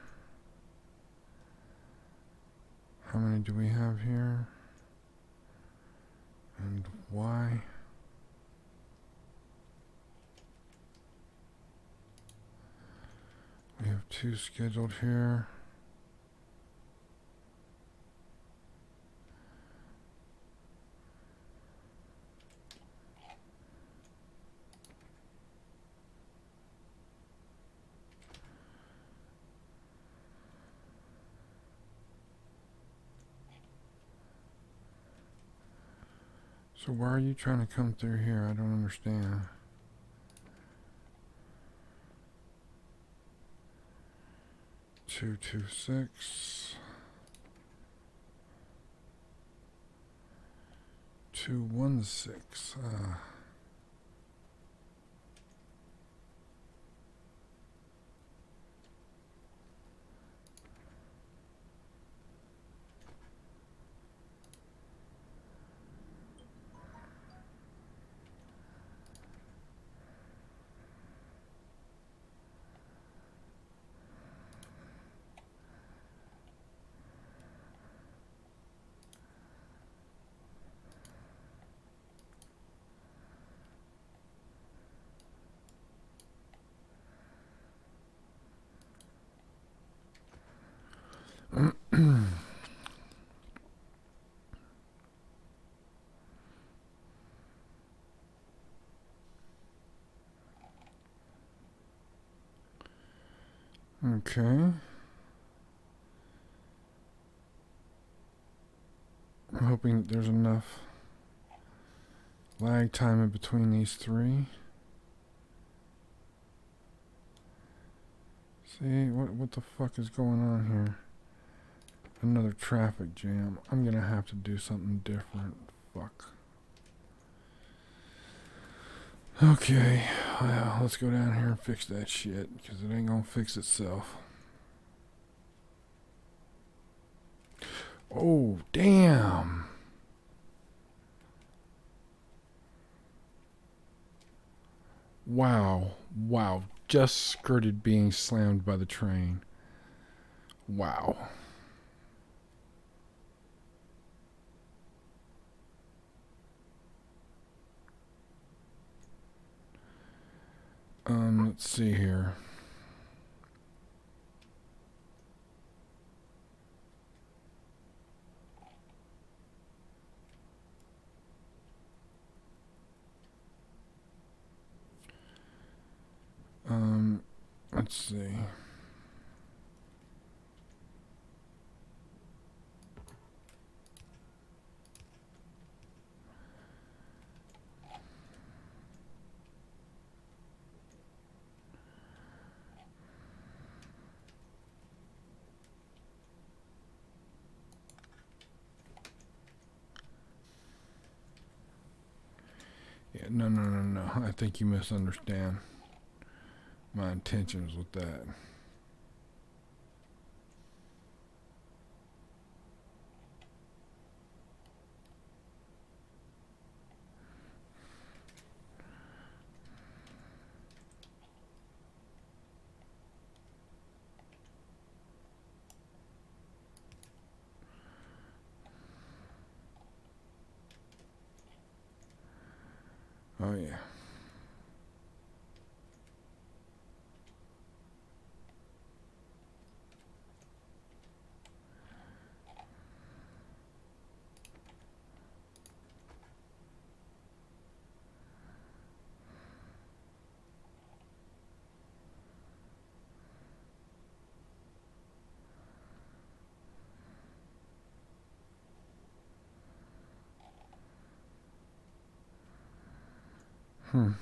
How many do we have here? And why? We have 2 scheduled here. So why are you trying to come through here? I don't understand. Two, 6. 2, 1, 6. Okay. I'm hoping that there's enough lag time in between these 3. See, what the fuck is going on here? Another traffic jam. I'm gonna have to do something different. Fuck. Okay, well, let's go down here and fix that shit, because it ain't gonna fix itself. Oh, damn. Wow. Wow. Just skirted being slammed by the train. Wow. Let's see here. Let's see. Yeah, no. I think you misunderstand my intentions with that. Oh, yeah. Hmm.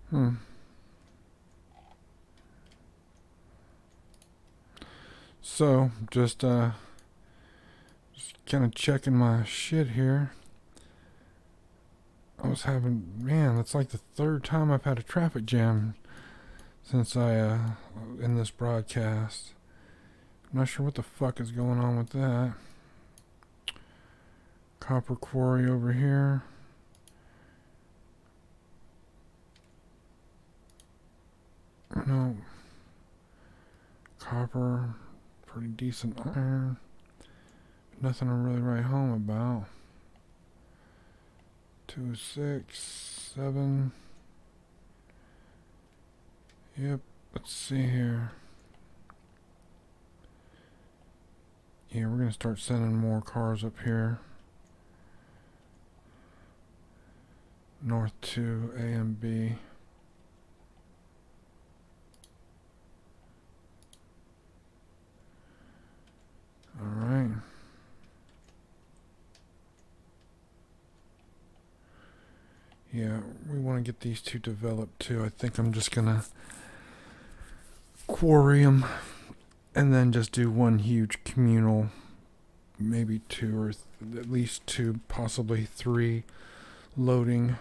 Hmm. So, just kind of checking my shit here. I was having, man, that's like the third time I've had a traffic jam since in this broadcast. I'm not sure what the fuck is going on with that. Copper quarry over here. No. Copper. Pretty decent iron. Nothing to really write home about. 2, 6, 7. Yep. Let's see here. Yeah, we're going to start sending more cars up here. North 2, A and B. Alright. Yeah, we want to get these two developed too. I think I'm just going to quarry them and then just do one huge communal, maybe two or at least two, possibly three loading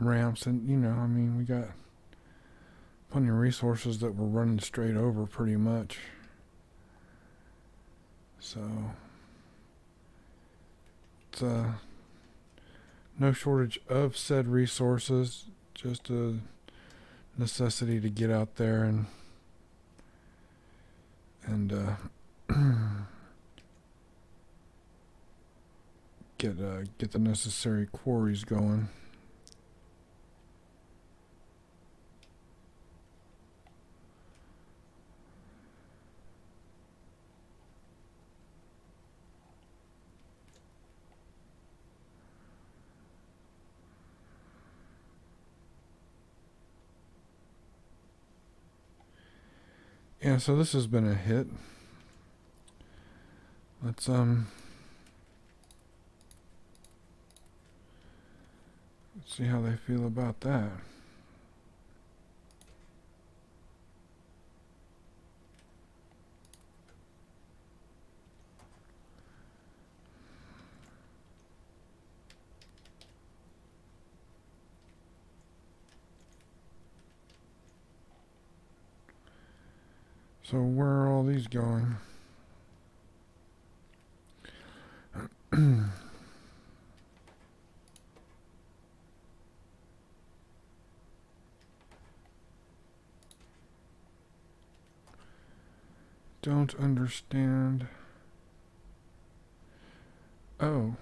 ramps. And, you know, I mean, we got plenty of resources that we're running straight over pretty much. So, it's no shortage of said resources, just a necessity to get out there and get the necessary quarries going. Yeah, so this has been a hit. Let's see how they feel about that. So where are all these going? Don't understand. Oh.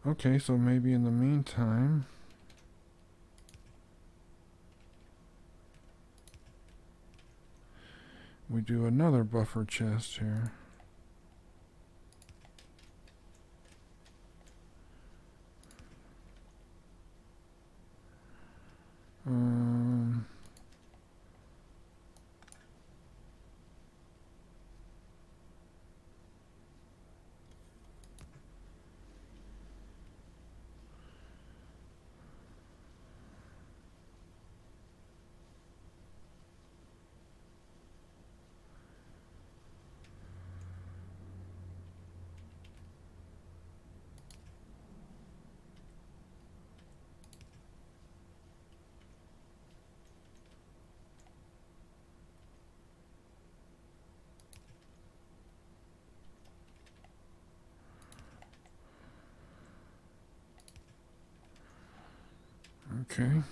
Okay, so maybe in the meantime, we do another buffer chest here. Okay.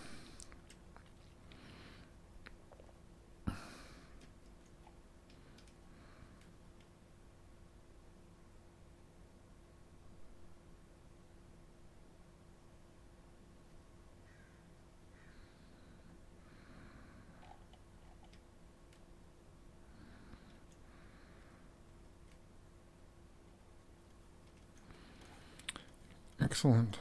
Excellent.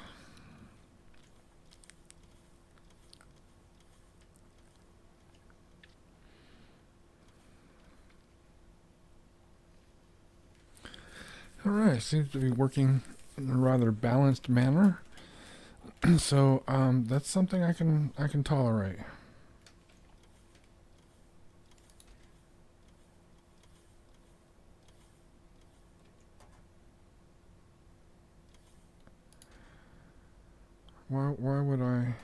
All right, seems to be working in a rather balanced manner. So that's something I can tolerate. Why would I?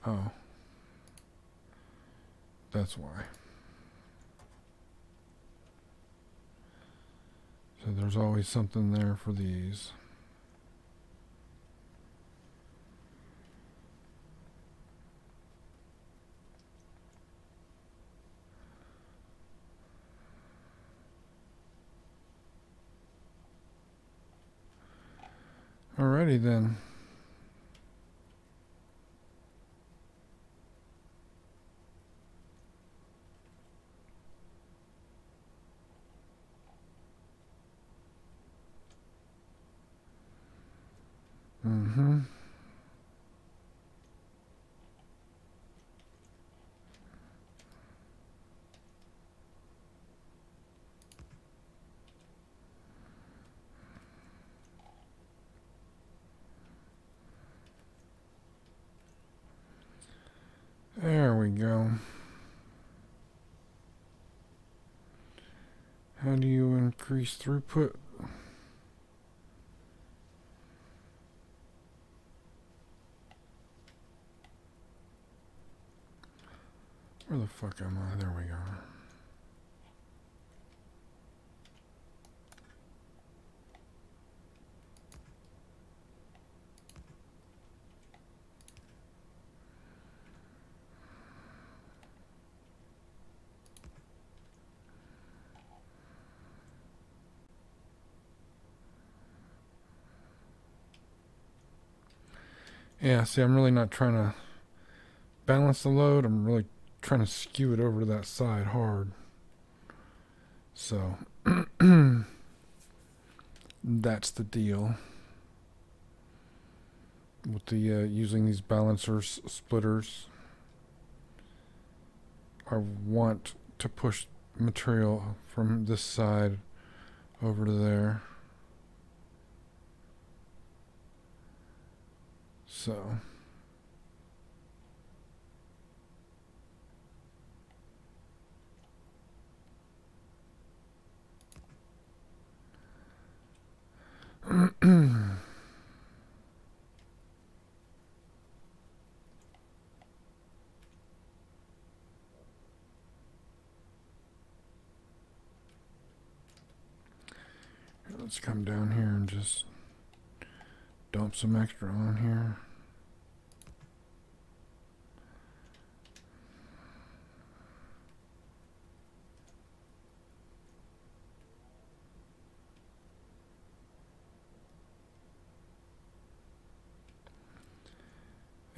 Oh, that's why. So there's always something there for these. Alrighty then. Mm-hmm. There we go. How do you increase throughput? Where the fuck am I? There we go. Yeah, see, I'm really not trying to balance the load. I'm really trying to skew it over to that side hard. So, that's the deal with the using these balancers splitters. I want to push material from this side over to there. So Let's come down here and just dump some extra on here.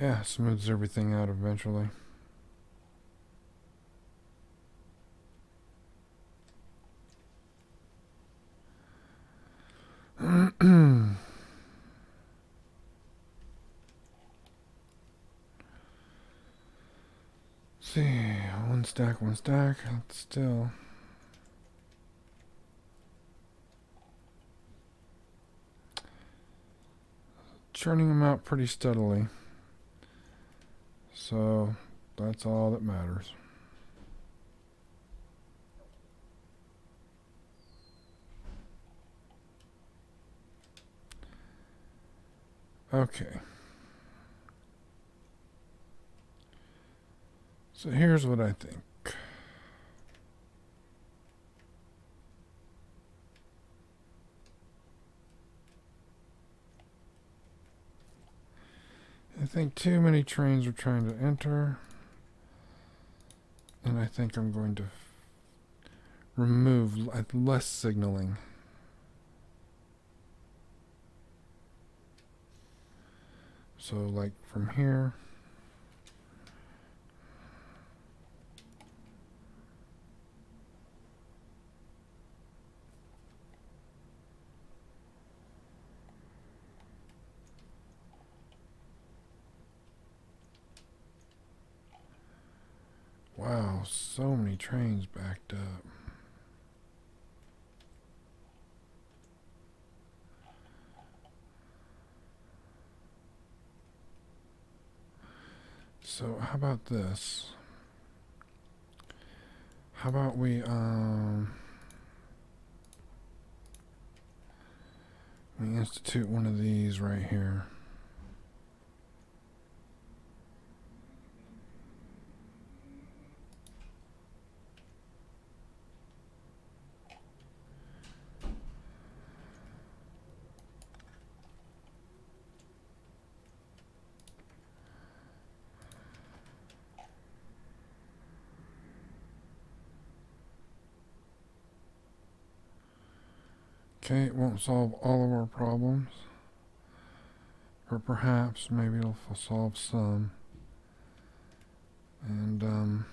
Yeah, smooths everything out eventually. See, one stack, that's still churning them out pretty steadily. So that's all that matters. Okay. So here's what I think. I think too many trains are trying to enter. And I think I'm going to remove less signaling. So like from here. Wow, so many trains backed up. So how about this? How about we institute one of these right here. Okay, it won't solve all of our problems. Or perhaps, maybe it'll solve some. And,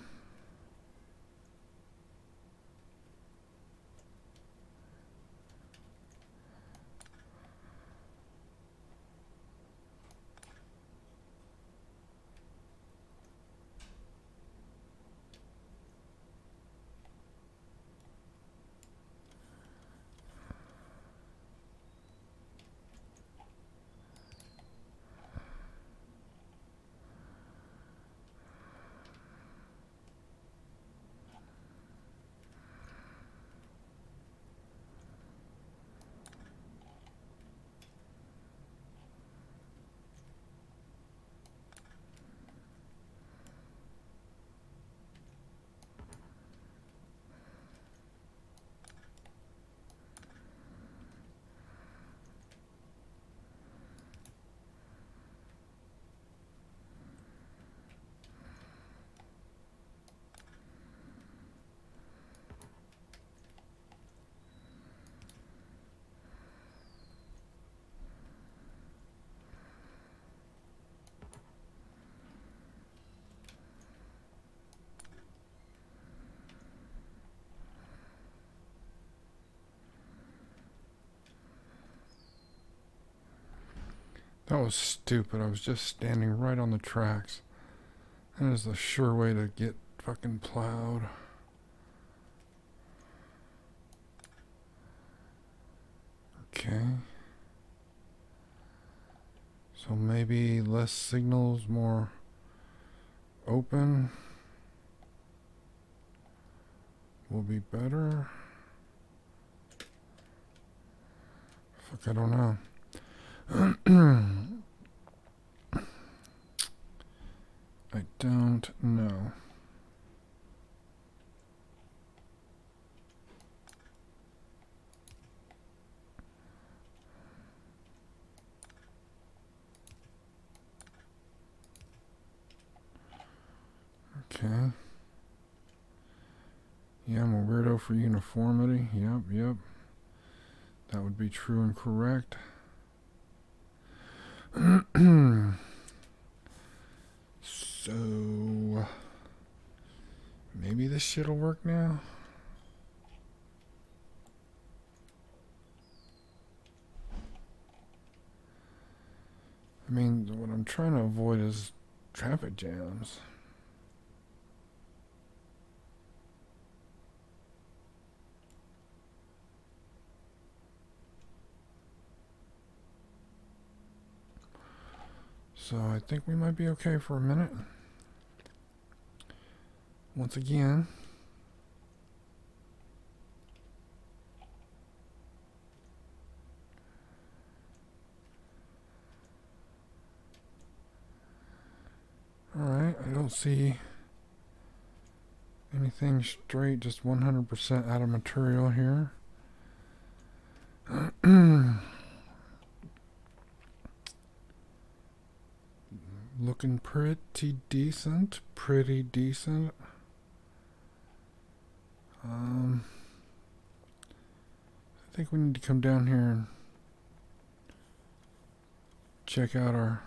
that was stupid. I was just standing right on the tracks. That is a sure way to get fucking plowed. Okay. So maybe less signals, more open will be better. Fuck, I don't know. I don't know. Okay. Yeah, I'm a weirdo for uniformity. Yep. That would be true and correct. So, maybe this shit'll work now? I mean, what I'm trying to avoid is traffic jams. So I think we might be okay for a minute. Once again. Alright, I don't see anything straight, just 100% out of material here. Looking pretty decent. I think we need to come down here and check out our...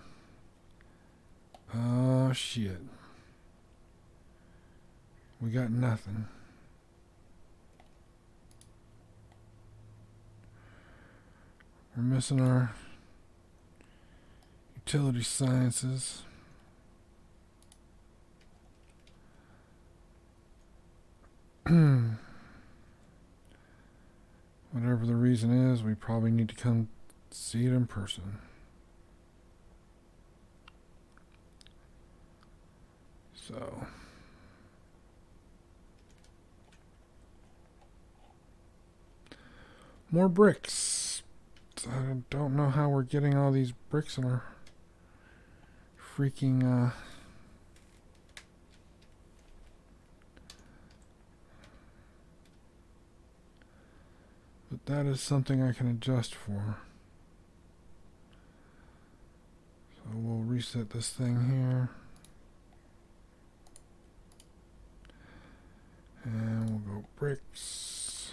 Oh, shit. We got nothing. We're missing our utility sciences. Whatever the reason is, we probably need to come see it in person. So... more bricks. I don't know how we're getting all these bricks in our freaking but that is something I can adjust for. So we'll reset this thing here. And we'll go bricks.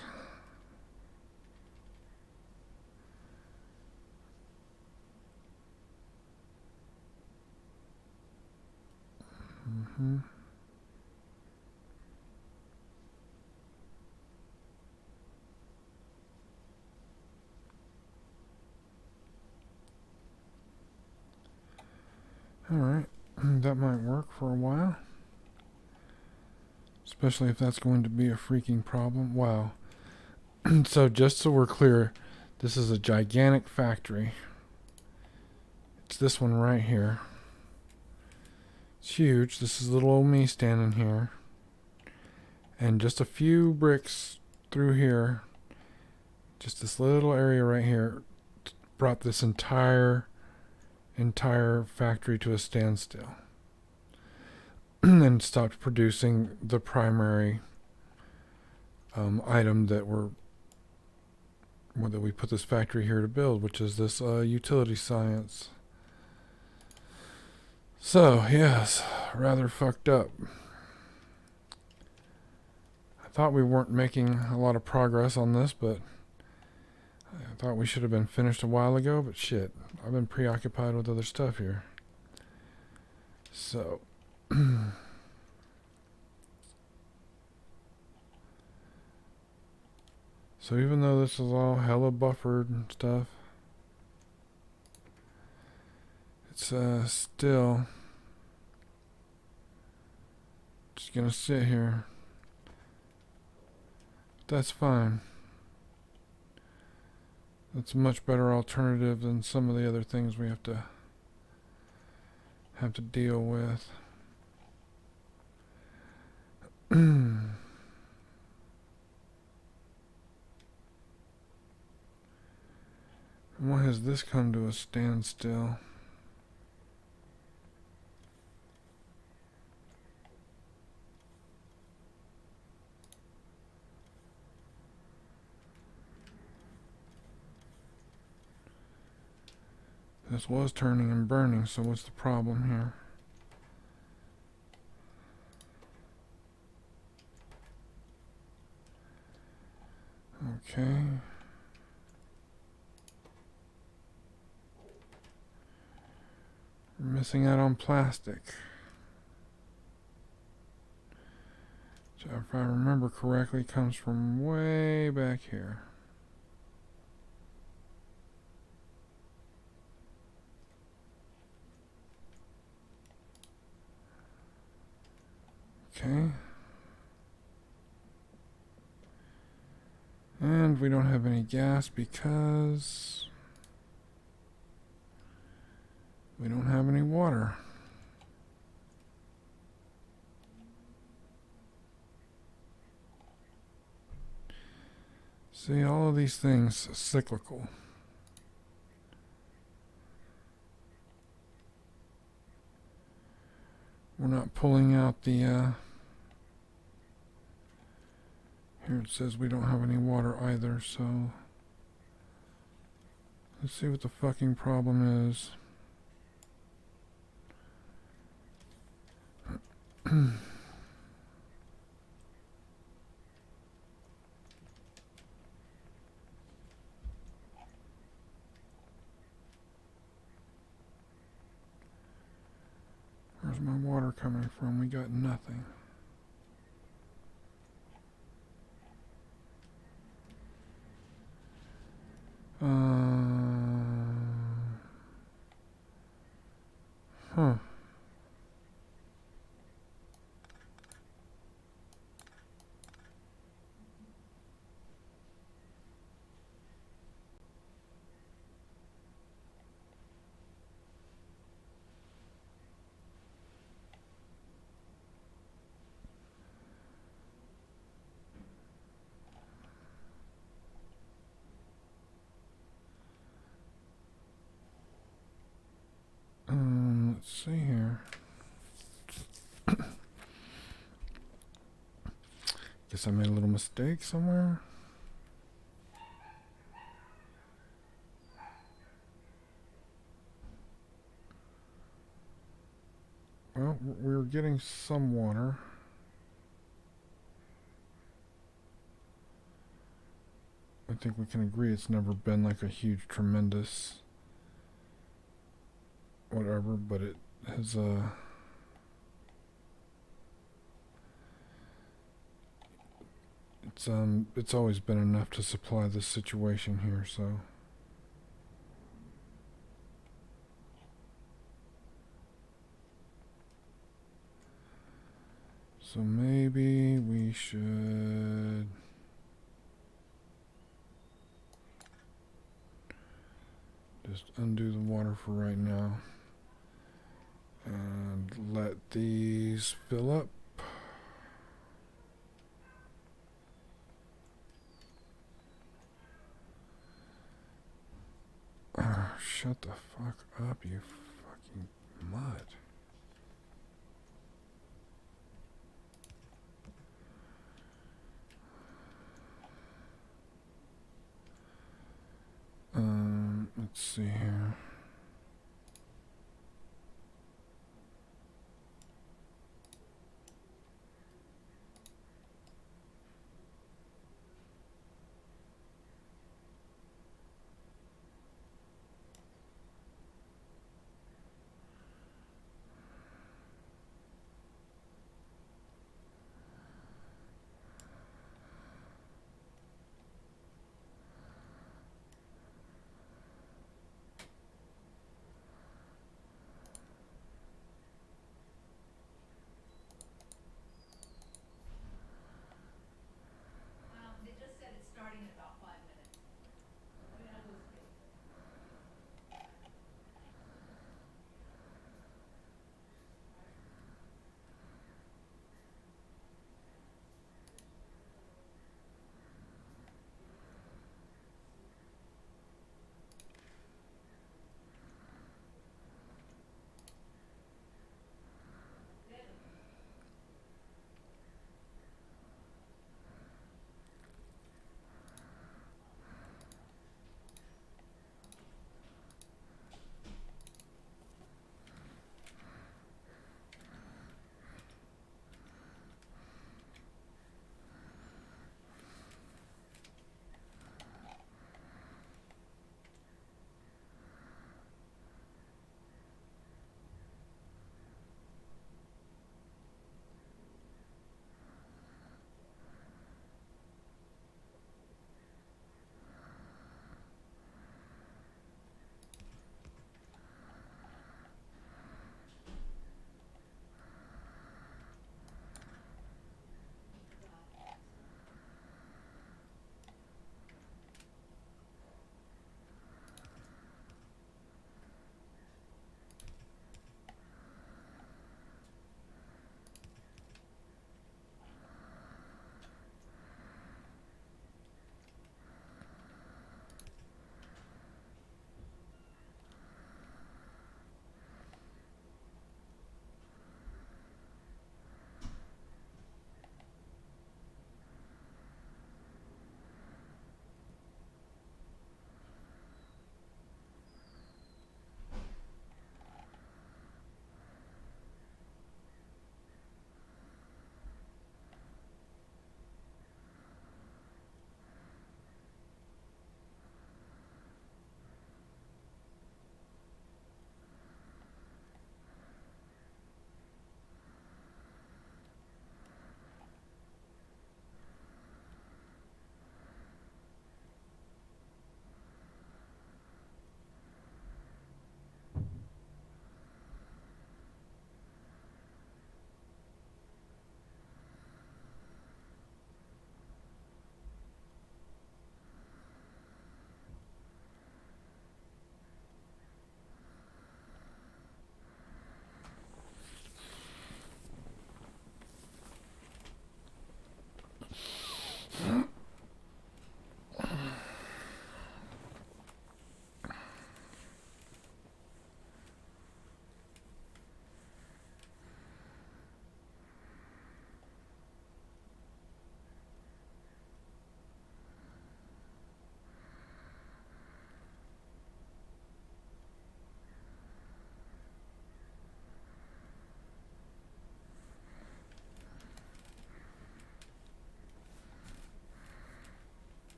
Alright, that might work for a while. Especially if that's going to be a freaking problem. Wow. So just so we're clear, this is a gigantic factory. It's this one right here. It's huge. This is little old me standing here. And just a few bricks through here, just this little area right here, brought this entire factory to a standstill. And stopped producing the primary item that we put this factory here to build, which is this utility science. So, yes, rather fucked up. I thought we weren't making a lot of progress on this, but I thought we should have been finished a while ago, but shit, I've been preoccupied with other stuff here. So, so even though this is all hella buffered and stuff, it's still just gonna sit here. That's fine. That's a much better alternative than some of the other things we have to deal with. Why has this come to a standstill? This was turning and burning, so what's the problem here? Okay. We're missing out on plastic. Which, if I remember correctly, comes from way back here. Okay. And we don't have any gas because we don't have any water. See, all of these things are cyclical. We're not pulling out the, here it says we don't have any water either, so let's see what the fucking problem is. Where's my water coming from? We got nothing. Huh. Let's see here. Guess I made a little mistake somewhere. Well, we're getting some water. I think we can agree it's never been like a huge, tremendous whatever, but it has it's always been enough to supply this situation here, so maybe we should just undo the water for right now and let these fill up. Shut the fuck up, you fucking mutt. Let's see here.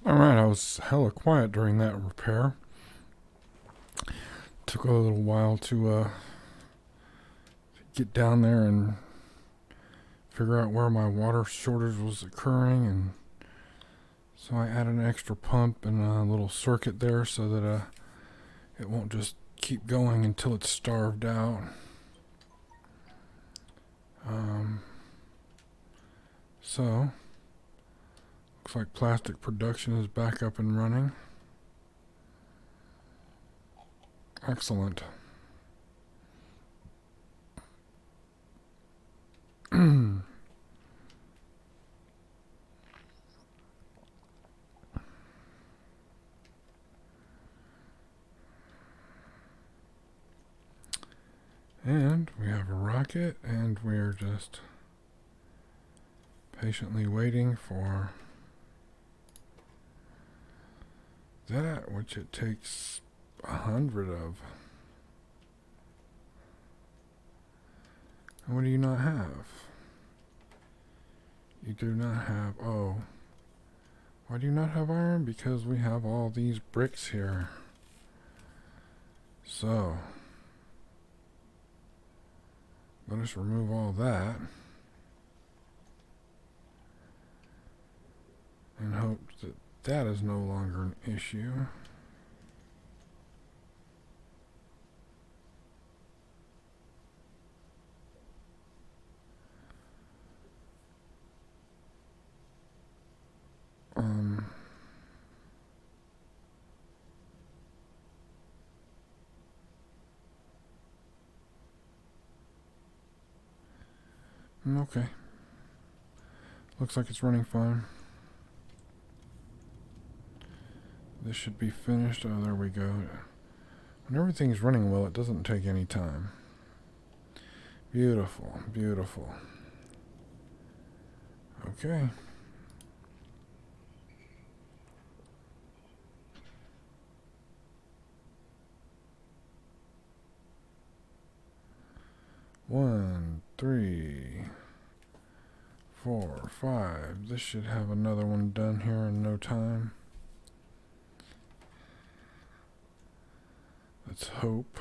Alright, I was hella quiet during that repair. Took a little while to get down there and figure out where my water shortage was occurring, and so I added an extra pump and a little circuit there so that it won't just keep going until it's starved out. So looks like plastic production is back up and running. Excellent. And we have a rocket, and we're just patiently waiting for that, which it takes 100 of. And what do you not have? You do not have, oh. Why do you not have iron? Because we have all these bricks here. So, let us remove all that. And hope that that is no longer an issue. Okay. Looks like it's running fine. This should be finished. Oh, there we go. When everything's running well, it doesn't take any time. Beautiful, beautiful. Okay. One, 3, 4, 5. This should have another one done here in no time. Let's hope.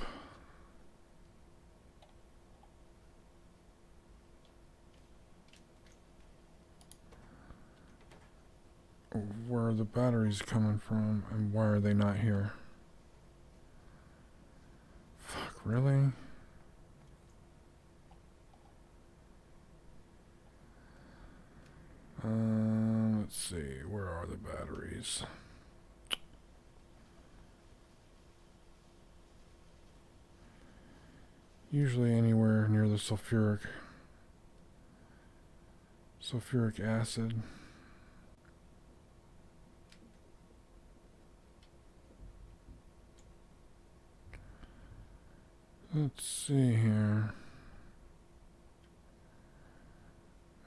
Where are the batteries coming from, and why are they not here? Fuck, really? Let's see, where are the batteries? Usually anywhere near the sulfuric acid. Let's see here.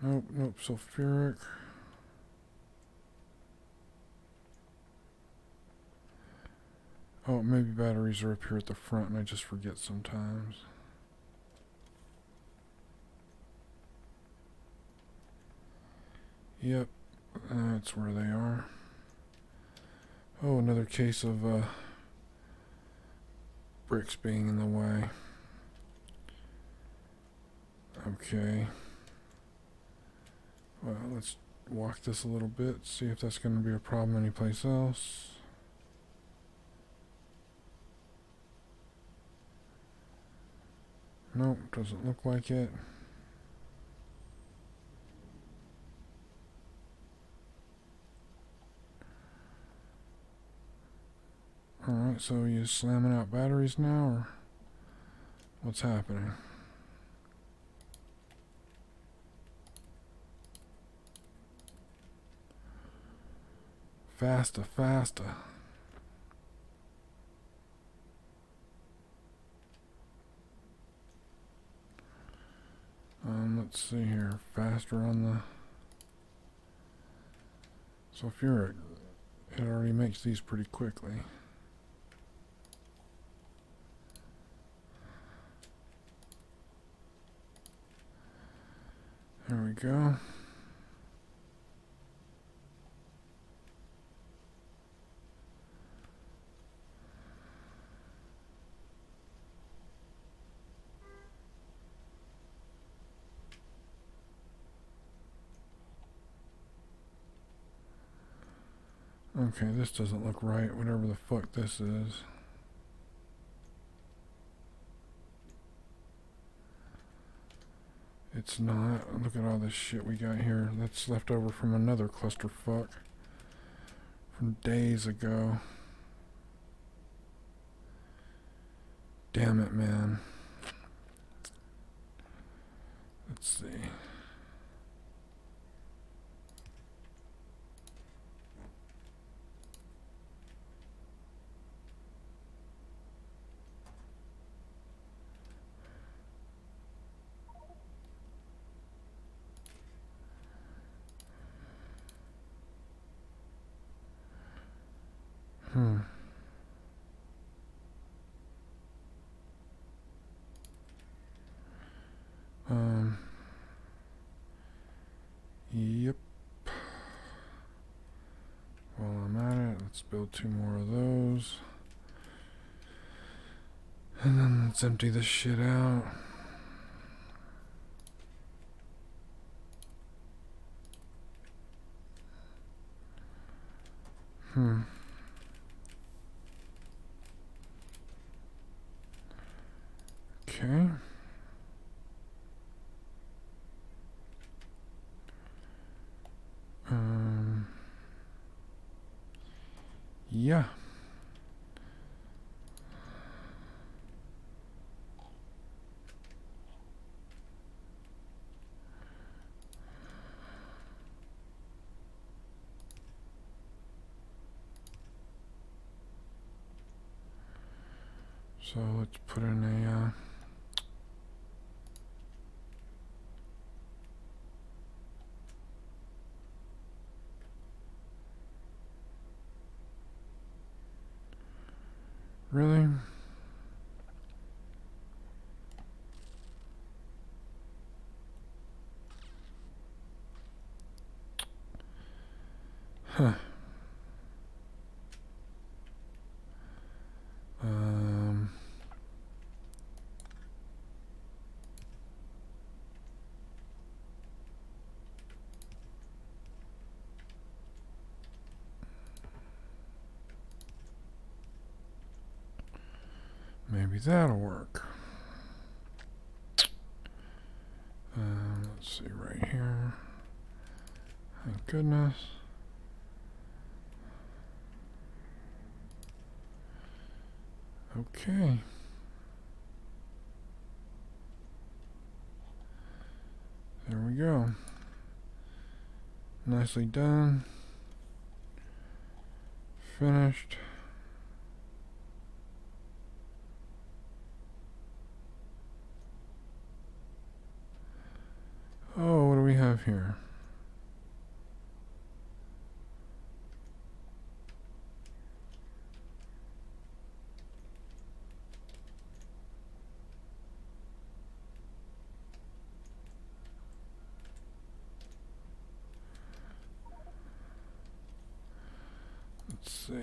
Nope, sulfuric. Oh, maybe batteries are up here at the front and I just forget sometimes. Yep, that's where they are. Oh, another case of bricks being in the way. Okay. Well, let's walk this a little bit, see if that's going to be a problem anyplace else. Nope, doesn't look like it. Alright, so you slamming out batteries now, or what's happening? Faster, faster. Let's see here. Faster on the sulfuric. It already makes these pretty quickly. There we go. Let's see here. Faster on the sulfuric. It already makes these pretty quickly. There we go. Let's Okay, this doesn't look right, whatever the fuck this is. It's not. Look at all this shit we got here. That's left over from another clusterfuck from days ago. Damn it, man. Let's see. Hmm. Yep. While I'm at it, let's build 2 more of those. And then let's empty this shit out. Okay. Yeah. So let's put in a really? Huh. Maybe that'll work. Let's see right here. Thank goodness. Okay. There we go. Nicely done. Finished. Oh, what do we have here? Let's see.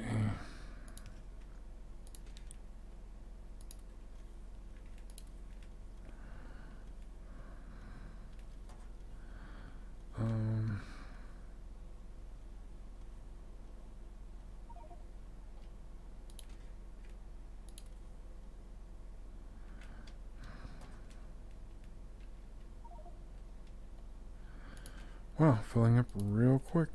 Wow, filling up real quick.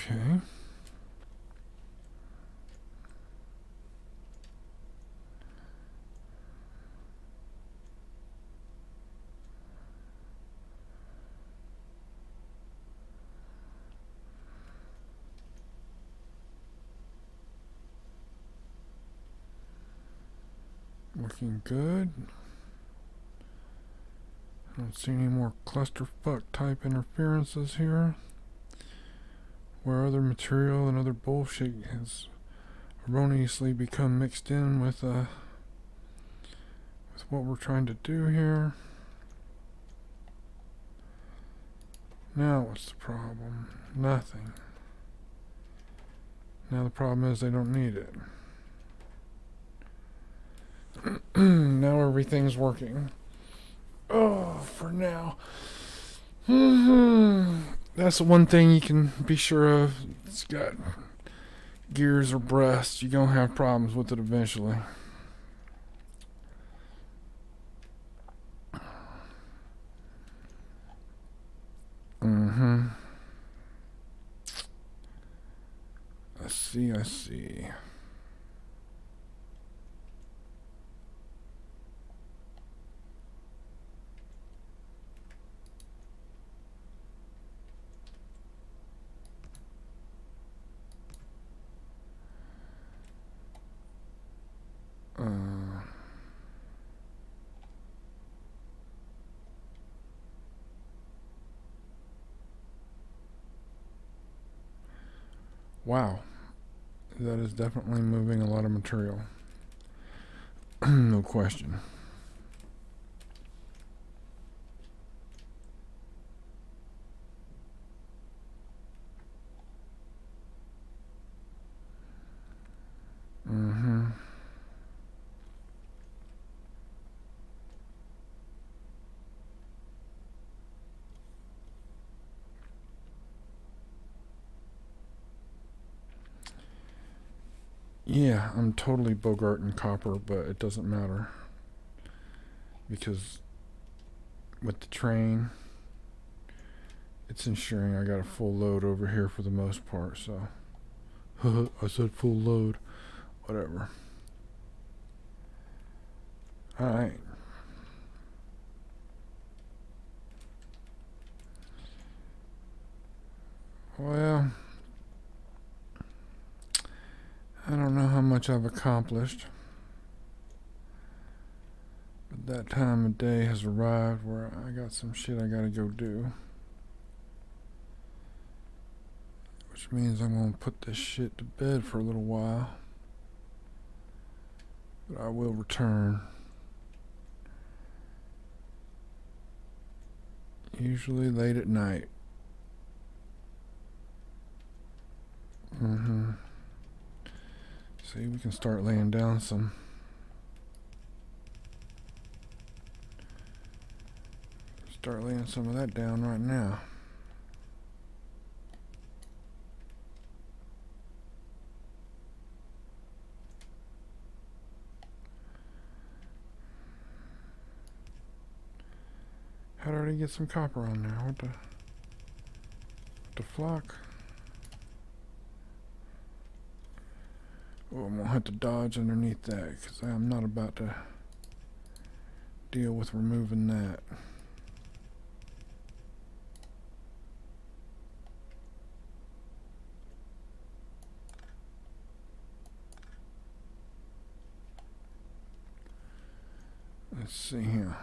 Okay. Looking good. Don't see any more clusterfuck type interferences here, where other material and other bullshit has erroneously become mixed in with what we're trying to do here. Now what's the problem? Nothing. Now the problem is they don't need it. Now everything's working. Oh, for now. That's the one thing you can be sure of. It's got gears or breasts. You're going to have problems with it eventually. I see. Wow. That is definitely moving a lot of material. No question. Yeah, I'm totally bogarting copper, but it doesn't matter. Because with the train, it's ensuring I got a full load over here for the most part, so. I said full load. Whatever. Alright. Well, I don't know how much I've accomplished, but that time of day has arrived where I got some shit I gotta go do. Which means I'm gonna put this shit to bed for a little while. But I will return. Usually late at night. See, we can start laying down some of that down right now. How did I get some copper on there? What the flock? Oh, I'm gonna have to dodge underneath that because I'm not about to deal with removing that. Let's see here.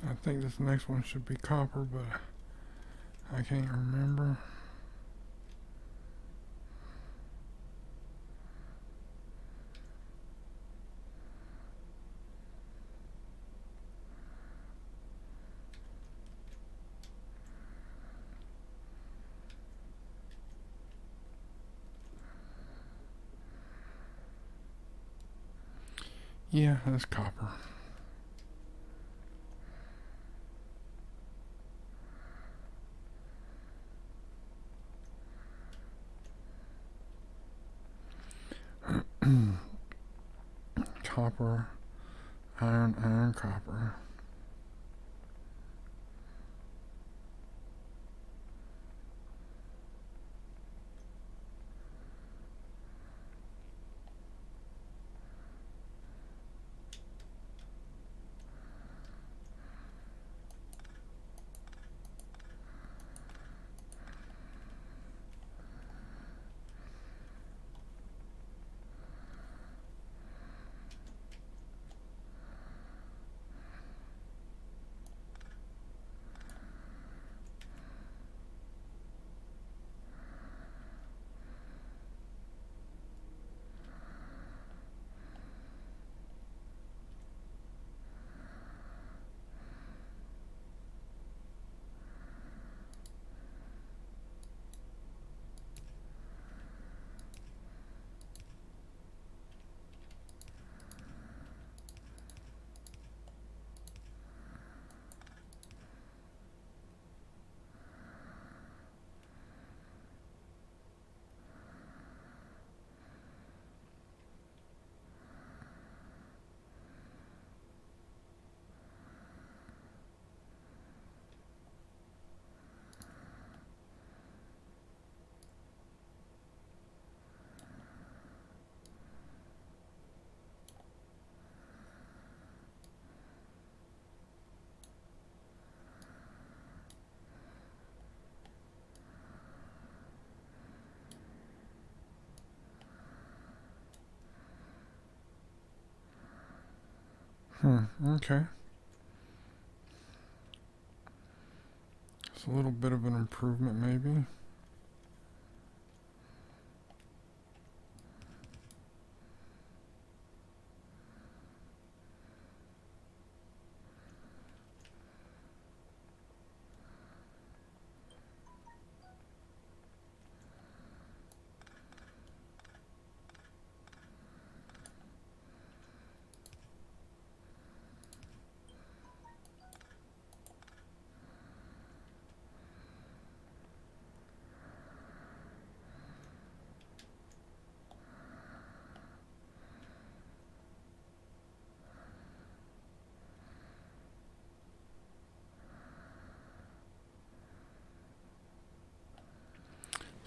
I think this next one should be copper, but I can't remember. Yeah, that's copper. Copper, iron, iron, copper. Okay. It's a little bit of an improvement, maybe.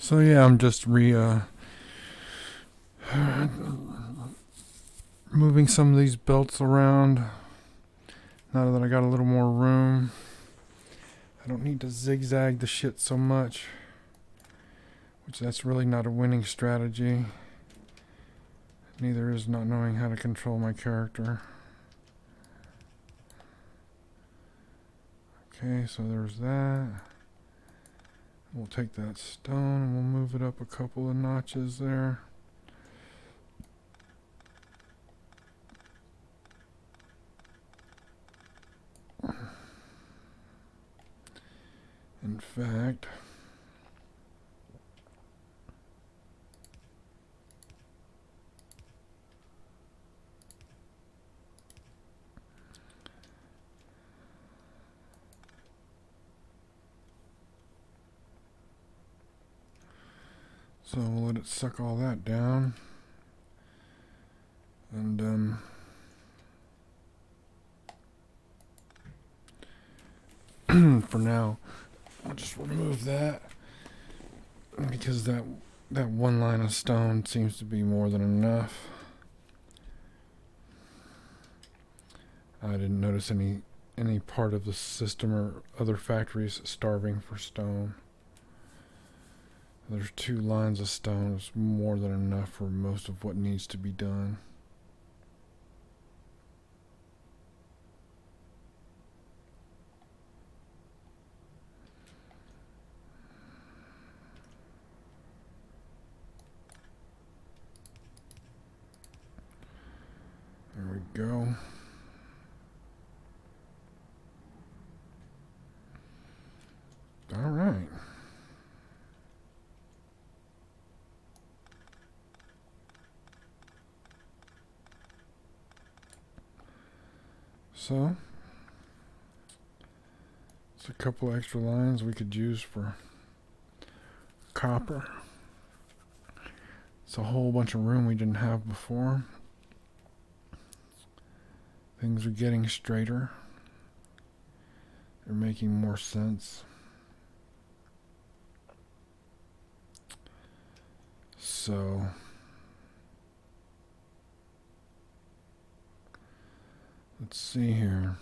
So yeah, I'm just moving some of these belts around now that I got a little more room. I don't need to zigzag the shit so much, which that's really not a winning strategy. Neither is not knowing how to control my character. Okay, so there's that. We'll take that stone and we'll move it up a couple of notches there. In fact, so we'll let it suck all that down. And for now, I'll just remove that because that one line of stone seems to be more than enough. I didn't notice any part of the system or other factories starving for stone. There's 2 lines of stone. It's more than enough for most of what needs to be done. There we go. All right. So, it's a couple extra lines we could use for copper. It's a whole bunch of room we didn't have before. Things are getting straighter. They're making more sense. So, let's see here.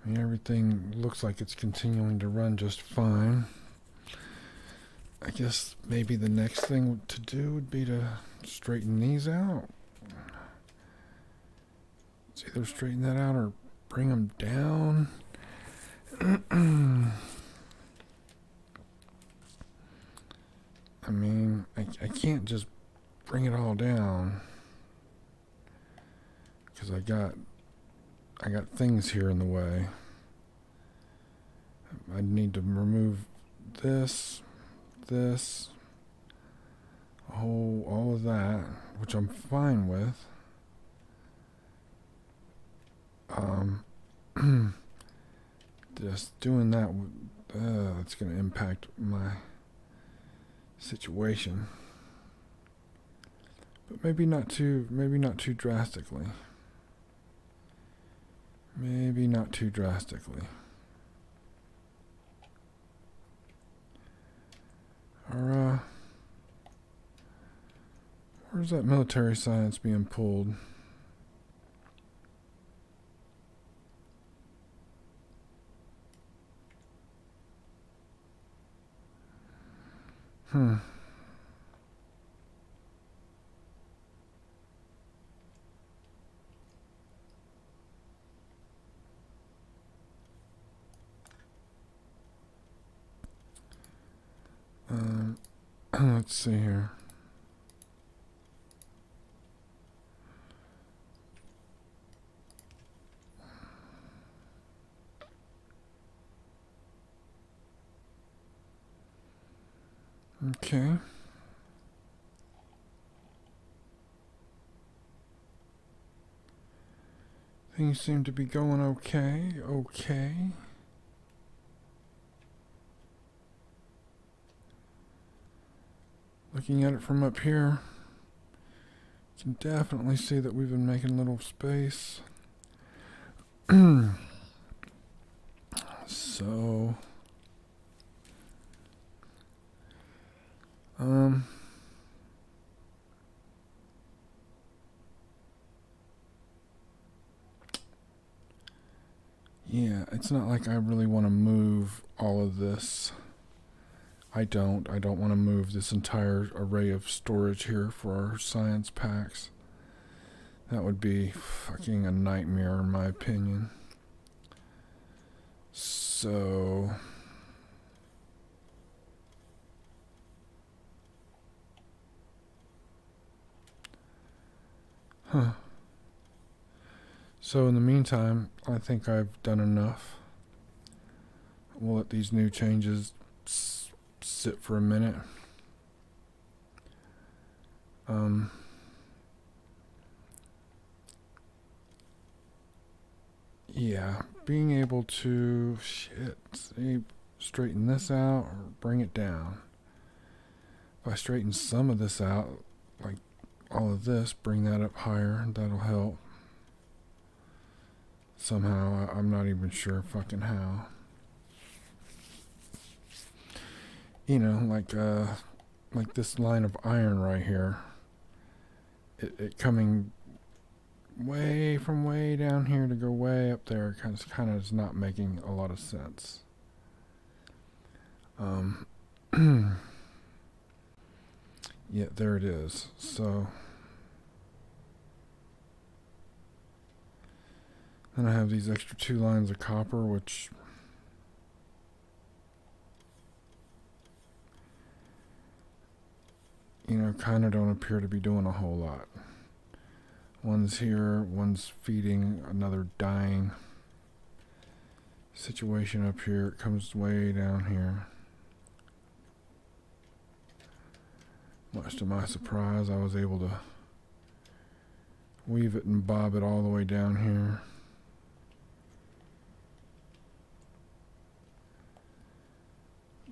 I mean, everything looks like it's continuing to run just fine. I guess maybe the next thing to do would be to straighten these out. It's either straighten that out or bring them down. I mean, I can't just bring it all down because I got things here in the way. I need to remove this, all of that, which I'm fine with. Just doing that, it's going to impact my situation, but maybe not too drastically. Maybe not too drastically. Or, where's that military science being pulled? Let's see here. Okay. Things seem to be going okay. Looking at it from up here, you can definitely see that we've been making a little space. So, yeah, it's not like I really want to move all of this. I don't want to move this entire array of storage here for our science packs. That would be fucking a nightmare in my opinion. So, so in the meantime, I think I've done enough. We'll let these new changes sit for a minute. Yeah, being able to straighten this out or bring it down. If I straighten some of this out, like all of this, bring that up higher, that'll help. Somehow, I'm not even sure fucking how. You know, like this line of iron right here. It coming from way down here to go way up there kind of is not making a lot of sense. Yeah, there it is. So then I have these extra 2 lines of copper, which kind of don't appear to be doing a whole lot. One's here, one's feeding, another dying. Situation up here, it comes way down here. Much to my surprise, I was able to weave it and bob it all the way down here.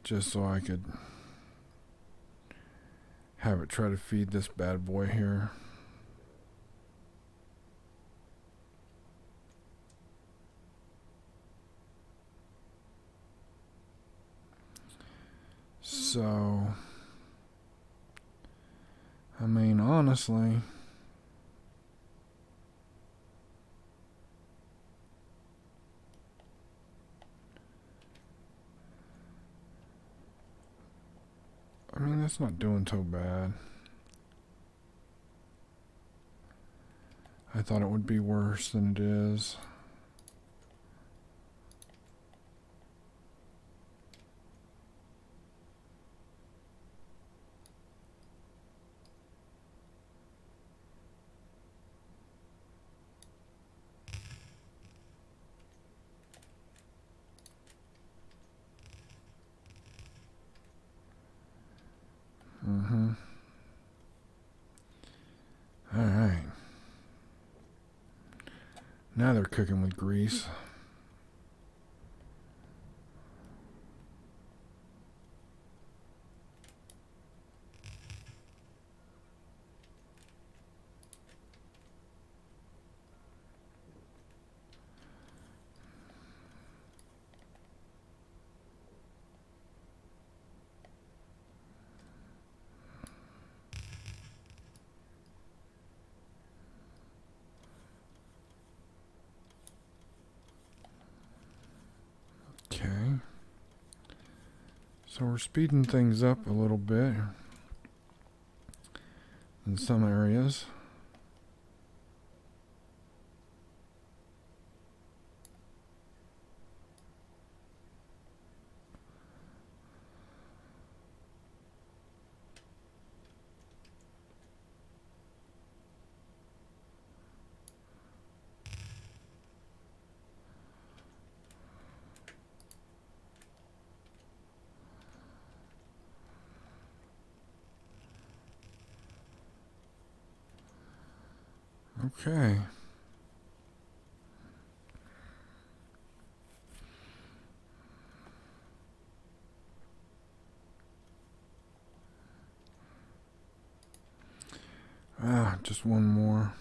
Just so I could have it try to feed this bad boy here. So, I mean, honestly, that's not doing so bad. I thought it would be worse than it is. Alright. Now they're cooking with grease. Okay. So we're speeding things up a little bit in some areas. Okay. Just one more.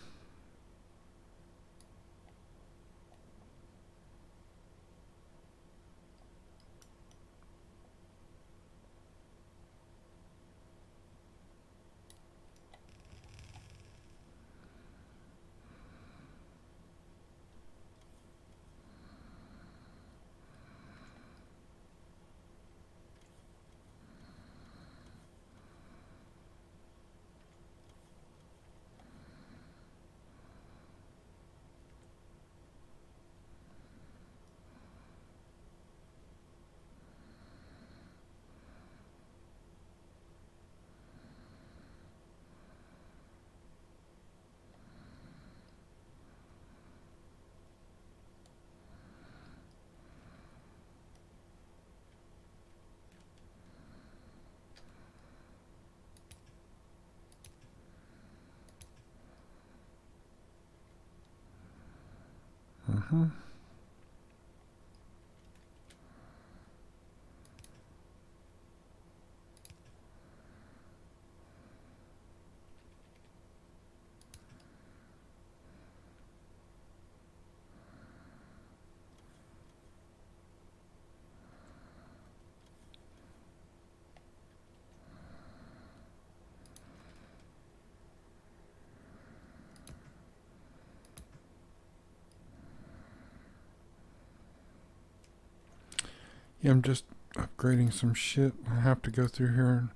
Yeah, I'm just upgrading some shit. I have to go through here and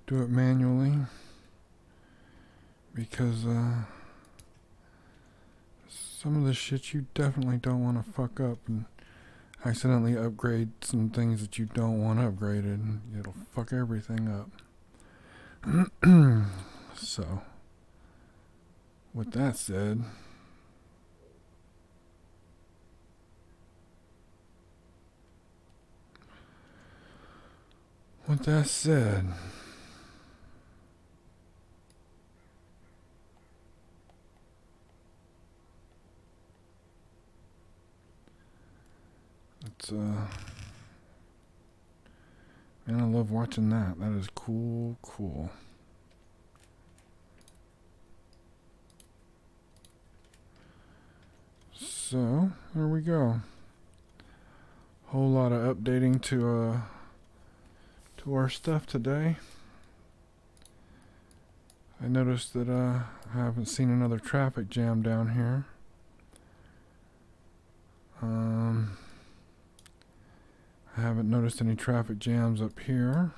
do it manually because some of the shit you definitely don't want to fuck up and accidentally upgrade some things that you don't want upgraded, and it'll fuck everything up. So With that said, with that said, it's man, I love watching that. That is cool, cool. So, there we go. Whole lot of updating to our stuff today. I noticed that I haven't seen another traffic jam down here. I haven't noticed any traffic jams up here.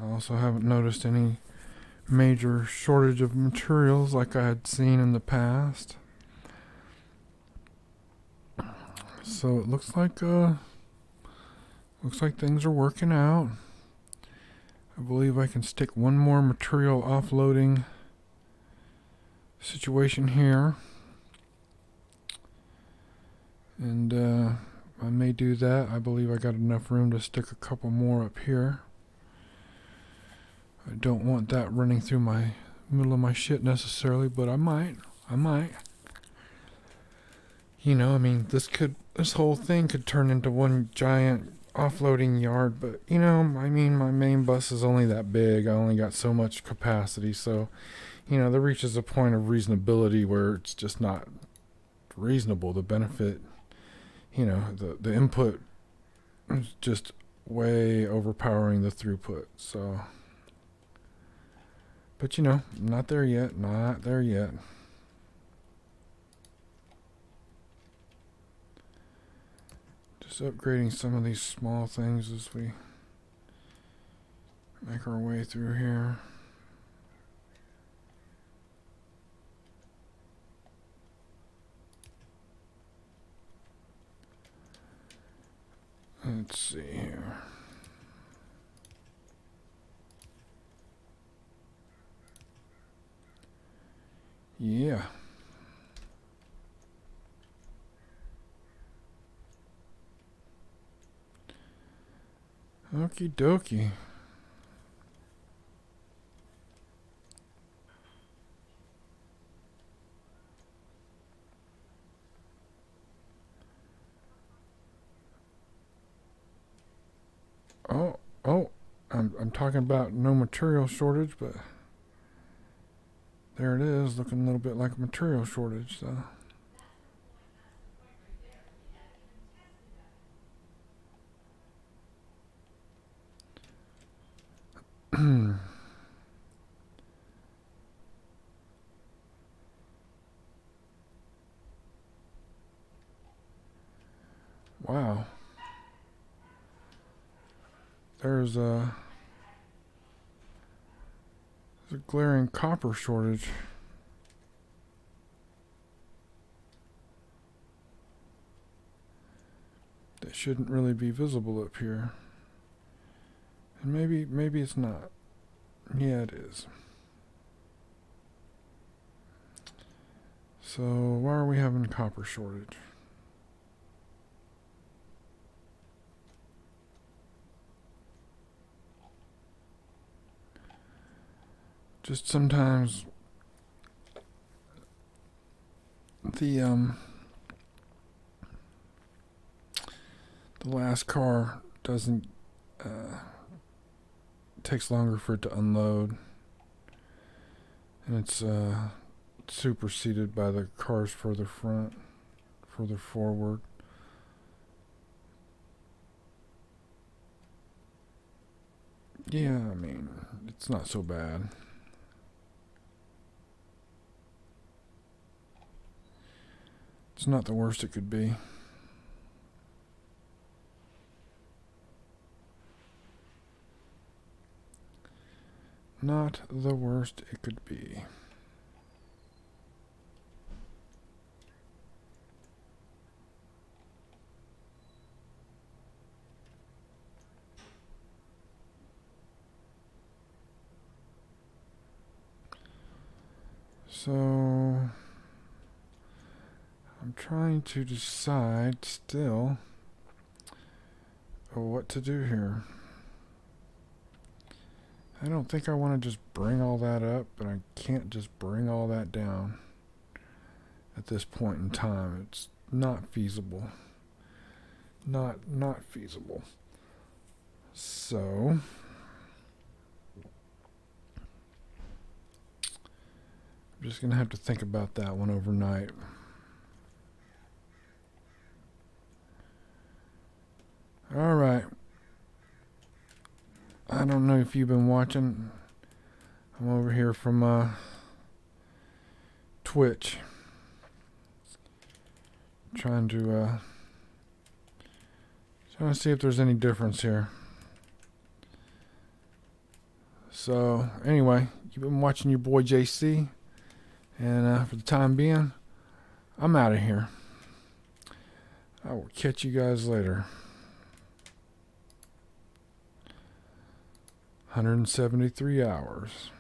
I also haven't noticed any major shortage of materials like I had seen in the past. So it looks like things are working out. I believe I can stick one more material offloading situation here. And I may do that. I believe I got enough room to stick a couple more up here. I don't want that running through my middle of my shit necessarily, but I might. You know, I mean, this whole thing could turn into one giant offloading yard, but you know, I mean, my main bus is only that big. I only got so much capacity, so you know, there reaches a point of reasonability where it's just not reasonable. The benefit, you know, the input is just way overpowering the throughput. So, but you know, not there yet. Just upgrading some of these small things as we make our way through here. Let's see here. Yeah. Okie dokie. Oh, I'm talking about no material shortage, but there it is, looking a little bit like a material shortage, so. Wow. There's a glaring copper shortage. That shouldn't really be visible up here. And maybe it's not. Yeah, it is. So why are we having copper shortage? Just sometimes the last car doesn't takes longer for it to unload, and it's superseded by the cars further forward. Yeah, I mean, it's not so bad. It's not the worst it could be. Not the worst it could be. So I'm trying to decide still what to do here. I don't think I want to just bring all that up, but I can't just bring all that down at this point in time. It's not feasible. Not feasible. So I'm just going to have to think about that one overnight. All right. I don't know if you've been watching. I'm over here from Twitch. Trying to see if there's any difference here. So anyway, you've been watching your boy JC, and for the time being, I'm out of here. I will catch you guys later. 173 hours.